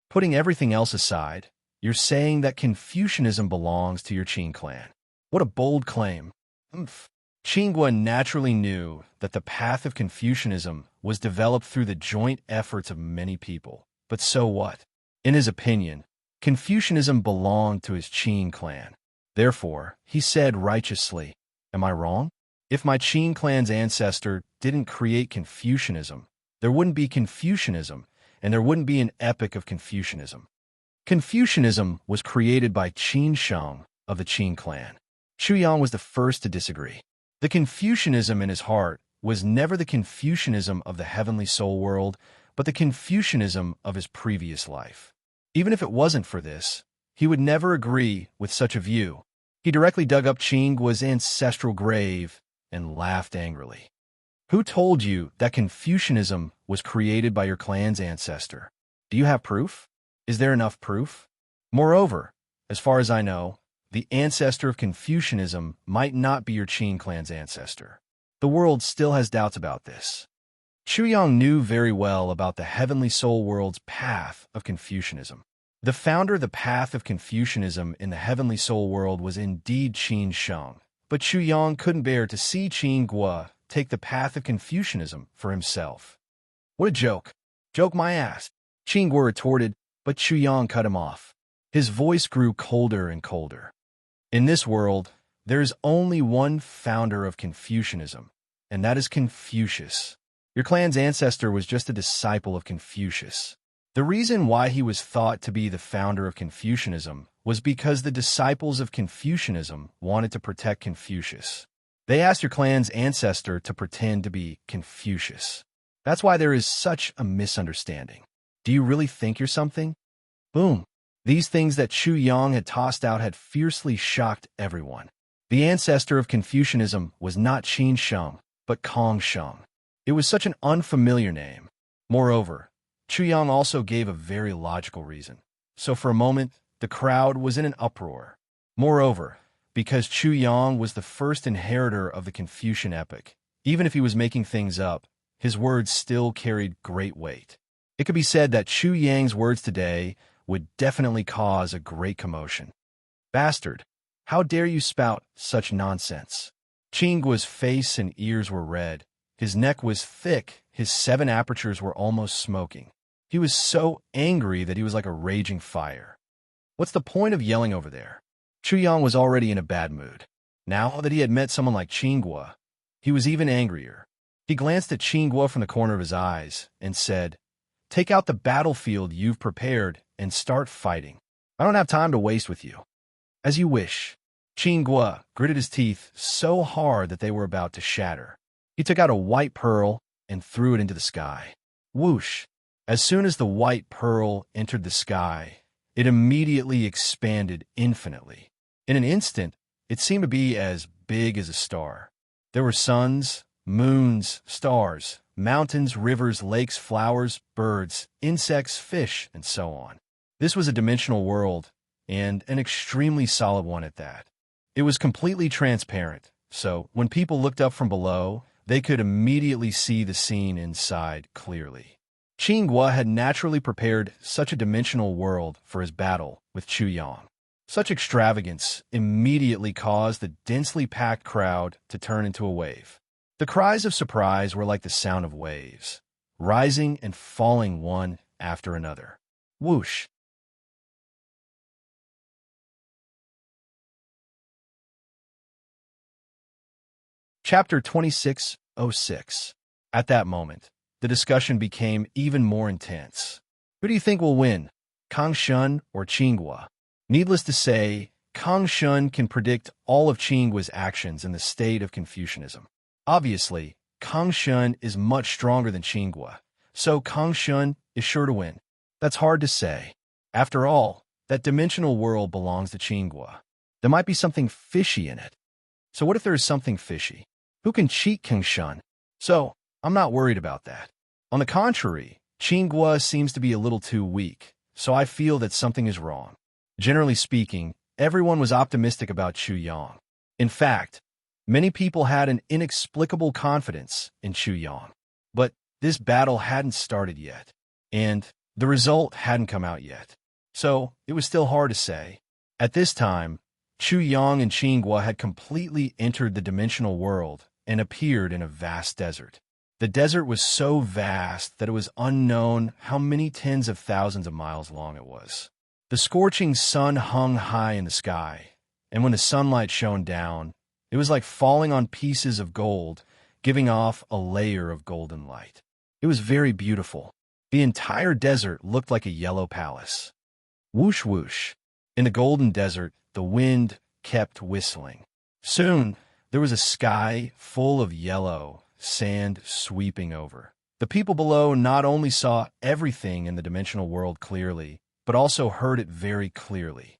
Putting everything else aside, you're saying that Confucianism belongs to your Qin clan. What a bold claim. Humph. Qinghua naturally knew that the path of Confucianism was developed through the joint efforts of many people. But so what? In his opinion, Confucianism belonged to his Qin clan. Therefore, he said righteously, "Am I wrong? If my Qin clan's ancestor didn't create Confucianism, there wouldn't be Confucianism, and there wouldn't be an epic of Confucianism." Confucianism was created by Qin Sheng of the Qin clan. Chu Yang was the first to disagree. The Confucianism in his heart was never the Confucianism of the heavenly soul world, but the Confucianism of his previous life. Even if it wasn't for this, he would never agree with such a view. He directly dug up Qinggua's ancestral grave and laughed angrily. "Who told you that Confucianism was created by your clan's ancestor? Do you have proof? Is there enough proof? Moreover, as far as I know, the ancestor of Confucianism might not be your Qin clan's ancestor. The world still has doubts about this." Chu Yang knew very well about the heavenly soul world's path of Confucianism. The founder of the path of Confucianism in the heavenly soul world was indeed Qin Sheng, but Chu Yang couldn't bear to see Qinghua take the path of Confucianism for himself. "What a joke! Joke my ass!" Qinghua retorted, but Chu Yang cut him off. His voice grew colder and colder. "In this world, there is only one founder of Confucianism, and that is Confucius. Your clan's ancestor was just a disciple of Confucius. The reason why he was thought to be the founder of Confucianism was because the disciples of Confucianism wanted to protect Confucius. They asked your clan's ancestor to pretend to be Confucius. That's why there is such a misunderstanding. Do you really think you're something?" Boom. These things that Chu Yang had tossed out had fiercely shocked everyone. The ancestor of Confucianism was not Qin Sheng, but Kong Sheng. It was such an unfamiliar name. Moreover, Chu Yang also gave a very logical reason. So for a moment, the crowd was in an uproar. Moreover, because Chu Yang was the first inheritor of the Confucian epic, even if he was making things up, his words still carried great weight. It could be said that Chu Yang's words today would definitely cause a great commotion. "Bastard! How dare you spout such nonsense? Chingua's face and ears were red. His neck was thick. His 7 apertures were almost smoking. He was so angry that he was like a raging fire. What's the point of yelling over there? Chuyang was already in a bad mood. Now that he had met someone like Qingguo, he was even angrier. He glanced at Qingguo from the corner of his eyes and said, "Take out the battlefield you've prepared and start fighting. I don't have time to waste with you." "As you wish." Qingguo gritted his teeth so hard that they were about to shatter. He took out a white pearl and threw it into the sky. Whoosh! As soon as the white pearl entered the sky, it immediately expanded infinitely. In an instant, it seemed to be as big as a star. There were suns, moons, stars, mountains, rivers, lakes, flowers, birds, insects, fish, and so on. This was a dimensional world, and an extremely solid one at that. It was completely transparent, so when people looked up from below, they could immediately see the scene inside clearly. Qingguo had naturally prepared such a dimensional world for his battle with Chuyang. Such extravagance immediately caused the densely packed crowd to turn into a wave. The cries of surprise were like the sound of waves, rising and falling one after another. Whoosh! Chapter 26:06. At that moment, the discussion became even more intense. Who do you think will win, Kang Shun or Qingguo? Needless to say, Kang Shun can predict all of Qingguo's actions in the state of Confucianism. Obviously, Kang Shun is much stronger than Qingguo, so Kang Shun is sure to win. That's hard to say. After all, that dimensional world belongs to Qingguo. There might be something fishy in it. So what if there is something fishy? Who can cheat Kang Shun? So, I'm not worried about that. On the contrary, Qingguo seems to be a little too weak, so I feel that something is wrong. Generally speaking, everyone was optimistic about Chuyang. In fact, many people had an inexplicable confidence in Chuyang. But this battle hadn't started yet, and the result hadn't come out yet. So, it was still hard to say. At this time, Chuyang and Qingguo had completely entered the dimensional world and appeared in a vast desert. The desert was so vast that it was unknown how many tens of thousands of miles long it was. The scorching sun hung high in the sky, and when the sunlight shone down, it was like falling on pieces of gold, giving off a layer of golden light. It was very beautiful. The entire desert looked like a yellow palace. Whoosh whoosh. In the golden desert, the wind kept whistling. Soon, there was a sky full of yellow sand sweeping over. The people below not only saw everything in the dimensional world clearly, but also heard it very clearly.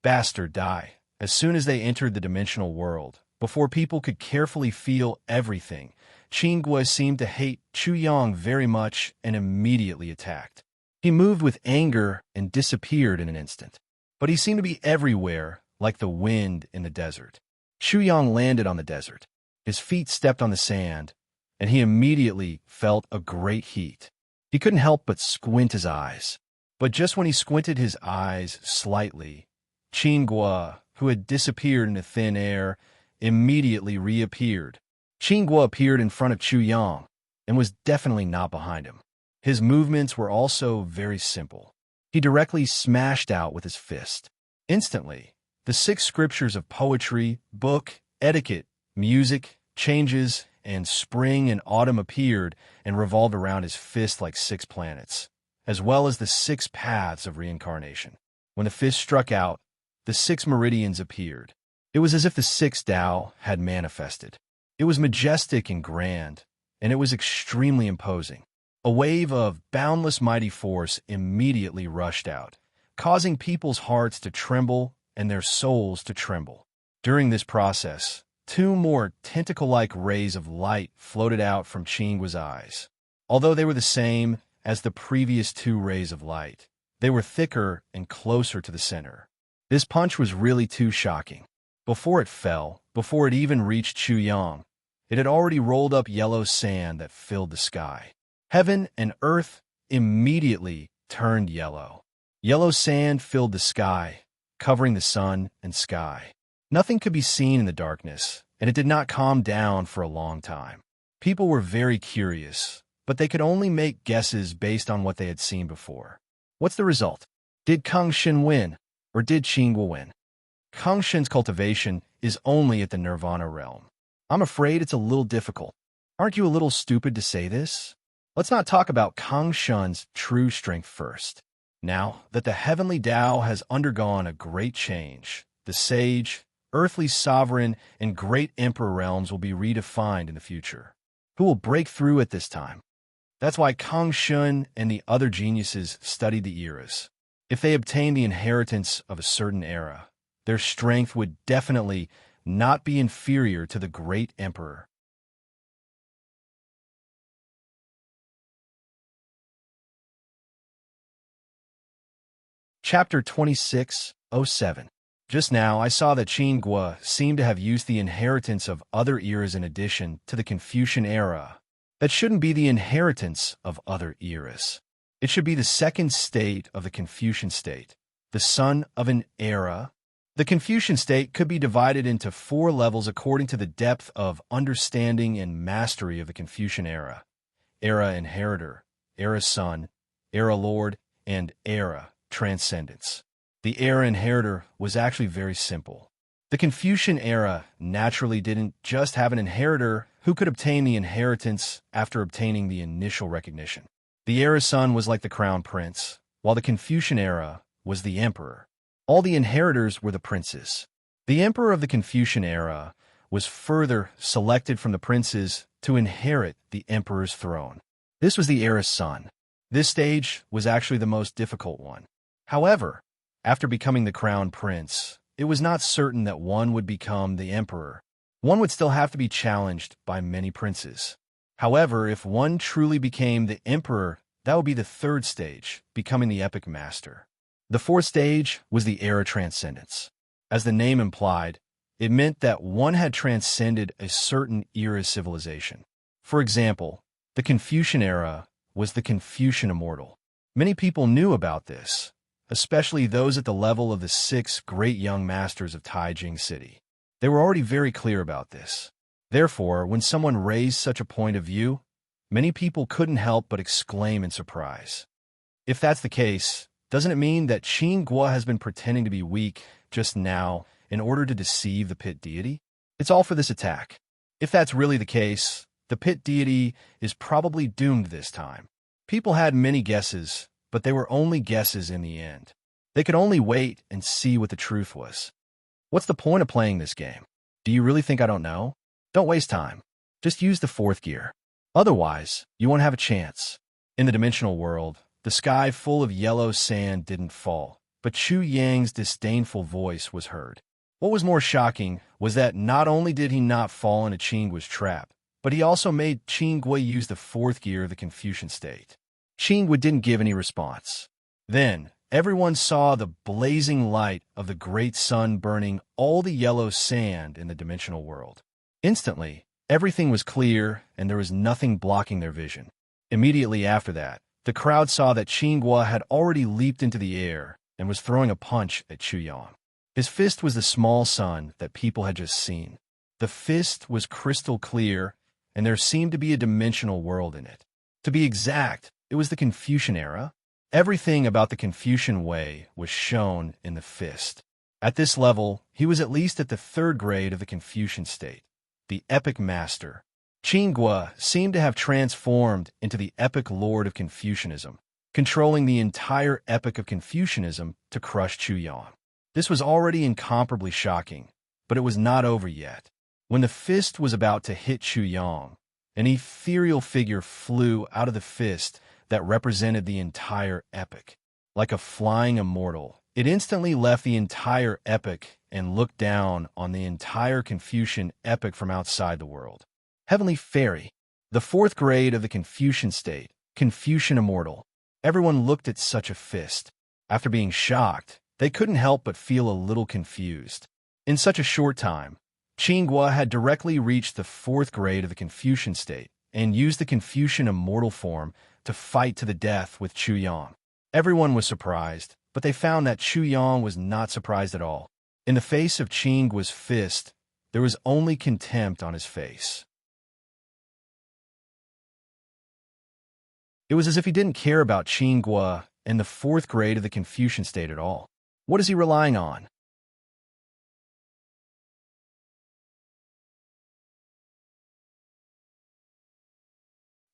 Bastard die. As soon as they entered the dimensional world, before people could carefully feel everything, Qingguo seemed to hate Chuyang very much and immediately attacked. He moved with anger and disappeared in an instant. But he seemed to be everywhere, like the wind in the desert. Chuyang landed on the desert. His feet stepped on the sand, and he immediately felt a great heat. He couldn't help but squint his eyes. But just when he squinted his eyes slightly, Qingguo, who had disappeared into thin air, immediately reappeared. Qingguo appeared in front of Chuyang and was definitely not behind him. His movements were also very simple. He directly smashed out with his fist. Instantly, the 6 scriptures of poetry, book, etiquette, music, changes, and spring and autumn appeared and revolved around his fist like 6 planets, as well as the 6 paths of reincarnation. When the fist struck out, the 6 meridians appeared. It was as if the 6 Tao had manifested. It was majestic and grand, and it was extremely imposing. A wave of boundless mighty force immediately rushed out, causing people's hearts to tremble and their souls to tremble. During this process, 2 more tentacle-like rays of light floated out from Qingguo's eyes. Although they were the same as the previous 2 rays of light, they were thicker and closer to the center. This punch was really too shocking. Before it fell, before it even reached Chuyang, it had already rolled up yellow sand that filled the sky. Heaven and earth immediately turned yellow. Yellow sand filled the sky, covering the sun and sky. Nothing could be seen in the darkness, and it did not calm down for a long time. People were very curious, but they could only make guesses based on what they had seen before. What's the result? Did Kang Shen win, or did Qingguo win? Kang Shen's cultivation is only at the Nirvana realm. I'm afraid it's a little difficult. Aren't you a little stupid to say this? Let's not talk about Kang Shen's true strength first. Now that the heavenly Tao has undergone a great change, the sage, earthly sovereign, and great emperor realms will be redefined in the future. Who will break through at this time? That's why Kang Shen and the other geniuses studied the eras. If they obtained the inheritance of a certain era, their strength would definitely not be inferior to the great emperor. Chapter 26:07. Just now I saw that Qingguo seemed to have used the inheritance of other eras in addition to the Confucian era. That shouldn't be the inheritance of other eras. It should be the second state of the Confucian state, the son of an era. The Confucian state could be divided into 4 levels according to the depth of understanding and mastery of the Confucian era: era inheritor, era son, era lord, and era transcendence. The era inheritor was actually very simple. The Confucian era naturally didn't just have an inheritor who could obtain the inheritance after obtaining the initial recognition. The era son was like the crown prince, while the Confucian era was the emperor. All the inheritors were the princes. The emperor of the Confucian era was further selected from the princes to inherit the emperor's throne. This was the era son. This stage was actually the most difficult one. However, after becoming the crown prince, it was not certain that one would become the emperor. One would still have to be challenged by many princes. However, if one truly became the emperor, that would be the 3rd stage, becoming the epic master. The 4th stage was the era transcendence. As the name implied, it meant that one had transcended a certain era's civilization. For example, the Confucian era was the Confucian immortal. Many people knew about this, especially those at the level of the 6 great young masters of Taijing City. They were already very clear about this. Therefore, when someone raised such a point of view, many people couldn't help but exclaim in surprise. If that's the case, doesn't it mean that Qingguo has been pretending to be weak just now in order to deceive the pit deity? It's all for this attack. If that's really the case, the pit deity is probably doomed this time. People had many guesses, but they were only guesses in the end. They could only wait and see what the truth was. What's the point of playing this game? Do you really think I don't know? Don't waste time. Just use the 4th gear. Otherwise, you won't have a chance. In the dimensional world, the sky full of yellow sand didn't fall, but Chu Yang's disdainful voice was heard. What was more shocking was that not only did he not fall into Qingguo's trap, but he also made Qingguo use the 4th gear of the Confucian state. Qingguo didn't give any response. Then, everyone saw the blazing light of the great sun burning all the yellow sand in the dimensional world. Instantly, everything was clear and there was nothing blocking their vision. Immediately after that, the crowd saw that Qingguo had already leaped into the air and was throwing a punch at Chu Yang. His fist was the small sun that people had just seen. The fist was crystal clear, and there seemed to be a dimensional world in it. To be exact, it was the Confucian era. Everything about the Confucian way was shown in the fist. At this level, he was at least at the 3rd grade of the Confucian state, the epic master. Qingguo seemed to have transformed into the epic lord of Confucianism, controlling the entire epic of Confucianism to crush Chu Yang. This was already incomparably shocking, but it was not over yet. When the fist was about to hit Chu Yang, an ethereal figure flew out of the fist that represented the entire epic. Like a flying immortal, it instantly left the entire epic and looked down on the entire Confucian epic from outside the world. Heavenly Fairy, the 4th grade of the Confucian state, Confucian immortal. Everyone looked at such a fist. After being shocked, they couldn't help but feel a little confused. In such a short time, Qingguo had directly reached the 4th grade of the Confucian state and used the Confucian immortal form to fight to the death with Chu Yang. Everyone was surprised, but they found that Chu Yang was not surprised at all. In the face of Qingguo's fist, There was only contempt on his face. It was as if he didn't care about Qinghua and the fourth grade of the Confucian state at all. What is he relying on?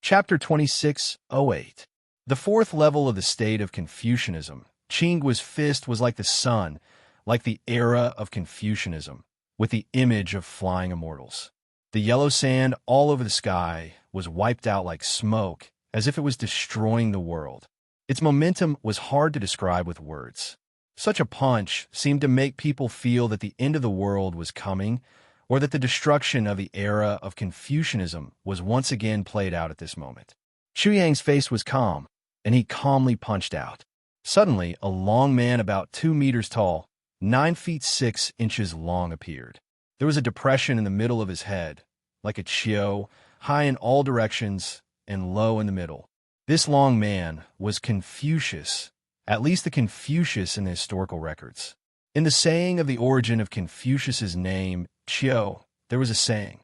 Chapter 26:08. The fourth level of the state of Confucianism. Qinggua's fist was like the sun, like the era of Confucianism, with the image of flying immortals. The yellow sand all over the sky was wiped out like smoke, as if it was destroying the world. Its momentum was hard to describe with words. Such a punch seemed to make people feel that the end of the world was coming, or that the destruction of the era of Confucianism was once again played out at this moment. Xu Yang's face was calm, and he calmly punched out. Suddenly, a long man about 2 meters tall, 9 feet 6 inches long appeared. There was a depression in the middle of his head, like a chio, high in all directions and low in the middle. This long man was Confucius, at least the Confucius in the historical records. In the saying of the origin of Confucius's name, Chio, there was a saying,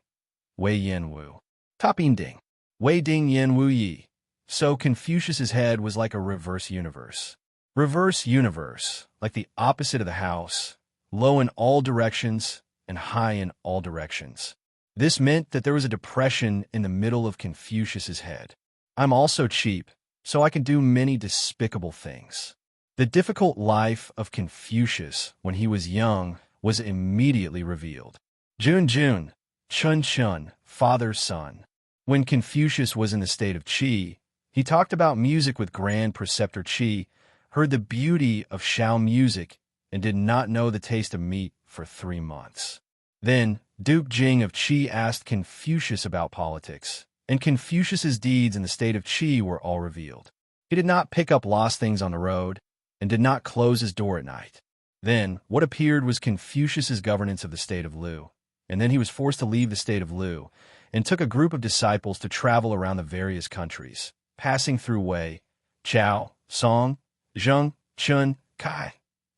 Wei Yen Wu, Ta Ping Ding, Wei Ding Yen Wu Yi. So Confucius's head was like a reverse universe. Reverse universe, like the opposite of the house, low in all directions and high in all directions. This meant that there was a depression in the middle of Confucius's head. I'm also cheap, so I can do many despicable things. The difficult life of Confucius when he was young was immediately revealed. Jun Jun, Chun Chun, father son. When Confucius was in the state of Qi, he talked about music with Grand Preceptor Qi, heard the beauty of Shao music, and did not know the taste of meat for 3 months. Then, Duke Jing of Qi asked Confucius about politics, and Confucius's deeds in the state of Qi were all revealed. He did not pick up lost things on the road, and did not close his door at night. Then, what appeared was Confucius's governance of the state of Lu, and then he was forced to leave the state of Lu, and took a group of disciples to travel around the various countries, passing through Wei, Chao, Song, Zheng, Chun, Kai,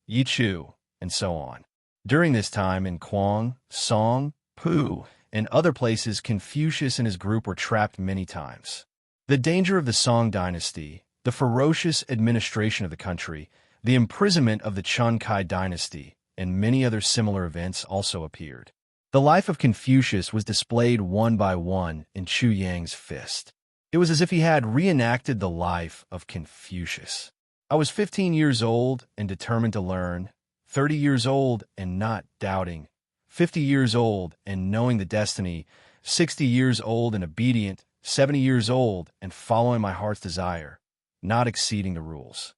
Yichu, and so on. During this time in Kuang, Song, Pu, and other places, Confucius and his group were trapped many times. The danger of the Song dynasty, the ferocious administration of the country, the imprisonment of the Chun Kai dynasty, and many other similar events also appeared. The life of Confucius was displayed one by one in Xu Yang's fist. It was as if he had reenacted the life of Confucius. I was 15 years old and determined to learn, 30 years old and not doubting, 50 years old and knowing the destiny, 60 years old and obedient, 70 years old and following my heart's desire, not exceeding the rules.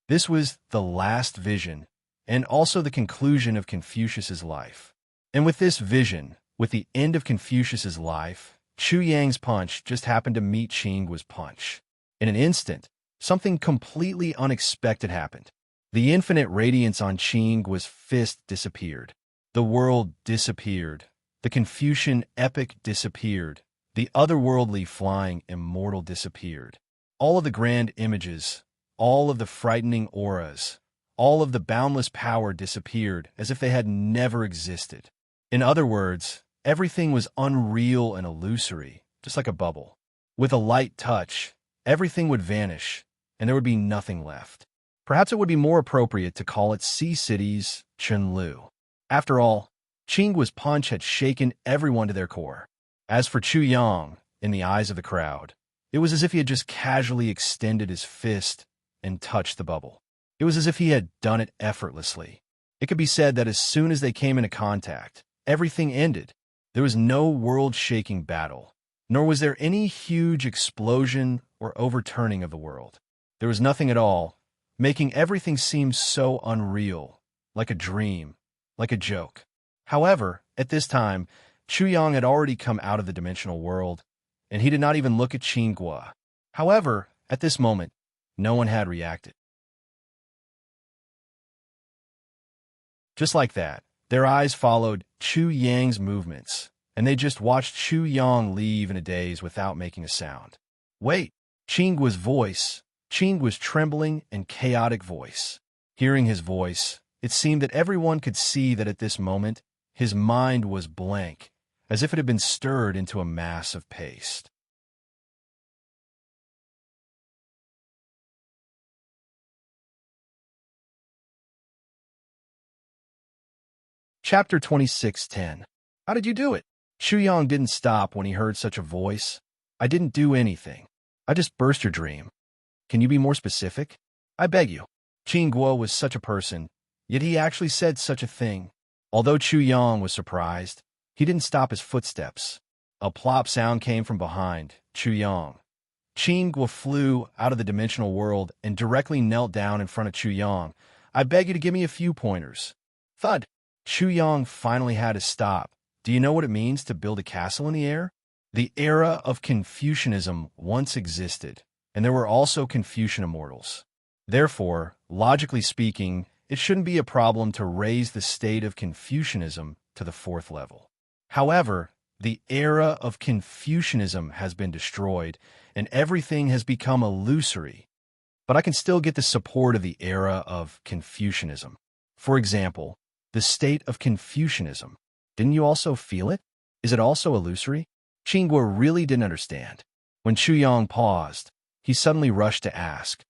This was the last vision and also the conclusion of Confucius's life. And with this vision, with the end of Confucius's life, Xu Yang's punch just happened to meet Qinggua's punch. In an instant, something completely unexpected happened. The infinite radiance on Qinggua's fist disappeared. The world disappeared. The Confucian epic disappeared. The otherworldly flying immortal disappeared. All of the grand images, all of the frightening auras, all of the boundless power disappeared as if they had never existed. In other words, everything was unreal and illusory, just like a bubble. With a light touch, everything would vanish, and there would be nothing left. Perhaps it would be more appropriate to call it Sea City's Chunlu. After all, Qinggua's punch had shaken everyone to their core. As for Xu Yang, in the eyes of the crowd, it was as if he had just casually extended his fist and touched the bubble. It was as if he had done it effortlessly. It could be said that as soon as they came into contact, everything ended. There was no world-shaking battle, nor was there any huge explosion or overturning of the world. There was nothing at all, making everything seem so unreal, like a dream, like a joke. However, at this time, Xu Yang had already come out of the dimensional world, and he did not even look at Qinghua. However, at this moment, no one had reacted. Just like that, their eyes followed Xu Yang's movements, and they just watched Xu Yang leave in a daze without making a sound. Wait! Qinggua's voice, Qinggua's trembling and chaotic voice. Hearing his voice, it seemed that everyone could see that at this moment, His mind was blank, as if it had been stirred into a mass of paste. Chapter 26:10. How did you do it? Yang didn't stop when he heard such a voice. I didn't do anything. I just burst your dream. Can you be more specific? I beg you. Guo was such a person, yet he actually said such a thing. Although Yang was surprised, he didn't stop his footsteps. A plop sound came from behind Yang. Guo flew out of the dimensional world and directly knelt down in front of Yang. I beg you to give me a few pointers. Thud. Yang finally had to stop. Do you know what it means to build a castle in the air? The era of Confucianism once existed, and there were also Confucian immortals. Therefore, logically speaking, it shouldn't be a problem to raise the state of Confucianism to the 4th level. However, the era of Confucianism has been destroyed, and everything has become illusory. But I can still get the support of the era of Confucianism. For example, the state of Confucianism. Didn't you also feel it? Is it also illusory? Guo really didn't understand. When Yang paused, he suddenly rushed to ask,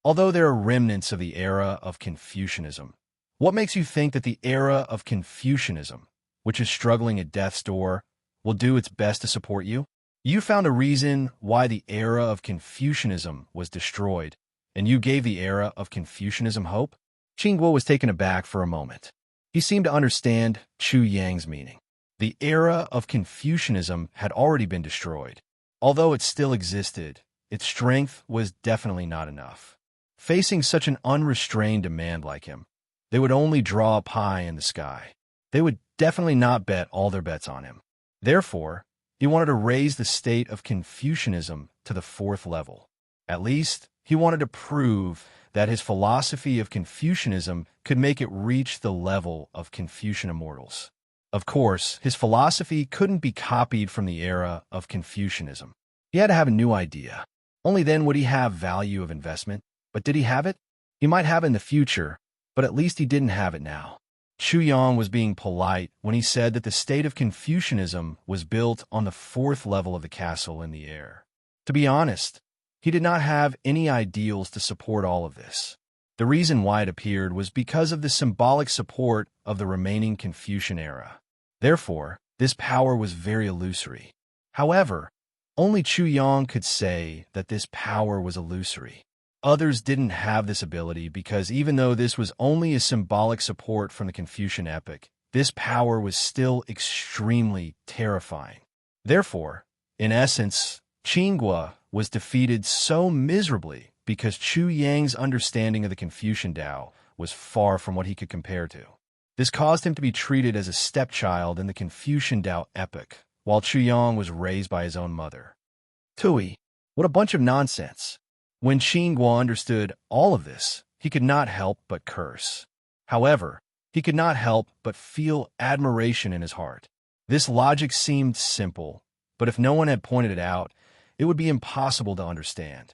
although there are remnants of the era of Confucianism, what makes you think that the era of Confucianism, which is struggling at death's door, will do its best to support you? You found a reason why the era of Confucianism was destroyed, and you gave the era of Confucianism hope? Guo was taken aback for a moment. He seemed to understand Yang's meaning. The era of Confucianism had already been destroyed. Although it still existed, its strength was definitely not enough. Facing such an unrestrained demand like him, they would only draw a pie in the sky. They would definitely not bet all their bets on him. Therefore, he wanted to raise the state of Confucianism to the 4th level. At least, he wanted to prove that his philosophy of Confucianism could make it reach the level of Confucian immortals. Of course, his philosophy couldn't be copied from the era of Confucianism. He had to have a new idea. Only then would he have value of investment. But did he have it? He might have it in the future, but at least he didn't have it now. Yang was being polite when he said that the state of Confucianism was built on the 4th level of the castle in the air. To be honest, he did not have any ideals to support all of this. The reason why it appeared was because of the symbolic support of the remaining Confucian era. Therefore, this power was very illusory. However, only Yang could say that this power was illusory. Others didn't have this ability because even though this was only a symbolic support from the Confucian epic, this power was still extremely terrifying. Therefore, in essence, Guo was defeated so miserably because Yang's understanding of the Confucian Tao was far from what he could compare to. This caused him to be treated as a stepchild in the Confucian Tao epic, while Yang was raised by his own mother. Tui, what a bunch of nonsense. When Guo understood all of this, he could not help but curse. However, he could not help but feel admiration in his heart. This logic seemed simple, but if no one had pointed it out, it would be impossible to understand.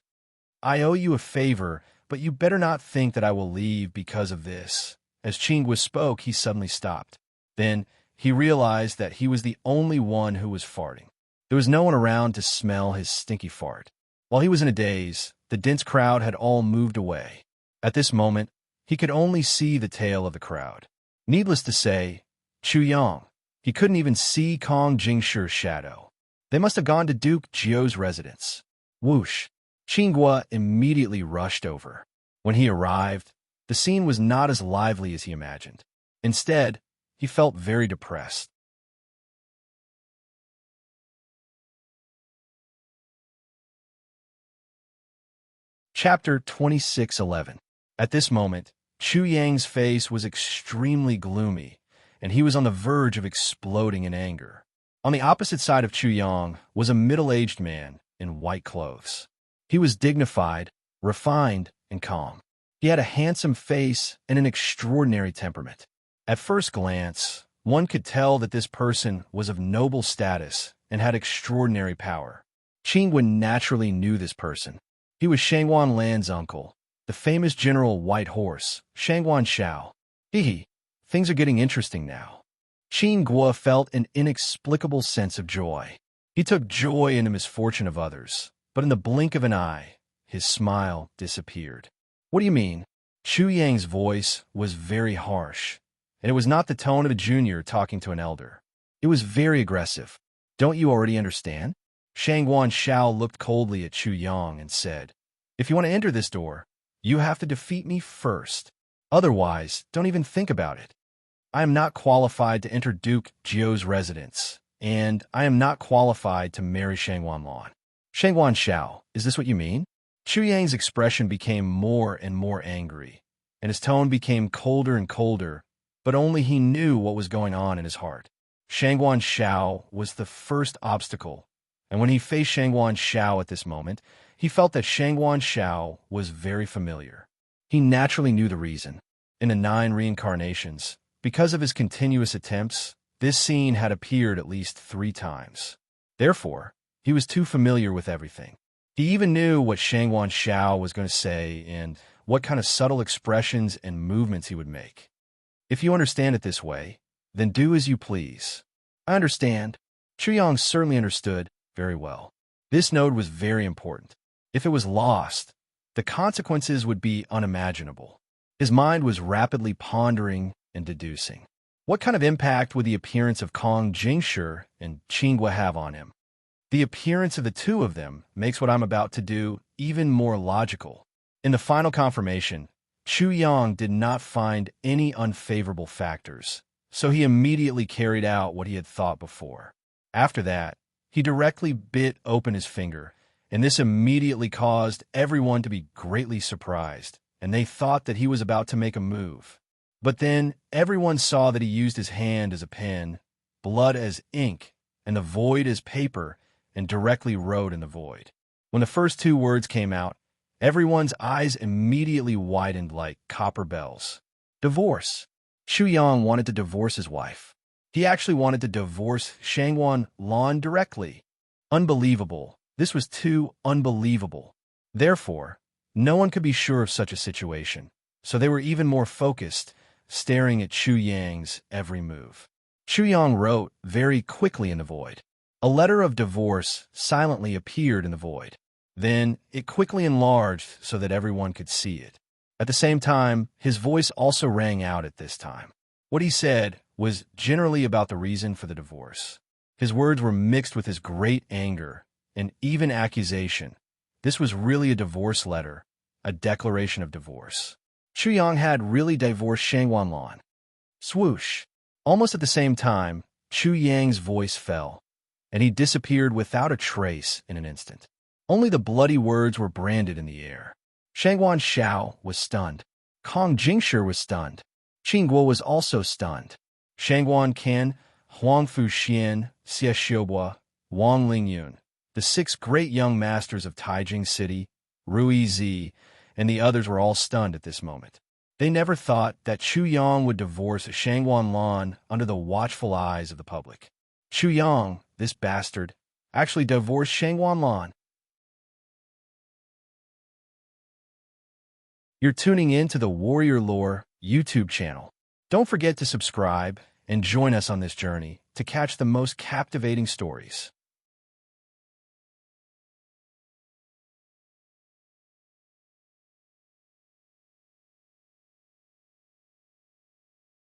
I owe you a favor, but you better not think that I will leave because of this. As Guo spoke, he suddenly stopped. Then, he realized that he was the only one who was farting. There was no one around to smell his stinky fart. While he was in a daze, the dense crowd had all moved away. At this moment, he could only see the tail of the crowd. Needless to say, Yang. He couldn't even see Kong Jingshi's shadow. They must have gone to Duke Jiu's residence. Whoosh! Guo immediately rushed over. When he arrived, the scene was not as lively as he imagined. Instead, he felt very depressed. Chapter 26:11. At this moment, Yang's face was extremely gloomy, and he was on the verge of exploding in anger. On the opposite side of Yang was a middle-aged man in white clothes. He was dignified, refined, and calm. He had a handsome face and an extraordinary temperament. At first glance, one could tell that this person was of noble status and had extraordinary power. Guo naturally knew this person. He was Shangguan Lan's uncle, the famous General White Horse, Shangguan Shao. Hee, things are getting interesting now. Qin Guo felt an inexplicable sense of joy. He took joy in the misfortune of others, but in the blink of an eye, his smile disappeared. What do you mean? Chu Yang's voice was very harsh, and it was not the tone of a junior talking to an elder. It was very aggressive. Don't you already understand? Shangguan Shao looked coldly at Chu Yang and said, if you want to enter this door, you have to defeat me first. Otherwise, don't even think about it. I am not qualified to enter Duke Jiu's residence, and I am not qualified to marry Shangguan Lan. Shangguan Shao, is this what you mean? Chu Yang's expression became more and more angry, and his tone became colder and colder, but only he knew what was going on in his heart. Shangguan Shao was the first obstacle, and when he faced Shangguan Shao at this moment, he felt that Shangguan Shao was very familiar. He naturally knew the reason. In the 9 reincarnations, because of his continuous attempts, this scene had appeared at least 3 times. Therefore, he was too familiar with everything. He even knew what Shangguan Shao was going to say and what kind of subtle expressions and movements he would make. If you understand it this way, then do as you please. I understand. Chu Yang certainly understood very well. This node was very important. If it was lost, the consequences would be unimaginable. His mind was rapidly pondering and deducing. What kind of impact would the appearance of Kong Jingshi and Qinghua have on him? The appearance of the two of them makes what I'm about to do even more logical. In the final confirmation, Chu Yang did not find any unfavorable factors, so he immediately carried out what he had thought before. After that, he directly bit open his finger, and this immediately caused everyone to be greatly surprised, and they thought that he was about to make a move. But then everyone saw that he used his hand as a pen, blood as ink, and the void as paper, and directly wrote in the void. When the first 2 words came out, everyone's eyes immediately widened like copper bells. Divorce. Chu Yang wanted to divorce his wife. He actually wanted to divorce Shangguan Lan directly. Unbelievable. This was too unbelievable. Therefore, no one could be sure of such a situation, so they were even more focused, staring at Chu Yang's every move. Chu Yang wrote very quickly in the void. A letter of divorce silently appeared in the void. Then it quickly enlarged so that everyone could see it. At the same time, his voice also rang out at this time. What he said was generally about the reason for the divorce. His words were mixed with his great anger and even accusation. This was really a divorce letter, a declaration of divorce. Chu Yang had really divorced Shangguan Lan. Swoosh! Almost at the same time, Chu Yang's voice fell, and he disappeared without a trace in an instant. Only the bloody words were branded in the air. Shangguan Shao was stunned. Kong Jingshi was stunned. Qin Guo was also stunned. Shangguan Qian, Huang Fuxian, Xie Xiubua, Wang Lingyun, the 6 great young masters of Taijing City, Rui Zi, and the others were all stunned at this moment. They never thought that Chu Yang would divorce Shangguan Lan under the watchful eyes of the public. Chu Yang, this bastard, actually divorced Shangguan Lan. You're tuning in to the Warrior Lore YouTube channel. Don't forget to subscribe and join us on this journey to catch the most captivating stories.